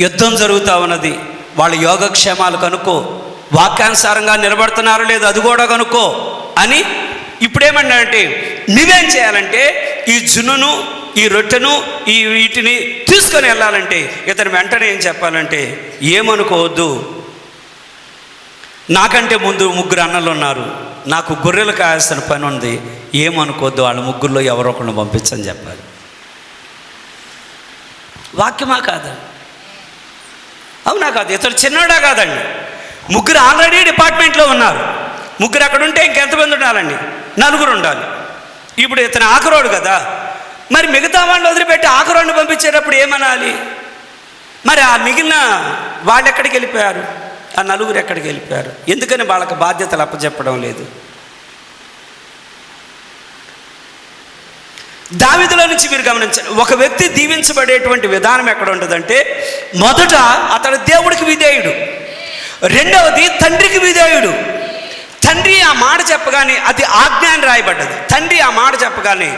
యుద్ధం జరుగుతూ ఉన్నది, వాళ్ళ యోగక్షేమాలు కనుక్కో, వాక్యానుసారంగా నిలబడుతున్నారో లేదో అది కూడా కనుక్కో అని ఇప్పుడేమన్నాడంటే, నువ్వేం చేయాలంటే ఈ జున్నును, ఈ రొట్టెను, వీటిని తీసుకొని వెళ్ళాలంటే ఇతను వెంటనే ఏం చెప్పాలంటే, ఏమనుకోవద్దు, నాకంటే ముందు 3 అన్నలు ఉన్నారు, నాకు గొర్రెలు కాయాల్సిన పని ఉంది, ఏమనుకోవద్దు, వాళ్ళ ముగ్గురులో ఎవరో ఒకరిని పంపించని చెప్పాలి. వాక్యమా కాదా? అవునా కాదు? ఇతడు చిన్నోడా కాదండి. 3 ఆల్రెడీ డిపార్ట్మెంట్లో ఉన్నారు. 3 అక్కడ ఉంటే ఇంకెంతమంది ఉండాలండి? 4 ఉండాలి. ఇప్పుడు ఇతను ఆఖరోడు కదా. మరి మిగతా వాళ్ళు వదిలిపెట్టి ఆఖరోడిని పంపించేటప్పుడు ఏమనాలి? మరి ఆ మిగిలిన వాళ్ళు ఎక్కడికి వెళ్ళిపోయారు? ఆ 4 ఎక్కడికి వెళ్ళిపోయారు? ఎందుకని వాళ్ళకి బాధ్యతలు అప్పచెప్పడం లేదు? దావీదులో నుంచి మీరు గమనించండి, ఒక వ్యక్తి దీవించబడేటువంటి విధానం ఎక్కడ ఉంటుందంటే, మొదట అతడు దేవుడికి విధేయుడు, రెండవది తండ్రికి విధేయుడు. తండ్రి ఆ మాట చెప్పగానే, అది ఆజ్ఞ అని రాయబడ్డది, తండ్రి ఆ మాట చెప్పగానే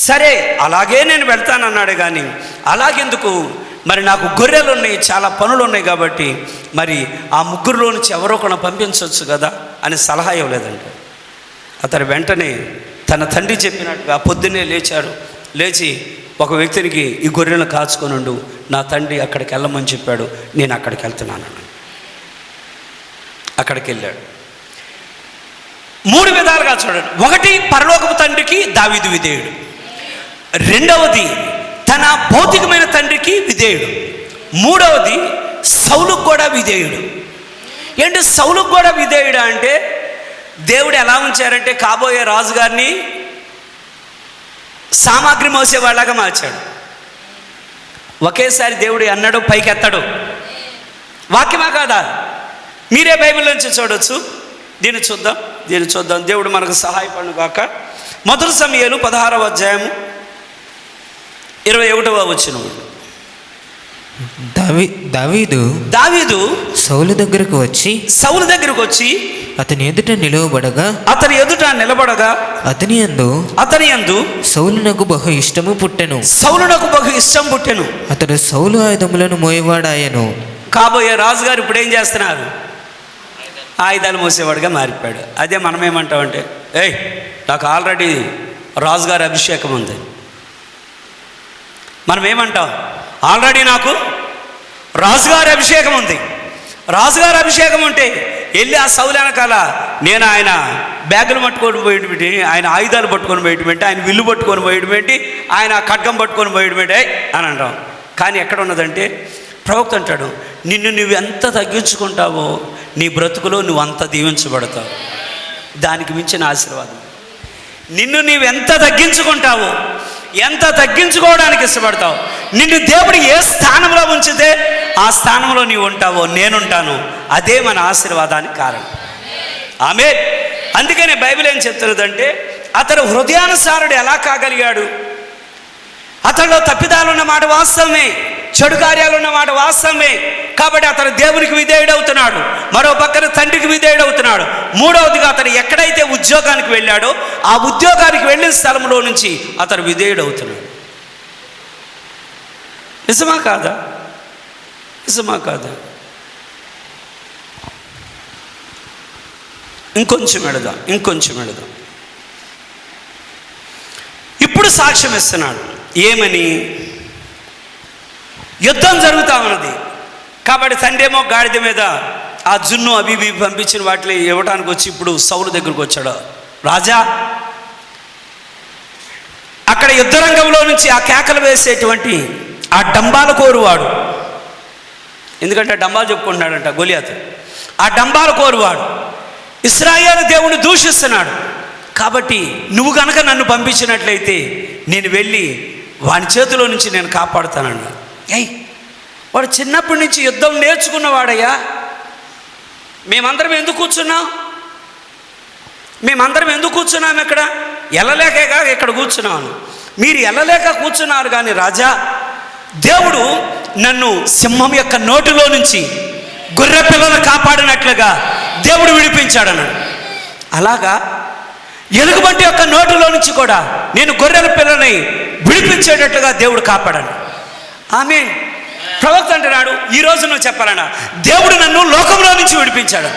సరే అలాగే నేను వెళ్తానన్నాడు. కానీ అలాగెందుకు, మరి నాకు గొర్రెలు ఉన్నాయి, చాలా పనులు ఉన్నాయి కాబట్టి మరి ఆ 3లో నుంచి ఎవరో ఒకరిని పంపించవచ్చు కదా అని సలహా ఇవ్వలేదంట. అతను వెంటనే తన తండ్రి చెప్పినట్టుగా పొద్దున్నే లేచి ఒక వ్యక్తికి ఈ గొర్రెలను కాచుకొని ఉండు, నా తండ్రి అక్కడికి వెళ్ళమని చెప్పాడు, నేను అక్కడికి వెళ్తున్నాను. అక్కడికి వెళ్ళాడు. 3 విధాలుగా చూడండి. 1 పరలోకపు తండ్రికి దావీదు విధేయుడు, రెండవది తన భౌతికమైన తండ్రికి విధేయుడు, మూడవది సౌలుకు కూడా విధేయుడు. ఏంటి సౌలుకు కూడా విధేయుడా అంటే, దేవుడు ఎలా ఉంచారంటే కాబోయే రాజుగారిని సామాగ్రి మోసేవాళ్ళగా మార్చాడు. ఒకేసారి దేవుడు అన్నాడు పైకెత్తాడు. వాక్యమా కాదా? మీరే బైబిల్ నుంచి చూడొచ్చు. దీన్ని చూద్దాం. దేవుడు మనకు సహాయపడును గాక. మొదటి సమూయేలు 16వ అధ్యాయము 21వ వచనం. దావీదు సౌలు దగ్గరకు వచ్చి అతని ఎదుట నిలవబడగా అతని యందు సౌలునకు బహు ఇష్టము పుట్టెను. అతడు సౌలు ఆయుధములను మోయవాడాయను. కాబోయే రాజుగారు ఇప్పుడు ఏం చేస్తున్నారు? ఆయుధాలు మోసేవాడుగా మారిపోయాడు. అదే మనం ఏమంటామంటే, ఏయ్ నాకు ఆల్రెడీ రాజుగారి అభిషేకం ఉంది. మనం ఏమంటాం? ఆల్రెడీ నాకు రాజుగారి అభిషేకం ఉంది. రాజుగారి అభిషేకం ఉంటే వెళ్ళి ఆ సౌలు వెనకాల నేను ఆయన బ్యాగులు పట్టుకొని పోయేటువంటి, ఆయన ఆయుధాలు పట్టుకొని పోయేటువంటి, ఆయన విల్లు పట్టుకొని పోయేటువంటి, ఆయన ఖడ్గం పట్టుకొని పోయేటువంటి అని అంటాం. కానీ ఎక్కడ ఉన్నదంటే ప్రవక్త అంటాడు, నిన్ను నువ్వు ఎంత తగ్గించుకుంటావో నీ బ్రతుకులో నువ్వు అంత దీవించబడతావు. దానికి మించిన ఆశీర్వాదం. నిన్ను నీవు ఎంత తగ్గించుకుంటావో, ఎంత తగ్గించుకోవడానికి ఇష్టపడతావు, నిన్ను దేవుడు ఏ స్థానంలో ఉంచితే ఆ స్థానంలో నీవు ఉంటావో నేనుంటాను. అదే మన ఆశీర్వాదానికి కారణం. ఆమేన్. అందుకనే బైబిల్ ఏం చెప్తున్నదంటే, అతడు హృదయానుసారుడు ఎలా కాగలిగాడు? అతడిలో తప్పిదాలు ఉన్న మాట వాస్తవమే, చెడు కార్యాలు ఉన్న మాట వాస్తవమే. కాబట్టి అతడు దేవునికి విధేయుడవుతున్నాడు, మరో పక్కన తండ్రికి విధేయుడవుతున్నాడు. మూడవదిగా అతడు ఎక్కడైతే ఉద్యోగానికి వెళ్ళాడో ఆ ఉద్యోగానికి వెళ్ళిన స్థలంలో నుంచి అతడు విధేయుడవుతున్నాడు. నిజమా కాదా? నిజమా కాదా? ఇంకొంచెం వెళదాం. ఇప్పుడు సాక్ష్యం ఇస్తున్నాడు. ఏమని? యుద్ధం జరుగుతూ ఉన్నది కాబట్టి తండ్రి ఏమో గాడిద మీద ఆ జున్ను అవి పంపించిన వాటిని ఇవ్వడానికి వచ్చి ఇప్పుడు సౌలు దగ్గరకు వచ్చాడు. రాజా, అక్కడ యుద్ధరంగంలో నుంచి ఆ కేకలు వేసేటువంటి ఆ డంబాల కోరువాడు, ఎందుకంటే డంబాలు చెప్పుకుంటున్నాడంట గొలియాతు, ఆ డంబాల కోరువాడు ఇశ్రాయేలు దేవుని దూషిస్తున్నాడు. కాబట్టి నువ్వు కనుక నన్ను పంపించినట్లయితే నేను వెళ్ళి వాని చేతిలో నుంచి నేను కాపాడుతానన్నా. వాడు చిన్నప్పటి నుంచి యుద్ధం నేర్చుకున్నవాడయ్యా. మేమందరం ఎందుకు కూర్చున్నాం ఇక్కడ? ఎల్లలేక ఇక్కడ కూర్చున్నాను. మీరు ఎల్లలేక కూర్చున్నారు. కానీ రాజా, దేవుడు నన్ను సింహం యొక్క నోటిలో నుంచి గొర్రె పిల్లలు కాపాడినట్లుగా దేవుడు విడిపించాడన్నాడు. అలాగా ఎలుగుబంటి యొక్క నోటిలో నుంచి కూడా నేను గొర్రెల పిల్లని విడిపించేటట్లుగా దేవుడు కాపాడాను. ఆమేన్. ప్రవక్త అంటున్నాడు, ఈరోజు నువ్వు చెప్పాలన్నా, దేవుడు నన్ను లోకంలో నుంచి విడిపించాడు,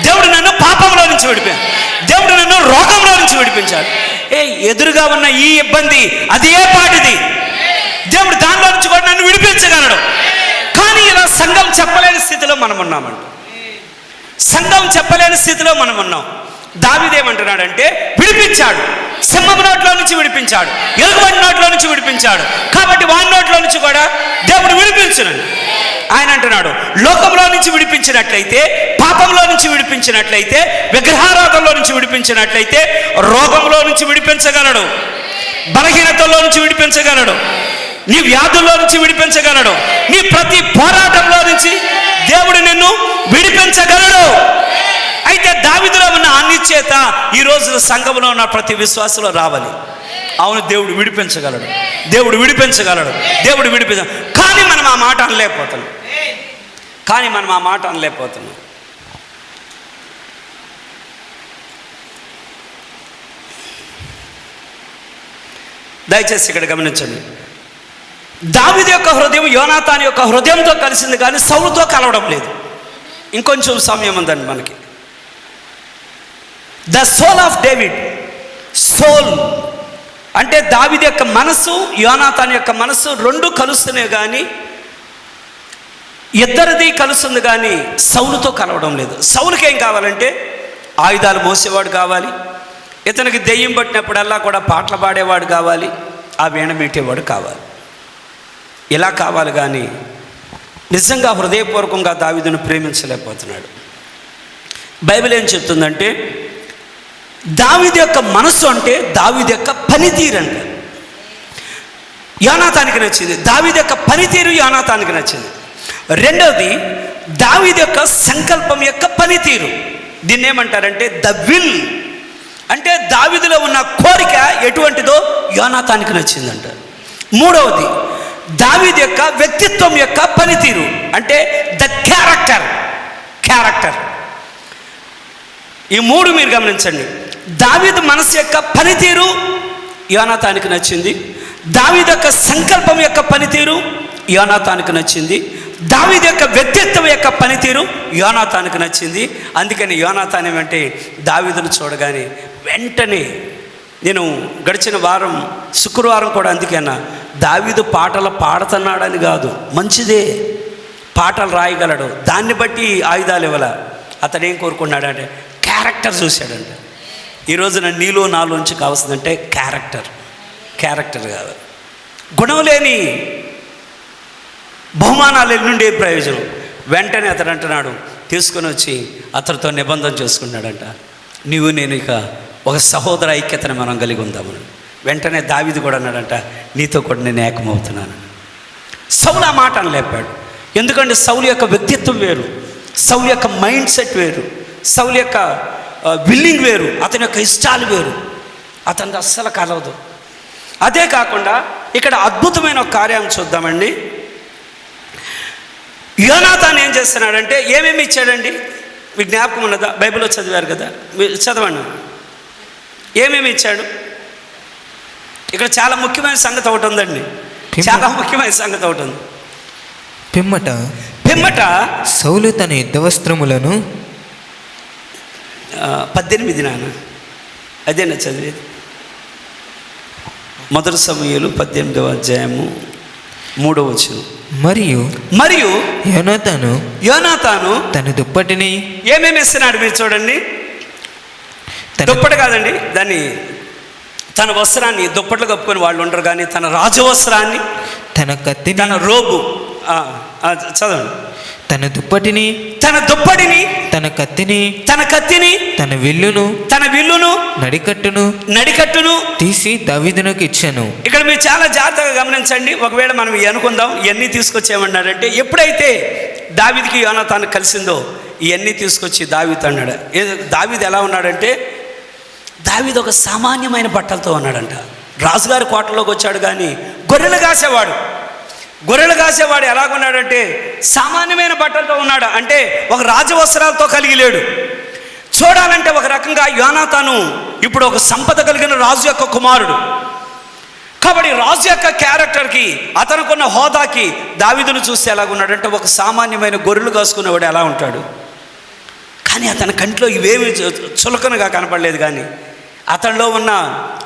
దేవుడు నన్ను పాపంలో నుంచి విడిపించాడు, దేవుడు నన్ను రోగంలో నుంచి విడిపించాడు. ఎదురుగా ఉన్న ఈ ఇబ్బంది అది ఏ పాటిది? దేవుడు దానిలో నుంచి కూడా నన్ను విడిపించగలడు. కానీ ఇలా సంఘం చెప్పలేని స్థితిలో మనం ఉన్నామంట. దావీదేమంటున్నాడంటే, విడిపించాడు, సింహం నోట్లో నుంచి విడిపించాడు, ఎలుగుబంటి నోట్లో నుంచి విడిపించాడు, కాబట్టి వాని నోట్లో నుంచి కూడా దేవుడు విడిపించునండి. ఆయన అంటున్నాడు, లోకంలో నుంచి విడిపించినట్లయితే, పాపంలో నుంచి విడిపించినట్లయితే, విగ్రహారాధనలో నుంచి విడిపించినట్లయితే, రోగంలో నుంచి విడిపించగలడు, బలహీనతలో నుంచి విడిపించగలడు, నీ వ్యాధుల్లో నుంచి విడిపించగలడు, నీ ప్రతి పోరాటంలో నుంచి దేవుడు నిన్ను విడిపించగలడు. అయితే దావీదులో ఉన్న అనిశ్చయత ఈరోజు సంఘంలో ఉన్న ప్రతి విశ్వాసంలో రావాలి. అవును, దేవుడు విడిపించగలడు. కానీ మనం ఆ మాట అనలేకపోతున్నాం. దయచేసి ఇక్కడ గమనించండి. దావీదు యొక్క హృదయం యోనాతాను యొక్క హృదయంతో కలిసింది, కానీ సౌలుతో కలవడం లేదు. ఇంకొంచెం సమయం ఉందండి మనకి. The soul of David, soul అంటే దావీదు యొక్క మనసు, యోనాతాను యొక్క మనసు రెండు కలుస్తున్నాయి, కానీ ఇద్దరిది కలుస్తుంది, కానీ సౌలుతో కలవడం లేదు. సౌలుకి ఏం కావాలంటే ఆయుధాలు మోసేవాడు కావాలి, ఇతనికి దెయ్యం పట్టినప్పుడల్లా కూడా పాటలు పాడేవాడు కావాలి, ఆ వీణ మీటేవాడు కావాలి. ఇలా కావాలి, కానీ నిజంగా హృదయపూర్వకంగా దావీదును ప్రేమించలేకపోతున్నాడు. బైబిల్ ఏం చెప్తుందంటే, దావీదు యొక్క మనస్సు అంటే దావీదు యొక్క పనితీరు అంటే యోనాతానికి నచ్చింది. దావీదు యొక్క పనితీరు యోనాతానికి నచ్చింది. రెండవది దావీదు యొక్క సంకల్పం యొక్క పనితీరు. దీన్ని ఏమంటారంటే ద విల్, అంటే దావీదులో ఉన్న కోరిక ఎటువంటిదో యోనాతానికి నచ్చిందంట. మూడవది దావీదు యొక్క వ్యక్తిత్వం యొక్క పనితీరు, అంటే ద క్యారెక్టర్. ఈ మూడు మీరు గమనించండి. దావీదు మనసు యొక్క పనితీరు యోనాతానికి నచ్చింది. దావీదు యొక్క సంకల్పం యొక్క పనితీరు యోనాతానికి నచ్చింది. దావీదు యొక్క వ్యక్తిత్వం యొక్క పనితీరు యోనాతానికి నచ్చింది. అందుకని యోనాతాన్ ఏమంటే దావీదును చూడగానే వెంటనే, నేను గడిచిన వారం శుక్రవారం కూడా అందుకే అన్నా, దావీదు పాటలు పాడుతున్నాడని కాదు, మంచిదే, పాటలు రాయగలడు, దాన్ని బట్టి ఆయుధాలు ఇవ్వాల. అతడు ఏం కోరుకున్నాడంటే క్యారెక్టర్ చూశాడంట. ఈరోజు నీలో నాలోంచి కావాల్సిందంటే క్యారెక్టర్ కాదు. గుణం లేని బహుమానాలు నుండి ప్రయోజనం. వెంటనే అతడు అంటున్నాడు, తీసుకొని వచ్చి అతడితో నిబంధన చేసుకున్నాడంట, నీవు నేను ఇక ఒక సహోదర ఐక్యతను మనం కలిగి ఉందామని. వెంటనే దావీదు కూడా అన్నాడంట, నీతో కూడా నేను ఏకమవుతున్నాను. సౌలు ఆ మాట అనలేపాడు. ఎందుకంటే సౌలు యొక్క వ్యక్తిత్వం వేరు, సౌలు యొక్క మైండ్ సెట్ వేరు, సౌలు యొక్క విల్లింగ్ వేరు, అతని యొక్క ఇష్టాలు వేరు, అతనిది అస్సలు కలవదు. అదే కాకుండా ఇక్కడ అద్భుతమైన ఒక కార్యం చూద్దామండి. యోనాతాన్ ఏం చేస్తున్నాడంటే, ఏమేమి ఇచ్చాడండి? మీకు జ్ఞాపకం ఉన్నదా? బైబిల్లో చదివారు కదా, మీరు చదవండి. ఏమేమి ఇచ్చాడు? ఇక్కడ చాలా ముఖ్యమైన సంగతి ఒకటి ఉందండి, చాలా ముఖ్యమైన సంగతి ఒకటి ఉంది. పిమ్మట సౌలు తన యుద్ధ వస్త్రములను 18 నాన్న, అదేనా చదివేది? మొదటి సమూయేలు 18వ అధ్యాయము 3వ వచనం. మరియు యోనాతాను తన దుప్పటిని ఏమేమి ఇస్తున్నాడు మీరు చూడండి. దుప్పటి కాదండి, దాన్ని తన వస్త్రాన్ని, దుప్పట్లు కప్పుకొని వాళ్ళు ఉండరు కానీ తన రాజవస్త్రాన్ని, తన కత్తిని, తన రోబు, చదవండి. తన దుప్పటిని, తన కత్తిని, తన విల్లును నడికట్టును తీసి దావీదునకు ఇచ్చాను. ఇక్కడ మీరు చాలా జాగ్రత్తగా గమనించండి. ఒకవేళ మనం అనుకుందాం ఇవన్నీ తీసుకొచ్చేయమన్నాడంటే, ఎప్పుడైతే దావీదుకి యోనాతాను కలిసిందో ఇవన్నీ తీసుకొచ్చి దావీదు అన్నాడు. దావీదు ఎలా ఉన్నాడంటే, దావీదు ఒక సామాన్యమైన బట్టలతో ఉన్నాడంట. రాజుగారి కోటలోకి వచ్చాడు కానీ గొర్రెలు కాసేవాడు ఎలాగున్నాడంటే సామాన్యమైన బట్టలతో ఉన్నాడు. అంటే ఒక రాజవస్త్రాలతో కలిగి లేడు. చూడాలంటే ఒక రకంగా యోనాతాను ఇప్పుడు ఒక సంపద కలిగిన రాజు యొక్క కుమారుడు. కాబట్టి రాజు యొక్క క్యారెక్టర్కి, అతనుకున్న హోదాకి దావీదును చూస్తే ఎలాగున్నాడంటే ఒక సామాన్యమైన గొర్రెలు కాసుకునేవాడు ఎలా ఉంటాడు. కానీ అతని కంట్లో ఇవేమి చులకనగా కనపడలేదు. కానీ అతనిలో ఉన్న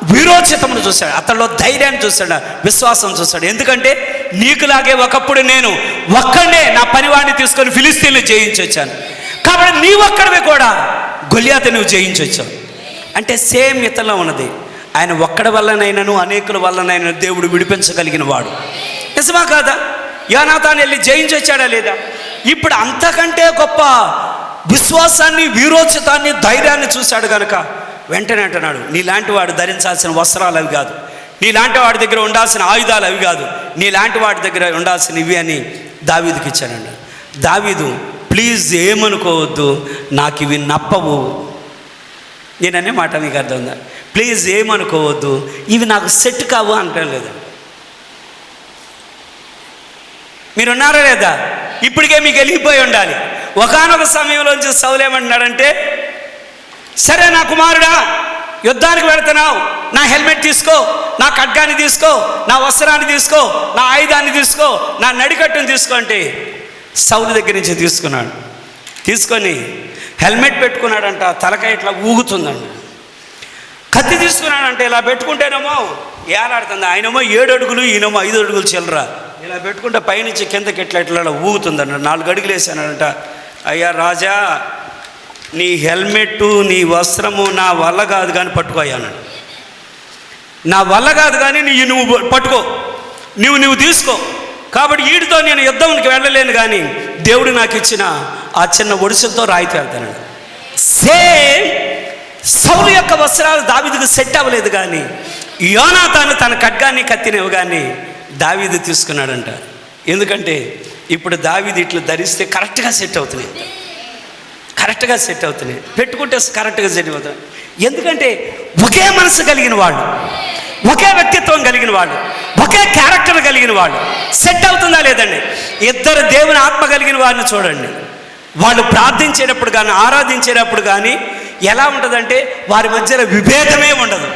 వీరోచితమును చూశాడు, అతనిలో ధైర్యాన్ని చూశాడు, విశ్వాసం చూశాడు. ఎందుకంటే నీకులాగే ఒకప్పుడు నేను ఒక్కడే నా పనివాడిని తీసుకొని ఫిలిస్తీన్లు జయించొచ్చాను, కాబట్టి నీ ఒక్కడివి కూడా గొలియాతు నువ్వు జయించొచ్చావు. అంటే సేమ్ ఇతనిలో ఉన్నది. ఆయన ఒక్కడి వల్లనైనాను అనేకుల వల్లనైనా దేవుడు విడిపించగలిగిన వాడు. నిజమా కాదా? యోనాతాను వెళ్ళి జయించొచ్చాడా లేదా? ఇప్పుడు అంతకంటే గొప్ప విశ్వాసాన్ని, వీరోచితాన్ని, ధైర్యాన్ని చూశాడు కనుక వెంటనే అంటున్నాడు, నీలాంటి వాడు ధరించాల్సిన వస్త్రాలు అవి కాదు, నీలాంటి వాడి దగ్గర ఉండాల్సిన ఆయుధాలు అవి కాదు, నీలాంటి వాడి దగ్గర ఉండాల్సిన ఇవి అని దావీదుకి ఇచ్చానండి. దావీదు, ప్లీజ్ ఏమనుకోవద్దు, నాకు ఇవి నప్పవు. నేననే మాట మీకు అర్థం ఉందా? ప్లీజ్ ఏమనుకోవద్దు, ఇవి నాకు సెట్ కావు అంటాం లేదా? మీరున్నారా లేదా? ఇప్పటికే మీకు వెళ్ళిపోయి ఉండాలి. ఒకానొక సమయంలోంచి సౌలు ఏమంటున్నాడంటే, సరే నా కుమారుడా, యుద్ధానికి వెళుతున్నావు, నా హెల్మెట్ తీసుకో, నా ఖడ్గాన్ని తీసుకో, నా వస్త్రాన్ని తీసుకో, నా ఆయుధాన్ని తీసుకో, నా నడికట్టును తీసుకో అంటే సౌలు దగ్గర నుంచి తీసుకొని హెల్మెట్ పెట్టుకున్నాడంట, తలకాయ ఇట్లా ఊగుతుందండి. కత్తి తీసుకున్నాడంటే ఇలా పెట్టుకుంటేనేమో ఏలాడుతుంది. ఆయనేమో 7 అడుగులు, ఈయనేమో 5 అడుగులు చిల్లర. ఇలా పెట్టుకుంటే పైనుంచి కిందకి ఇట్లా ఊగుతుందంట. 4 అడుగులు వేసానంట. అయ్యా రాజా, నీ హెల్మెట్టు, నీ వస్త్రము నా వల్ల కాదు కానీ పట్టుకోయ్యాన్నాడు. నా వల్ల కాదు కానీ నువ్వు పట్టుకో, నువ్వు తీసుకో. కాబట్టి వీడితో నేను యుద్ధానికి వెళ్ళలేను, కానీ దేవుడు నాకు ఇచ్చిన ఆ చిన్న ఒడిసెలతో రాయితీ వెళ్తానండి. సేమ్ సౌలు యొక్క వస్త్రాలు దావీదుకు సెట్ అవ్వలేదు, కానీ యోనాతాను తన ఖడ్గాన్ని, కత్తిని ఇవ్వగానే దావీదు తీసుకున్నాడంట. ఎందుకంటే ఇప్పుడు దావీదు ఇట్లా ధరిస్తే కరెక్ట్గా సెట్ అవుతున్నాయి, పెట్టుకుంటే కరెక్ట్గా సెట్ అవుతుంది. ఎందుకంటే ఒకే మనసు కలిగిన వాళ్ళు, ఒకే వ్యక్తిత్వం కలిగిన వాళ్ళు, ఒకే క్యారెక్టర్ కలిగిన వాళ్ళు సెట్ అవుతుందా లేదండి? ఇద్దరు దేవుని ఆత్మ కలిగిన వారిని చూడండి, వాళ్ళు ప్రార్థించేటప్పుడు కానీ ఆరాధించేటప్పుడు కానీ ఎలా ఉంటుందంటే వారి మధ్యలో విభేదమే ఉండదు.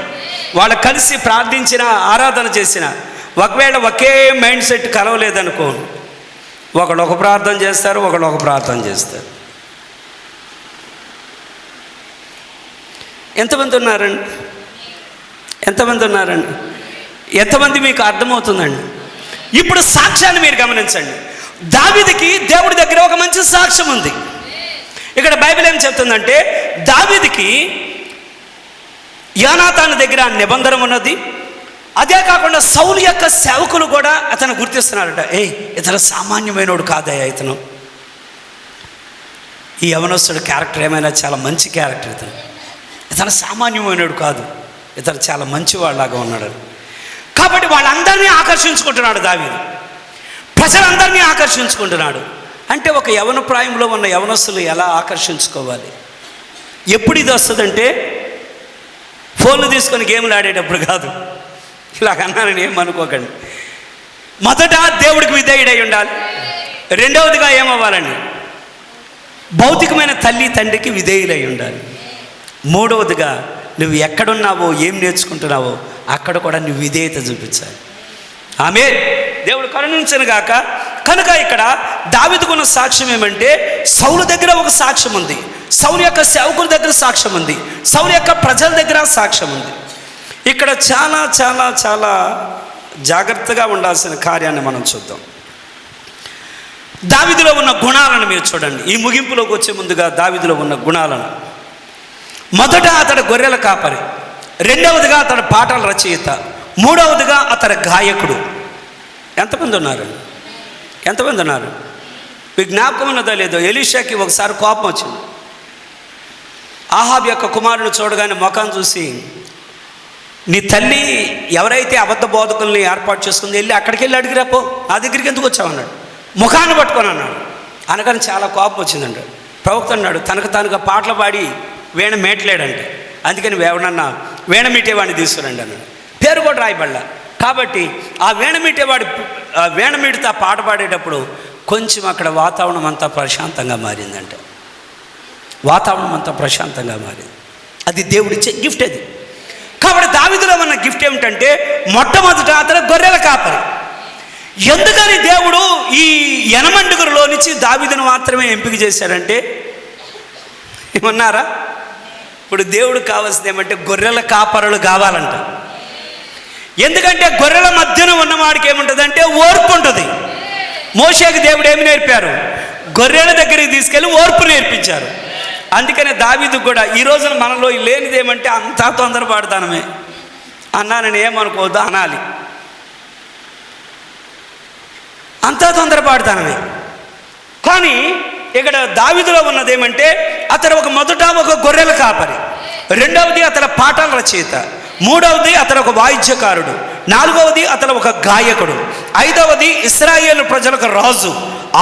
వాళ్ళు కలిసి ప్రార్థించిన ఆరాధన చేసిన ఒకవేళ ఒకే మైండ్ సెట్ కలవలేదనుకో, ఒకడు ఒక ప్రార్థన చేస్తారు, ఒకడు ఒక ప్రార్థన చేస్తారు. ఎంతమంది ఉన్నారండి? ఎంతమంది ఉన్నారండి? ఎంతమంది మీకు అర్థమవుతుందండి? ఇప్పుడు సాక్ష్యాన్ని మీరు గమనించండి. దావీదుకి దేవుడి దగ్గర ఒక మంచి సాక్ష్యం ఉంది. ఇక్కడ బైబిల్ ఏం చెప్తుందంటే దావీదుకి యోనాతాను దగ్గర నిబంధన ఉన్నది. అదే కాకుండా సౌలు యొక్క సేవకులు కూడా అతను గుర్తిస్తున్నారట, ఇతను సామాన్యమైనోడు కాదయ్యా, ఈ యవనస్తుడు క్యారెక్టర్ ఏమైనా చాలా మంచి క్యారెక్టర్, ఇతను సామాన్యమైనోడు కాదు, ఇతను చాలా మంచివాళ్ళలాగా ఉన్నాడు. కాబట్టి వాళ్ళందరినీ ఆకర్షించుకుంటున్నాడు దావీదు, ప్రజలందరినీ ఆకర్షించుకుంటున్నాడు. అంటే ఒక యవన ప్రాయంలో ఉన్న యవనస్తులు ఎలా ఆకర్షించుకోవాలి? ఎప్పుడు ఇది వస్తుందంటే ఫోన్లు తీసుకొని గేమ్లు ఆడేటప్పుడు కాదు. ఇలాగన్నానని ఏమనుకోకండి. మొదట దేవుడికి విధేయుడై ఉండాలి. రెండవదిగా ఏమవ్వాలండి? భౌతికమైన తల్లి తండ్రికి విధేయులై ఉండాలి. మూడవదిగా నువ్వు ఎక్కడున్నావో ఏం నేర్చుకుంటున్నావో అక్కడ కూడా నువ్వు విధేయత చూపించాలి. ఆమేన్. దేవుడు కరుణించను గాక. కనుక ఇక్కడ దావీదుకున్న సాక్ష్యం ఏమంటే సౌలు దగ్గర ఒక సాక్ష్యం ఉంది, సౌలు యొక్క సేవకుల దగ్గర సాక్ష్యం ఉంది, సౌలు యొక్క ప్రజల దగ్గర సాక్ష్యం ఉంది. ఇక్కడ చాలా చాలా చాలా జాగ్రత్తగా ఉండాల్సిన కార్యాన్ని మనం చూద్దాం. దావీదులో ఉన్న గుణాలను మీరు చూడండి. ఈ ముగింపులోకి వచ్చే ముందుగా దావీదులో ఉన్న గుణాలను, మొదట అతడు గొర్రెల కాపరి, రెండవదిగా అతడు పాటల రచయిత, మూడవదిగా అతడు గాయకుడు. ఎంతమంది ఉన్నారు? ఎంతమంది ఉన్నారు? మీకు జ్ఞాపకం ఉన్నదో లేదో, ఎలీషాకి ఒకసారి కోపం వచ్చింది. ఆహాబ్ యొక్క కుమారుని చూడగానే ముఖం చూసి, నీ తల్లి ఎవరైతే అబద్ధ బోధకుల్ని ఏర్పాటు చేసుకుంది వెళ్ళి అక్కడికి వెళ్ళి అడిగిరాపో, నా దగ్గరికి ఎందుకు వచ్చావన్నాడు. ముఖాన్ని పట్టుకొని అన్నాడు. అనగానే చాలా కోపం వచ్చిందండి. ప్రవక్త అన్నాడు తనకు తానుగా పాటలు పాడి వీణ మేటలేడంటే, అందుకని ఎవడన్నా వీణ మీటేవాడిని తీసుకురండి అన్నాడు. పేరు కూడా రాయబడలా. కాబట్టి ఆ వీణ మీటితో ఆ పాట పాడేటప్పుడు కొంచెం అక్కడ వాతావరణం అంతా ప్రశాంతంగా మారిందంట. వాతావరణం అంతా ప్రశాంతంగా మారింది. అది దేవుడిచ్చే గిఫ్ట్ అది. కాబట్టి దావీదులో ఉన్న గిఫ్ట్ ఏమిటంటే మొట్టమొదట అతను గొర్రెల కాపరి. ఎందుకని దేవుడు ఈ యనమండుగురులో నుంచి దావీదును మాత్రమే ఎంపిక చేశాడంటే, ఏమన్నారా? ఇప్పుడు దేవుడు కావాల్సింది ఏమంటే గొర్రెల కాపరులు కావాలంట. ఎందుకంటే గొర్రెల మధ్యన ఉన్నవాడికి ఏముంటుందంటే ఓర్పు ఉంటుంది. మోషేకి దేవుడు ఏమి నేర్పారు? గొర్రెల దగ్గరికి తీసుకెళ్ళి ఓర్పు నేర్పించారు. అందుకనే దావీదు కూడా ఈ రోజున మనలో లేనిది ఏమంటే అంతా తొందరపడతానమే. అన్నానని ఏమనుకోవద్దు, అనాలి. అంతా తొందరపడతానమే. కానీ ఇక్కడ దావీదులో ఉన్నది ఏమంటే అతడు మొదట ఒక గొర్రెల కాపరి, రెండవది అతడు పాటల రచయిత, మూడవది అతడు ఒక వాయిద్యకారుడు, నాలుగవది అతడు ఒక గాయకుడు, ఐదవది ఇశ్రాయేలు ప్రజలకు రాజు,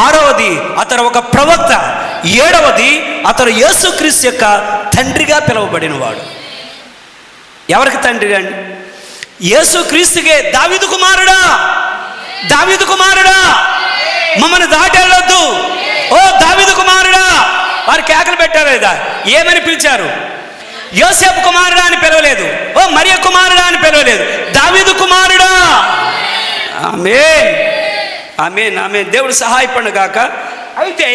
ఆరవది అతడు ఒక ప్రవక్త, ఏడవది అతడు యేసుక్రీస్తు యొక్క తండ్రిగా పిలువబడినవాడు. ఎవరికి తండ్రి అండి? యేసుక్రీస్తుకే. దావీదు కుమారుడా, దావీదు కుమారుడా, మమ్మల్ని దాటెళ్ళొద్దు, ఓ దావీదు కుమారుడా. వారు కేకలు పెట్టారు లేదా? ఏమని పిలిచారు? యోసేపు కుమారుడా అని పిలవలేదు, ఓ మరియ కుమారుడా అని పిలవలేదు, దావీదు కుమారుడా. ఆమేన్, ఆమేన్, ఆమేన్. దేవుడు సహాయపడు గాక. అయితే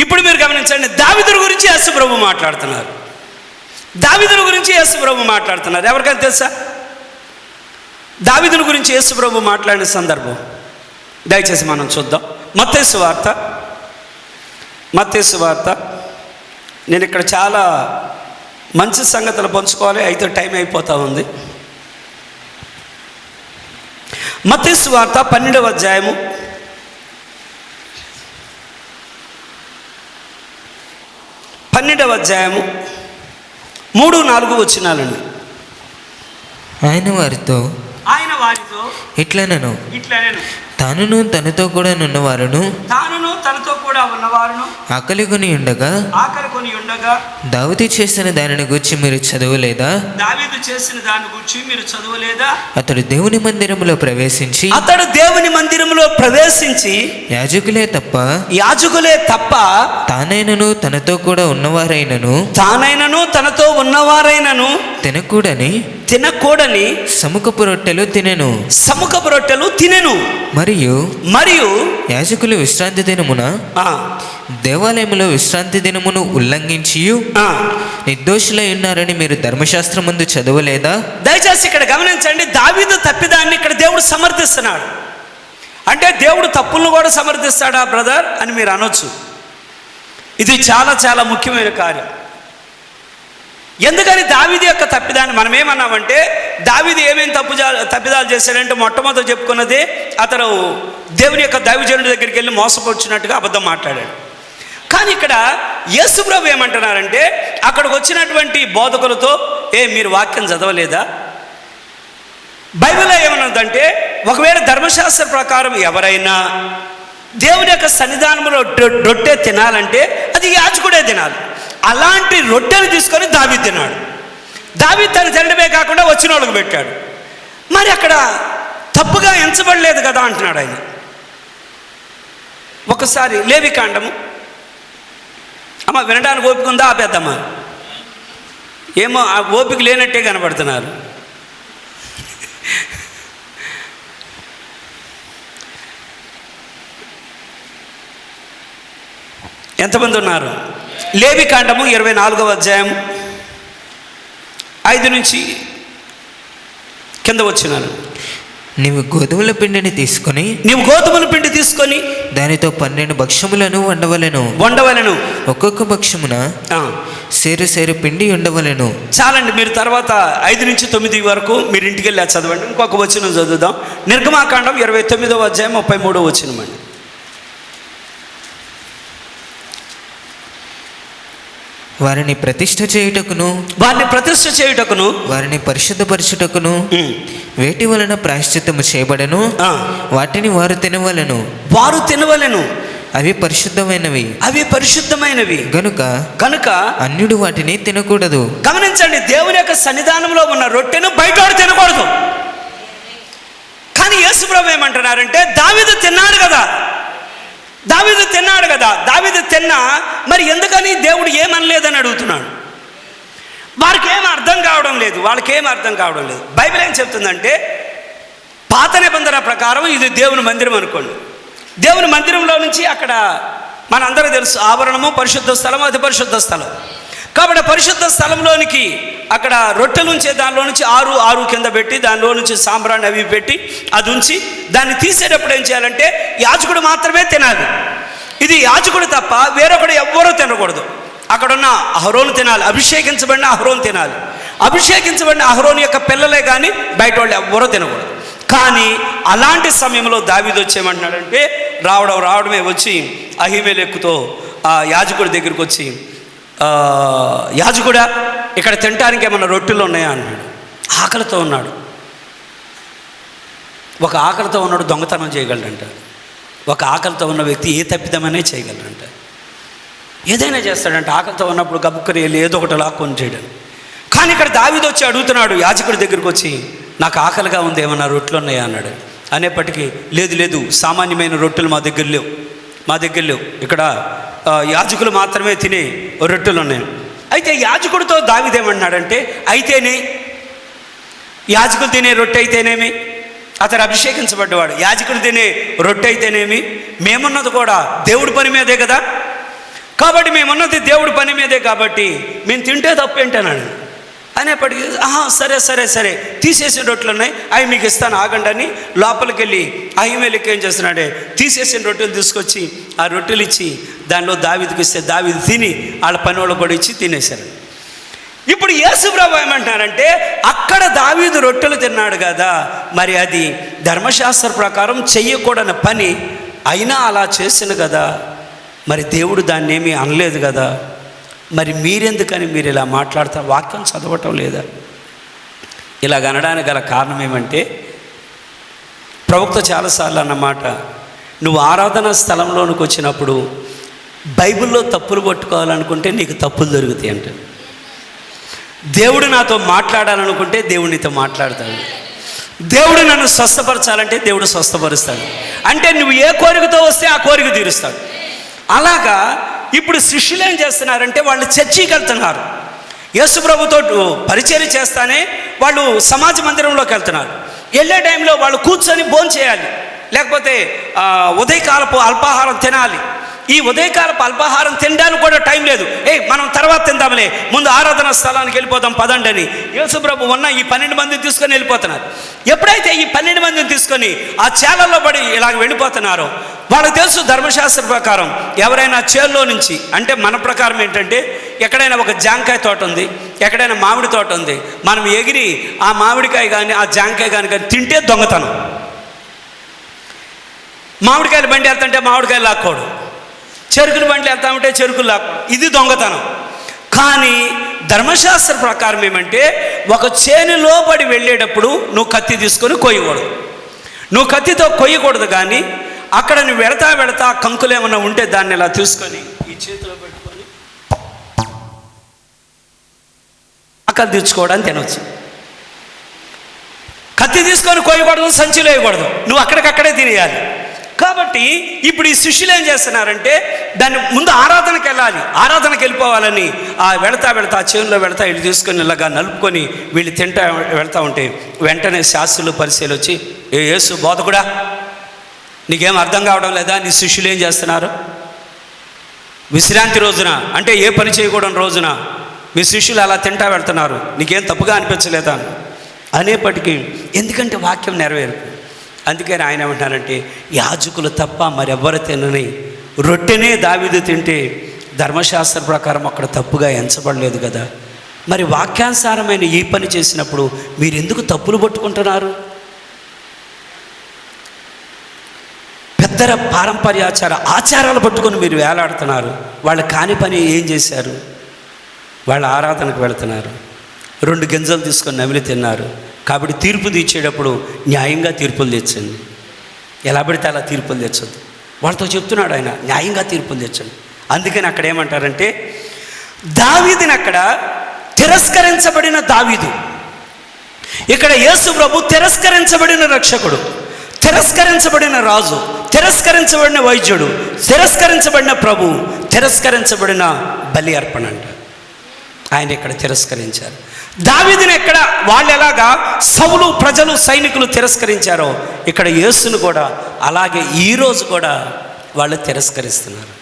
ఇప్పుడు మీరు గమనించండి, దావీదు గురించి యేసు ప్రభు మాట్లాడుతున్నారు. దావీదు గురించి యేసు ప్రభు మాట్లాడుతున్నారు. ఎవరికైనా తెలుసా దావీదు గురించి యేసు ప్రభు మాట్లాడిన సందర్భం? దయచేసి మనం చూద్దాం. మత్తయి సువార్త. నేను ఇక్కడ చాలా మంచి సంగతులు పంచుకోవాలి, అయితే టైం అయిపోతూ ఉంది. మత్తయి సువార్త 12వ అధ్యాయము 3-4 వచనాలండి. ఆయన వారితో ఆయన వారితో ఇట్లనను ఇట్లనెను, తానును తనతో కూడా నున్నవారును తానును తనతో కూడా ఉన్నవారును ఆకలిగొని ఉండగా ఆకలి కొని ఉండగా దావీదు చేసిన దానిని గురించి మీరు చదవలేదా? దావీదు చేసిన దాని గురించి మీరు చదవలేదా? అతడు దేవుని మందిరములో ప్రవేశించి అతడు దేవుని మందిరంలో ప్రవేశించి యాజకులే తప్ప యాజకులే తప్ప తానైనను తనతో కూడా ఉన్నవారైనను తానైనను తనతో ఉన్నవారైనను తినకూడని సముఖపు రొట్టెలు తినెను. సముఖపు రొట్టెలు తినెను. మరియు యాజకులు విశ్రాంతి దినమున దేవాలయములో విశ్రాంతి దినమును ఉల్లంఘించి నిర్దోషులై ఉన్నారని మీరు ధర్మశాస్త్రం ముందు చదవలేదా? దయచేసి ఇక్కడ గమనించండి, దావీదు తప్పిదాన్ని ఇక్కడ దేవుడు సమర్థిస్తున్నాడు. అంటే దేవుడు తప్పులను కూడా సమర్థిస్తాడా బ్రదర్ అని మీరు అనొచ్చు. ఇది చాలా చాలా ముఖ్యమైన కార్యం. ఎందుకని దావీదు యొక్క తప్పిదాన్ని మనం ఏమన్నామంటే, దావీదు ఏమేమి తప్పిదాలు చేశాడంటే, మొట్టమొదటి చెప్పుకున్నది అతను దేవుని యొక్క దైవజనుడి దగ్గరికి వెళ్ళి మోసపొచ్చినట్టుగా అబద్ధం మాట్లాడాడు. కానీ ఇక్కడ యేసుప్రభు ఏమంటున్నారంటే, అక్కడికి వచ్చినటువంటి బోధకులతో మీరు వాక్యం చదవలేదా? బైబిల్లో ఏమన్నదంటే, ఒకవేళ ధర్మశాస్త్ర ప్రకారం ఎవరైనా దేవుని యొక్క సన్నిధానంలో రొట్టె తినాలంటే అది యాజకుడే తినాలి. అలాంటి రొట్టెలు తీసుకొని దావీదు తిన్నాడు. దావీదు తను తినడమే కాకుండా వచ్చిన వాళ్ళకి పెట్టాడు. మరి అక్కడ తప్పుగా ఎంచబడలేదు కదా అంటున్నాడు ఆయన. ఒకసారి లేవికాండము, అమ్మ వినడానికి ఓపిక ఉందా? ఆపేద్దమ్మా. ఏమో ఆ ఓపిక లేనట్టే కనబడుతున్నారు. ఎంతమంది ఉన్నారు? లేవికాండము 24వ అధ్యాయం 5 నుంచి కింద వచ్చినాను. నీవు గోధుమల పిండిని తీసుకొని దానితో 12 భక్ష్యములను వండవలెను. ఒక్కొక్క భక్ష్యమున సేరు పిండి ఉండవలెను. చాలండి, మీరు తర్వాత 5 నుంచి 9 వరకు మీరు ఇంటికి వెళ్ళి చదవండి. ఇంకొక వచనం చదువుదాం. నిర్గమాకాండం 29వ అధ్యాయం 33వ వచనం అండి. వారిని ప్రతిష్ఠ చేయుటకును వారిని పరిశుద్ధపరచుటకును వేటి వలన ప్రాయశ్చిత్తము చేయబడను. వాటిని వారు తినవలెను. అవి పరిశుద్ధమైనవి గనుక అన్యుడు వాటిని తినకూడదు. గమనించండి, దేవుని యొక్క సన్నిధానంలో ఉన్న రొట్టెను బయట తినకూడదు. కానీ యేసుప్రభు ఏమంటున్నారంటే, దావీదు తిన్నాడు కదా, దావీదు తిన్నా మరి ఎందుకని దేవుడు ఏమనలేదని అడుగుతున్నాడు. వాళ్ళకేం అర్థం కావడం లేదు. బైబిల్ ఏం చెప్తుందంటే, పాత నిబంధన ప్రకారం ఇది దేవుని మందిరం అనుకోండి. దేవుని మందిరంలో నుంచి అక్కడ మనందరూ తెలుసు, ఆవరణము పరిశుద్ధ స్థలం, అతి పరిశుద్ధ స్థలం. కాబట్టి పరిశుద్ధ స్థలంలోనికి అక్కడ రొట్టెలు ఉంచే దానిలో నుంచి 6 కింద పెట్టి దానిలో నుంచి సాంబ్రాన్ని అవి పెట్టి అది ఉంచి దాన్ని తీసేటప్పుడు ఏం చేయాలంటే యాజకుడు మాత్రమే తినాలి. ఇది యాజకుడు తప్ప వేరొకడు ఎవ్వరూ తినకూడదు. అక్కడున్న అహరోను తినాలి, అభిషేకించబడిన అహరోను తినాలి. అభిషేకించబడిన అహరోను యొక్క పిల్లలే కానీ బయట వాళ్ళు ఎవ్వరూ తినకూడదు. కానీ అలాంటి సమయంలో దావీదు వచ్చేయమంటున్నాడంటే, రావడమే వచ్చి అహీమెలెకుతో ఆ యాజకుడి దగ్గరికి వచ్చి, యాజకుడా ఇక్కడ తినడానికి ఏమన్నా రొట్టెలు ఉన్నాయా అన్నాడు. ఆకలితో ఉన్నాడు. ఒక ఆకలితో ఉన్నాడు దొంగతనం చేయగలడంట. ఒక ఆకలితో ఉన్న వ్యక్తి ఏ తప్పిదమనే చేయగలడంట. ఏదైనా చేస్తాడంట. ఆకలితో ఉన్నప్పుడు గబుక్కరి వెళ్ళి ఏదో ఒకటి లాక్కొని చేయడం. కానీ ఇక్కడ దావీదు వచ్చి అడుగుతున్నాడు యాజకుడి దగ్గరికి వచ్చి, నాకు ఆకలిగా ఉంది, ఏమన్నా రొట్టెలు ఉన్నాయా అన్నాడు. అనేప్పటికీ లేదు, సామాన్యమైన రొట్టెలు మా దగ్గర లేవు. ఇక్కడ యాజకులు మాత్రమే తినే రొట్టెలు ఉన్నాయి. అయితే యాజకుడితో దావీదు ఏమన్నాడంటే, అయితేనే యాజకులు తినే రొట్టె అయితేనేమి, అతను అభిషేకించబడ్డవాడు, యాజకుడు తినే రొట్టె అయితేనేమి, మేమున్నది కూడా దేవుడి పని మీదే కదా, కాబట్టి మేమున్నది దేవుడి పని మీదే కాబట్టి మేము తింటే తప్పేంటన్నాడు. అనేప్పటికీ సరే తీసేసిన రొట్టెలు ఉన్నాయి, అవి మీకు ఇస్తాను ఆగండి అని లోపలికి వెళ్ళి అహిమేలెకు ఏం చేస్తున్నాడే, తీసేసిన రొట్టెలు తీసుకొచ్చి ఆ రొట్టెలు ఇచ్చి దానిలో దావీదుకి ఇస్తే దావీదు తిని వాళ్ళ పని వాళ్ళకు కూడా ఇచ్చి తినేశారు. ఇప్పుడు యేసుప్రభు ఏమంటున్నారంటే, అక్కడ దావీదు రొట్టెలు తిన్నాడు కదా, మరి అది ధర్మశాస్త్ర ప్రకారం చెయ్యకూడని పని అయినా అలా చేసిన కదా, మరి దేవుడు దాన్ని ఏమీ అనలేదు కదా, మరి మీరెందుకని మీరు ఇలా మాట్లాడతారు, వాక్యం చదవటం లేదా? ఇలాగ అనడానికి గల కారణం ఏమంటే, ప్రవక్త చాలాసార్లు అన్నమాట, నువ్వు ఆరాధనా స్థలంలోనికి వచ్చినప్పుడు బైబిల్లో తప్పులు పట్టుకోవాలనుకుంటే నీకు తప్పులు దొరుకుతాయి అంట. దేవుడు నాతో మాట్లాడాలనుకుంటే దేవుడు నీతో మాట్లాడతాడు. దేవుడు నన్ను స్వస్థపరచాలంటే దేవుడు స్వస్థపరుస్తాడు. అంటే నువ్వు ఏ కోరికతో వస్తే ఆ కోరిక తీరుస్తాడు. అలాగా ఇప్పుడు శిష్యులు ఏం చేస్తున్నారంటే వాళ్ళు చర్చికి వెళ్తున్నారు. యేసు ప్రభుతో పరిచర్య చేస్తానే వాళ్ళు సమాజ మందిరంలోకి వెళ్తున్నారు. వెళ్ళే టైంలో వాళ్ళు కూర్చొని భోజనం చేయాలి, లేకపోతే ఉదయకాలపు అల్పాహారం తినాలి. ఈ ఉదయకాలపు అల్పాహారం తినడానికి కూడా టైం లేదు. మనం తర్వాత తిందాంలే, ముందు ఆరాధన స్థలానికి వెళ్ళిపోతాం పదండి అని యేసు ప్రభు ఉన్న ఈ 12 మందిని తీసుకొని వెళ్ళిపోతున్నారు. ఎప్పుడైతే ఈ 12 మందిని తీసుకొని ఆ చేలల్లో పడి ఇలాగ వెళ్ళిపోతున్నారో వాళ్ళకి తెలుసు ధర్మశాస్త్ర ప్రకారం ఎవరైనా చేల్లో నుంచి, అంటే మన ప్రకారం ఏంటంటే ఎక్కడైనా ఒక జాంకాయ తోట ఉంది, ఎక్కడైనా మామిడి తోట ఉంది, మనం ఎగిరి ఆ మామిడికాయ కానీ ఆ జాంకాయ కానీ తింటే దొంగతనం. మామిడికాయలు బండి వెళ్తుంటే మామిడికాయలు లాక్కోడు, చెరుకులు బండ్లు వెళ్తా ఉంటే చెరుకులు లాక్కోడు, ఇది దొంగతనం. కానీ ధర్మశాస్త్ర ప్రకారం ఏమంటే ఒక చేనులో పడి వెళ్ళేటప్పుడు నువ్వు కత్తి తీసుకొని కొయ్యకూడదు. నువ్వు కత్తితో కొయ్యకూడదు, కానీ అక్కడ నువ్వు వెళతా కంకులు ఏమన్నా ఉంటే దాన్ని ఇలా తీసుకొని ఈ చేతిలో పెట్టుకొని ఆకలి తీర్చుకోవడానికి తినవచ్చు. కత్తి తీసుకొని కొయ్యకూడదు, సంచిలో వేయకూడదు, నువ్వు అక్కడికక్కడే తినేయాలి. కాబట్టి ఇప్పుడు ఈ శిష్యులు ఏం చేస్తున్నారంటే దాన్ని ముందు ఆరాధనకి వెళ్ళాలి, ఆరాధనకి వెళ్ళిపోవాలని వెళతా చేనులో వెళతా వీళ్ళు తీసుకొని ఇలాగా నలుపుకొని వీళ్ళు తింటా వెళ్తూ ఉంటే వెంటనే శాస్త్రులు పరిశీలి వచ్చి, యేసు బోధకుడా, నీకేం అర్థం కావడం లేదా? నీ శిష్యులు ఏం చేస్తున్నారు? విశ్రాంతి రోజున, అంటే ఏ పని చేయకూడని రోజున మీ శిష్యులు అలా తింటా వెళ్తున్నారు, నీకేం తప్పుగా అనిపించలేదా అనేప్పటికీ, ఎందుకంటే వాక్యం నెరవేరు. అందుకని ఆయన ఏమంటారంటే యాజకులు తప్ప మరెవ్వరు తినని రొట్టెనే దావీదు తింటే ధర్మశాస్త్ర ప్రకారం అక్కడ తప్పుగా ఎంచబడలేదు కదా, మరి వాక్యానుసారమైన ఈ పని చేసినప్పుడు మీరు ఎందుకు తప్పులు పట్టుకుంటున్నారు? పెద్దల పారంపర్యాచార ఆచారాలు పట్టుకొని మీరు వేలాడుతున్నారు. వాళ్ళు కాని పని ఏం చేశారు? వాళ్ళ ఆరాధనకు వెళుతున్నారు, 2 గింజలు తీసుకొని నమిలి తిన్నారు. కాబట్టి తీర్పు తీర్చేటప్పుడు న్యాయంగా తీర్పులు తెచ్చండి, ఎలా పడితే అలా తీర్పులు తెచ్చొద్దు. వాళ్ళతో చెప్తున్నాడు ఆయన, న్యాయంగా తీర్పులు తెచ్చండి. అందుకని అక్కడ ఏమంటారంటే దావీదుని అక్కడ తిరస్కరించబడిన దావీదు, ఇక్కడ యేసు ప్రభు తిరస్కరించబడిన రక్షకుడు, తిరస్కరించబడిన రాజు, తిరస్కరించబడిన వైద్యుడు, తిరస్కరించబడిన ప్రభు, తిరస్కరించబడిన బలి అర్పణ అంట. ఆయన ఇక్కడ తిరస్కరించారు. దావీదుని ఎక్కడ వాళ్ళు ఎలాగా సౌలు ప్రజలు సైనికులు తిరస్కరించారో ఇక్కడ యేసును కూడా అలాగే ఈరోజు కూడా వాళ్ళు తిరస్కరిస్తున్నారు.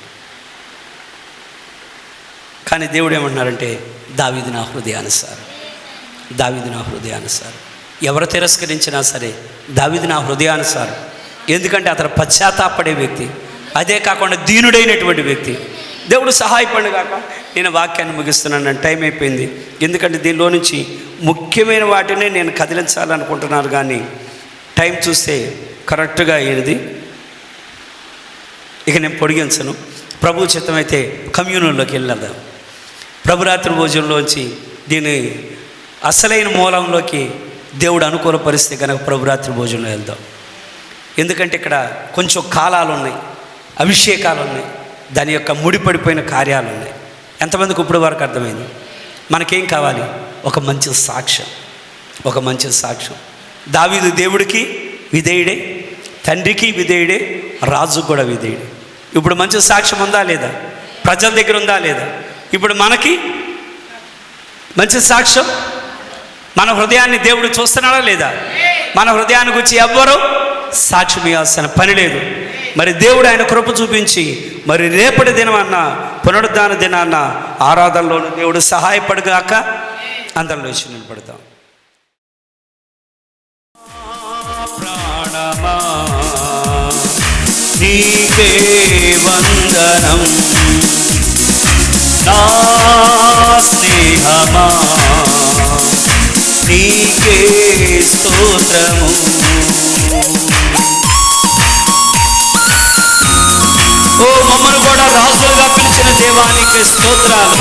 కానీ దేవుడు ఏమంటున్నారంటే దావీదు నా హృదయానుసారం, దావీదు నా హృదయానుసారం. ఎవరు తిరస్కరించినా సరే దావీదు నా హృదయానుసారం. ఎందుకంటే అతను పశ్చాత్తాపడే వ్యక్తి, అదే కాకుండా దీనుడైనటువంటి వ్యక్తి. దేవుడు సహాయపడు కాక నేను వాక్యాన్ని ముగిస్తున్నాను, టైం అయిపోయింది. ఎందుకంటే దీనిలో నుంచి ముఖ్యమైన వాటినే నేను కదిలించాలనుకుంటున్నాను, కానీ టైం చూస్తే కరెక్ట్గా అయ్యేది. ఇక నేను పొడిగించను. ప్రభు చిత్తమైతే కమ్యూనిలోకి వెళ్ళేద్దాం. ప్రభురాత్రి భోజనంలోంచి దీని అసలైన మూలంలోకి దేవుడు అనుకూల పరిస్థితి కనుక ప్రభురాత్రి భోజనంలో వెళ్దాం. ఎందుకంటే ఇక్కడ కొంచెం కాలాలు ఉన్నాయి, అభిషేకాలు ఉన్నాయి, దాని యొక్క ముడిపడిపోయిన కార్యాలు ఉన్నాయి. ఎంతమందికి ఇప్పుడు వరకు అర్థమైంది? మనకేం కావాలి? ఒక మంచి సాక్ష్యం, ఒక మంచి సాక్ష్యం. దావీదు దేవుడికి విధేయుడే, తండ్రికి విధేయుడే, రాజు కూడా విధేయుడే. ఇప్పుడు మంచి సాక్ష్యం ఉందా లేదా? ప్రజల దగ్గర ఉందా లేదా? ఇప్పుడు మనకి మంచి సాక్ష్యం, మన హృదయాన్ని దేవుడు చూస్తున్నాడా లేదా? మన హృదయాన్ని గురించి ఎవ్వరూ సాక్ష్యం ఇవ్వాల్సిన పని లేదు. మరి దేవుడు ఆయన కృప చూపించి మరి రేపటి దినమన్న పునరుద్ధాన దినాన్న ఆరాధనలోను దేవుడు సహాయపడుగాక. అందరం లేచి నిలబడతాం. ప్రాణమా నీకే వందనం, నా స్నేహమా నీకే స్తోత్రము. ఓ మమ్మల్ని కూడా రాజులుగా పిలిచిన దేవానికి స్తోత్రాలు.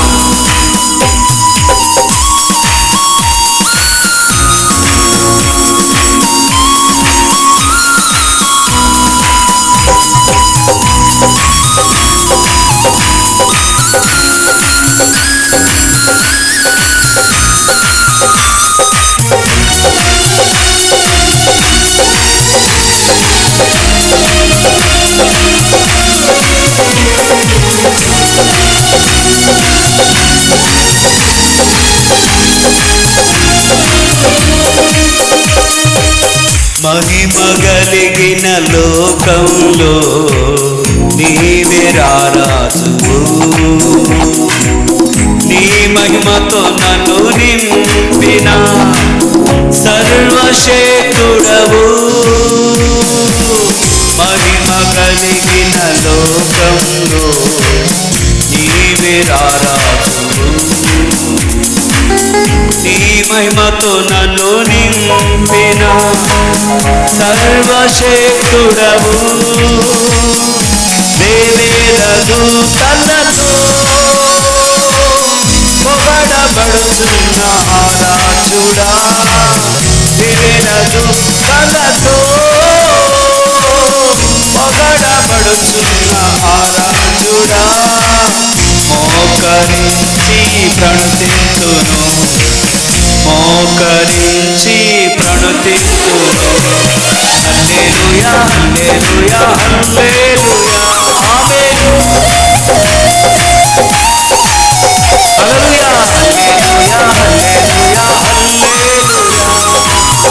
మహిమ కలిగిన లోకంలో నీవే రారాజువు, నీ మహిమతో నన్ను నింపిన సర్వశక్తుడవు. మహిమ కలిగిన లోకంలో నీవే రారాజువు, నీ మహిమతో నన్ను నింపిన సర్వశక్తుడవు. దేవేల దూతలతో పొగడబడుతున్న ఆరాధ్యుడా, దేవేల దూతలతో పొగడబడుతున్న ఆరాధ్యుడా, మోకరించి ప్రణుతింతును, మోకరించి ప్రణుతింతును. హల్లెలూయా హల్లెలూయా హల్లెలూయా ఆమేన్. హల్లెలూయా హల్లెలూయా హల్లెలూయా హల్లెలూయా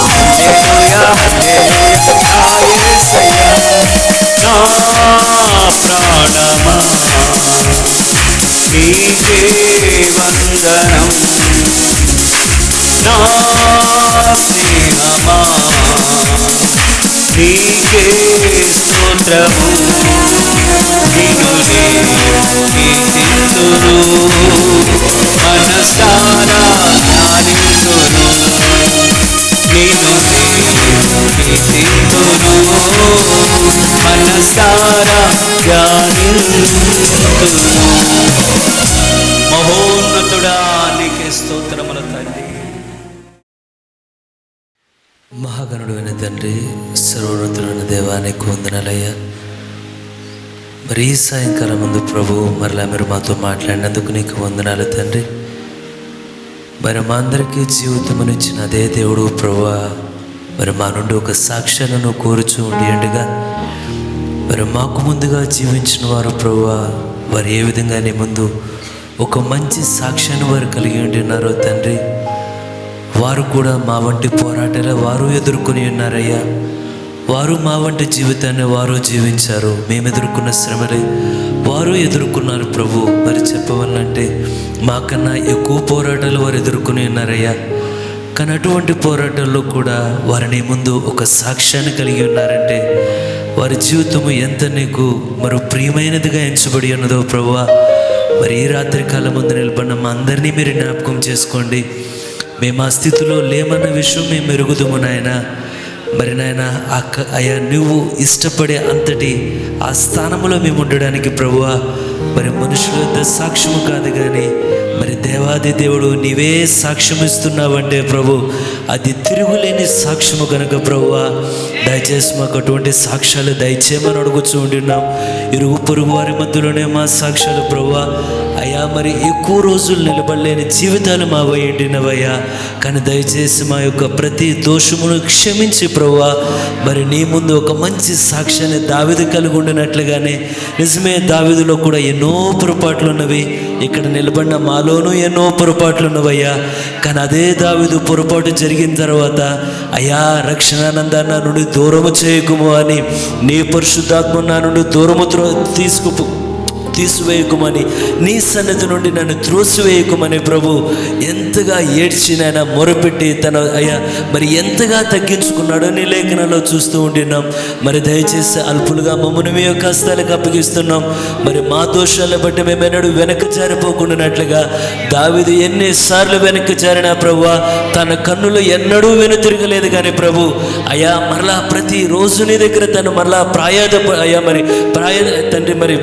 హల్లెలూయా హల్లెలూయా యేసయ్యా. నా ప్రాణమా నీకే వందనం, నా స్నేహమా నీకే స్తోత్రము. నిన్ను కీర్తింతును, మనసారా ధ్యానింతును. నిన్ను కీర్తింతును, మనసారా ధ్యానింతును. మహోన్నతుడా నీకే స్తోత్రముల తండ్రి. మహాగణుడైన తండ్రి, సర్వోన్నతుడైన దేవానికి వందనాలయ్యా. మరి ఈ సాయంకాలం ముందు ప్రభు మరలా మీరు మాతో మాట్లాడినందుకు నీకు వందనాలు తండ్రి. మరి మా అందరికీ జీవితమునిచ్చిన అదే దేవుడు ప్రభువా, మరి మా నుండి ఒక సాక్ష్యాలను కోరుచూ ఉండేట్టుగా మరి మాకు ముందుగా జీవించిన వారు ప్రభువా, వారు ఏ విధంగా నీ ముందు ఒక మంచి సాక్ష్యాన్ని వారు కలిగి ఉంటున్నారో తండ్రి, వారు కూడా మా వంటి పోరాటాలు వారు ఎదుర్కొని ఉన్నారయ్యా. వారు మా వంటి జీవితాన్ని వారు జీవించారు, మేము ఎదుర్కొన్న శ్రమలే వారు ఎదుర్కొన్నారు ప్రభు. మరి చెప్పవాలంటే మాకన్నా ఎక్కువ పోరాటాలు వారు ఎదుర్కొని ఉన్నారయ్యా. కానీ అటువంటి పోరాటాల్లో కూడా వారిని ముందు ఒక సాక్ష్యాన్ని కలిగి ఉన్నారంటే వారి జీవితము ఎంత నీకు మరి ప్రియమైనదిగా ఎంచబడి ఉన్నదో ప్రభువా. మరి ఈ రాత్రి కాలం ముందు నిలబడిన మా అందరినీ మీరు జ్ఞాపకం చేసుకోండి. మేము ఆ స్థితిలో లేమన్న విషయం మేము ఎరుగుదుము నాయన. మరి నాయన అయ్యా నువ్వు ఇష్టపడే అంతటి ఆ స్థానంలో మేము ఉండడానికి ప్రభువా, మరి మనుషుల వద్ద సాక్ష్యము కాదు కానీ మరి దేవాది దేవుడు నీవే సాక్ష్యం ఇస్తున్నావంటే ప్రభు, అది తిరుగులేని సాక్ష్యము కనుక ప్రభువా, దయచేసి మాకు అటువంటి సాక్ష్యాలు దయచేయమని అడుగుతూ ఉంటున్నాం. ఇరుగు పొరుగు వారి మధ్యలోనే మా సాక్ష్యాలు ప్రభువా. అయ్యా మరి ఎక్కువ రోజులు నిలబడలేని జీవితాలు మా ఉండినవయ్యా. కానీ దయచేసి మా యొక్క ప్రతి దోషమును క్షమించి ప్రభువా, మరి నీ ముందు ఒక మంచి సాక్ష్యాన్ని దావీదు కలిగి ఉండినట్లుగానే నిజమే దావీదులో కూడా ఎన్నో పొరపాట్లు ఉన్నవి, ఇక్కడ నిలబడిన మాలోనూ ఎన్నో పొరపాట్లు ఉన్నవయ్యా. కానీ అదే దావీదు పొరపాటు జరిగిన తర్వాత అయ్యా రక్షణానంద నా నుండి దూరము చేయకుము అని, నీ పరిశుద్ధాత్మ నా నుండి దూరము తీసివేయకుమని, నీ సన్నిధి నుండి నన్ను త్రోసివేయకుమని ప్రభు ఎంతగా ఏడ్చినైనా మొరపెట్టి తన అయ్యా మరి ఎంతగా తగ్గించుకున్నాడో నీ లేఖనాల్లో చూస్తూ ఉంటున్నాం. మరి దయచేసి అల్పులుగా మమ్మల్ని మీ యొక్క హస్తాలకు అప్పగిస్తున్నాం. మరి మా దోషాలను బట్టి మేమెన్నడూ వెనక్కి జారిపోకుండానట్లుగా దావీదు ఎన్నిసార్లు వెనక్కి జారినా ప్రభువా, తన కన్నులు ఎన్నడూ వెనుతిరగలేదు. కానీ ప్రభు అయ్యా మరలా ప్రతిరోజు నీ దగ్గర తను మరలా తండ్రి మరి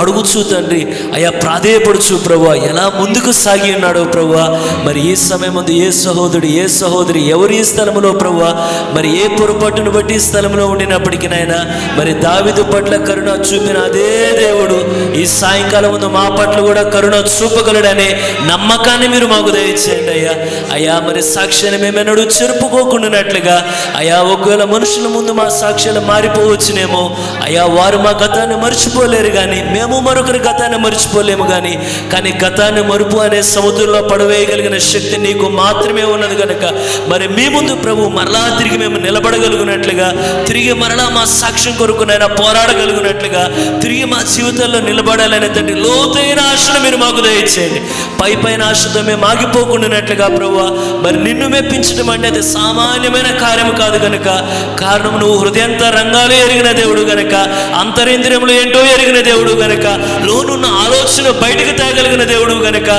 అడుగుచు తండ్రి అయ్యా ప్రాధేయపడుచు ప్రభువా, ఎలా ముందుకు సాగి ఉన్నాడో ప్రభువా. మరి ఈ సమయం ముందు ఏ సహోదరుడు ఏ సహోదరి ఎవరు ఈ స్థలంలో ప్రభువా, మరి ఏ పొరపాటును బట్టి ఈ స్థలంలో ఉండినప్పటికీ నాయనా మరి దావీదు పట్ల కరుణ చూపిన అదే దేవుడు ఈ సాయంకాలం ముందు మా పట్ల కూడా కరుణ చూపగలడనే నమ్మకాన్ని మీరు మాకు దయచేయండి అయ్యా. అయ్యా మరి సాక్ష్యాన్ని మేమెన్నడూ చెరుపుకోకుండానట్లుగా అయ్యా, ఒకవేళ మనుషుల ముందు మా సాక్ష్యాలు మారిపోవచ్చునేమో అయ్యా, వారు మా గతాన్ని మర్చిపోలేరు కానీ మేము మరొకరి గతాన్ని మర్చిపోలేము కానీ గతాన్ని మరుపు అనే సముద్రంలో పడవేయగలిగిన శక్తి నీకు మాత్రమే ఉన్నది కనుక మరి మీ ముందు ప్రభు మరలా తిరిగి మేము నిలబడగలిగినట్లుగా, తిరిగి మరలా మా సాక్ష్యం కొరకునైనా పోరాడగలిగినట్లుగా, తిరిగి మా జీవితంలో నిలబడాలనే తండ్రి లోతైన ఆశను మీరు మాకు దయచేయండి. పైన ఆశతో మేము ఆగిపోకుండానట్లుగా ప్రభువా, మరి నిన్ను మెప్పించడం అంటే అది సామాన్యమైన కార్యం కాదు కనుక, కారణం నువ్వు హృదయంత రంగాలు ఎరిగిన దేవుడు గనక, అంతరింద్రియములు ఏంటో ఎరిగిన దేవుడు గనక, లోనున్న ఆలోచన బయటకు తేగలిగిన దేవుడు గనక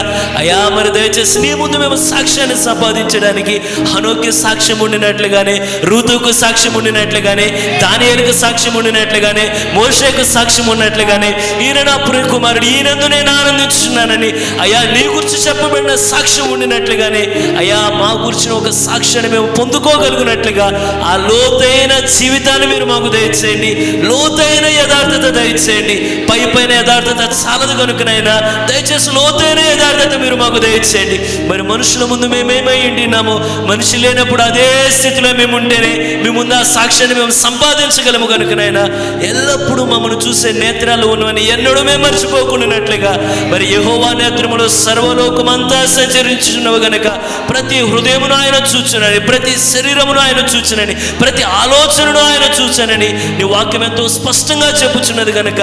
అయా మరి దయచేసి నీ ముందు మేము సాక్ష్యాన్ని సంపాదించడానికి హనోకి సాక్ష్యం ఉండినట్లుగానే, రూతుకు సాక్ష్యం ఉండినట్లుగానే, దానియేలుకు సాక్ష్యం ఉండినట్లుగానే, మోషేకు సాక్ష్యం ఉన్నట్లుగానే, ఈయన నా ప్రియ కుమారుడు, ఈయనందు నేను ఆనందించున్నానని అయా నీ గురించి చెప్పబడిన సాక్ష్యం ఉండినట్లుగానే అయా మా గురించిన ఒక సాక్ష్యాన్ని మేము పొందుకోగలిగినట్లుగా ఆ లోతైన జీవితాన్ని మీరు మాకు దయచేయండి. లోతైన యథార్థత దయచేయండి. పైన యథార్థత చాలదు కనుకనైనా దయచేసి లోతైన యథార్థత మీరు మాకు దయచేయండి. మరి మనుషుల ముందు మేమేమై ఉండినామో, మనిషి లేనప్పుడు అదే స్థితిలో మేము ఉంటేనే మీ ముందు ఆ సాక్ష్యాన్ని మేము సంపాదించగలము కనుకనైనా ఎల్లప్పుడూ మమ్మల్ని చూసే నేత్రాలు ఉన్నవని ఎన్నడూ మేము మర్చిపోకుండానట్లుగా మరి యెహోవా నేత్రములో సర్వలోకమంతా సంచరించున్నవి గనుక ప్రతి హృదయమును ఆయన చూచునని, ప్రతి శరీరమును ఆయన చూచునని, ప్రతి ఆలోచనను ఆయన చూచానని నీ వాక్యం ఎంతో స్పష్టంగా చెప్పుచున్నది కనుక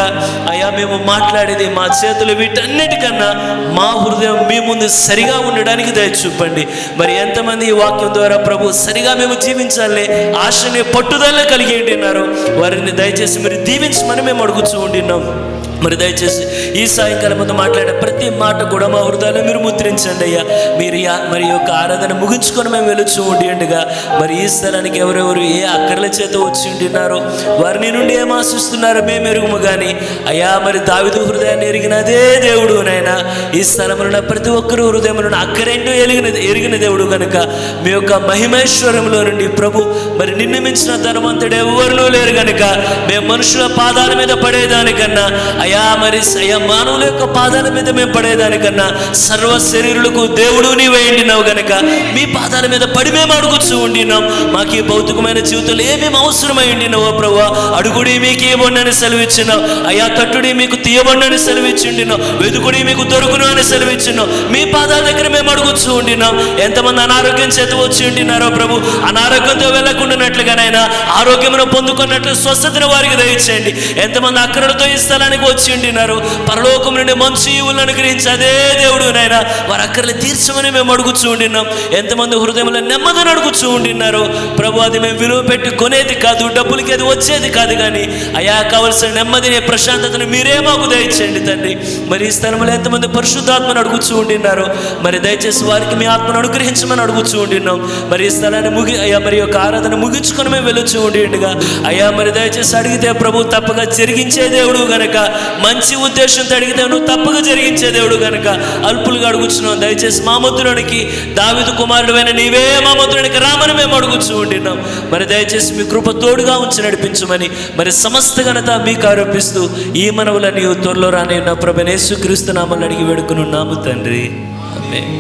అయ్యా మేము మాట్లాడేది మా చేతులు వీటన్నిటికన్నా మా హృదయం మీ ముందు సరిగా ఉండడానికి దయ చూపండి. మరి ఎంతమంది ఈ వాక్యం ద్వారా ప్రభు సరిగా మేము జీవించాలని ఆశని పట్టుదల కలిగి ఉంటున్నారో వారిని దయచేసి మీరు దీవించమని మేము అడుగుతూ ఉంటున్నాం. మరి దయచేసి ఈ సాయంకాలం ముందు మాట్లాడే ప్రతి మాట కూడా మా హృదయాలు మీరు ముద్రించండి అయ్యా. మీరు మరి యొక్క ఆరాధన ముగించుకొని మేము వెలుచూ ఉండిగా మరి ఈ స్థలానికి ఎవరెవరు ఏ అక్కర్ల చేత వచ్చి ఉంటున్నారో వారిని నుండి ఏం ఆశిస్తున్నారో మేము ఎరుగుము కానీ అయ్యా మరి దావీదు హృదయాన్ని ఎరిగిన అదే దేవుడు నాయనా ఈ స్థలంలో ప్రతి ఒక్కరు హృదయంలో అక్కరేంటో ఎరిగిన దేవుడు కనుక మీ యొక్క మహిమేశ్వరంలో నుండి ప్రభు మరి నిన్ను మించిన ధనవంతుడు ఎవరిలో లేరు కనుక మేము మనుషుల పాదాల మీద పడేదానికన్నా అయా మరి అయా మానవుల యొక్క పాదాల మీద మేము పడేదానికన్నా సర్వ శరీరులకు దేవుడు నీవై ఉండినావు గనక మీ పాదాల మీద పడి మేము అడుగుతూ ఉండినాం. మాకు ఈ భౌతికమైన జీవితంలో ఏమేమి అవసరమై ఉండినావో ప్రభువా, అడుగుడి మీకు ఇవ్వండి సెలవిచ్చినావు అయా, తట్టుడి మీకు తీయబండి అని సెలవిచ్చిండినావు, వెతుకుడి మీకు దొరుకును అని సెలవిచ్చినావు. మీ పాదాల దగ్గర మేము అడుగుతూ ఉండినాం. ఎంతమంది అనారోగ్యం చేత వచ్చి ఉండినారో ప్రభు, అనారోగ్యంతో వెళ్ళకుండానట్లుగానైనా ఆరోగ్యమును పొందుకున్నట్లు స్వస్థతను వారికి దయచేయండి. ఎంతమంది అక్కరలతో ఈ స్థలానికి వచ్చి ఉండినారు, పరలోకం నుండి మంచి ఈవులను అనుగ్రహించి అదే దేవుడు నాయన వారి అక్కర్లు తీర్చమని మేము అడుగుతూ ఉండినాం. ఎంతమంది హృదయంలో నెమ్మదిని అడుగుతూ ఉండినారో ప్రభు, అది మేము విలువ పెట్టి కొనేది కాదు, డబ్బులకి అది వచ్చేది కాదు, కానీ అయా కావలసిన నెమ్మదిని ప్రశాంతతను మీరే మాకు దయచేయండి తండ్రి. మరి ఈ స్థలంలో ఎంతమంది పరిశుద్ధాత్మను అడుగుతూ ఉండినారో మరి దయచేసి వారికి మీ ఆత్మను అనుగ్రహించమని అడుగుతూ ఉండినాం. మరి ఈ స్థలాన్ని అయ్యా మరి యొక్క ఆరాధన ముగించుకొని మేము వెలుచూ ఉండిగా అయ్యా మరి దయచేసి అడిగితే ప్రభు తప్పగా జరిగించే దేవుడు గనక, మంచి ఉద్దేశంతో అడిగితే నువ్వు తప్పగా జరిగించే దేవుడు గనక అల్పులుగా అడుగుతున్నాం. దయచేసి మా మధ్యలోనికి దావీదు కుమారుడైన నీవే మా మధ్యలోనికి రామని మేము అడుగుతూ ఉండినాం. మరి దయచేసి మీ కృప తోడుగా ఉంచి నడిపించమని మరి సమస్త ఘనత మీకు ఆరోపిస్తూ ఈ మనవులని త్వరలో రానైనా ప్రభువైన యేసుక్రీస్తు నామములో అడిగి వేడుకొనున్నాము తండ్రి, ఆమేన్.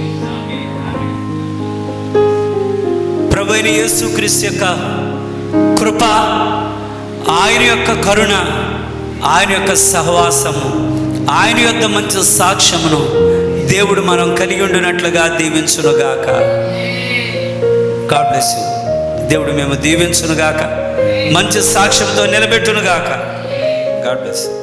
ప్రభువైన యేసుక్రీస్తు యొక్క కృప, ఆయన యొక్క కరుణ, ఆయన యొక్క సహవాసము, ఆయన యొక్క మంచి సాక్ష్యమును దేవుడు మనం కలిగి ఉండినట్లుగా దీవించునుగాక. God bless you. దేవుడు మేము దీవించునుగాక, మంచి సాక్ష్యంతో నిలబెట్టునుగాక. God bless you.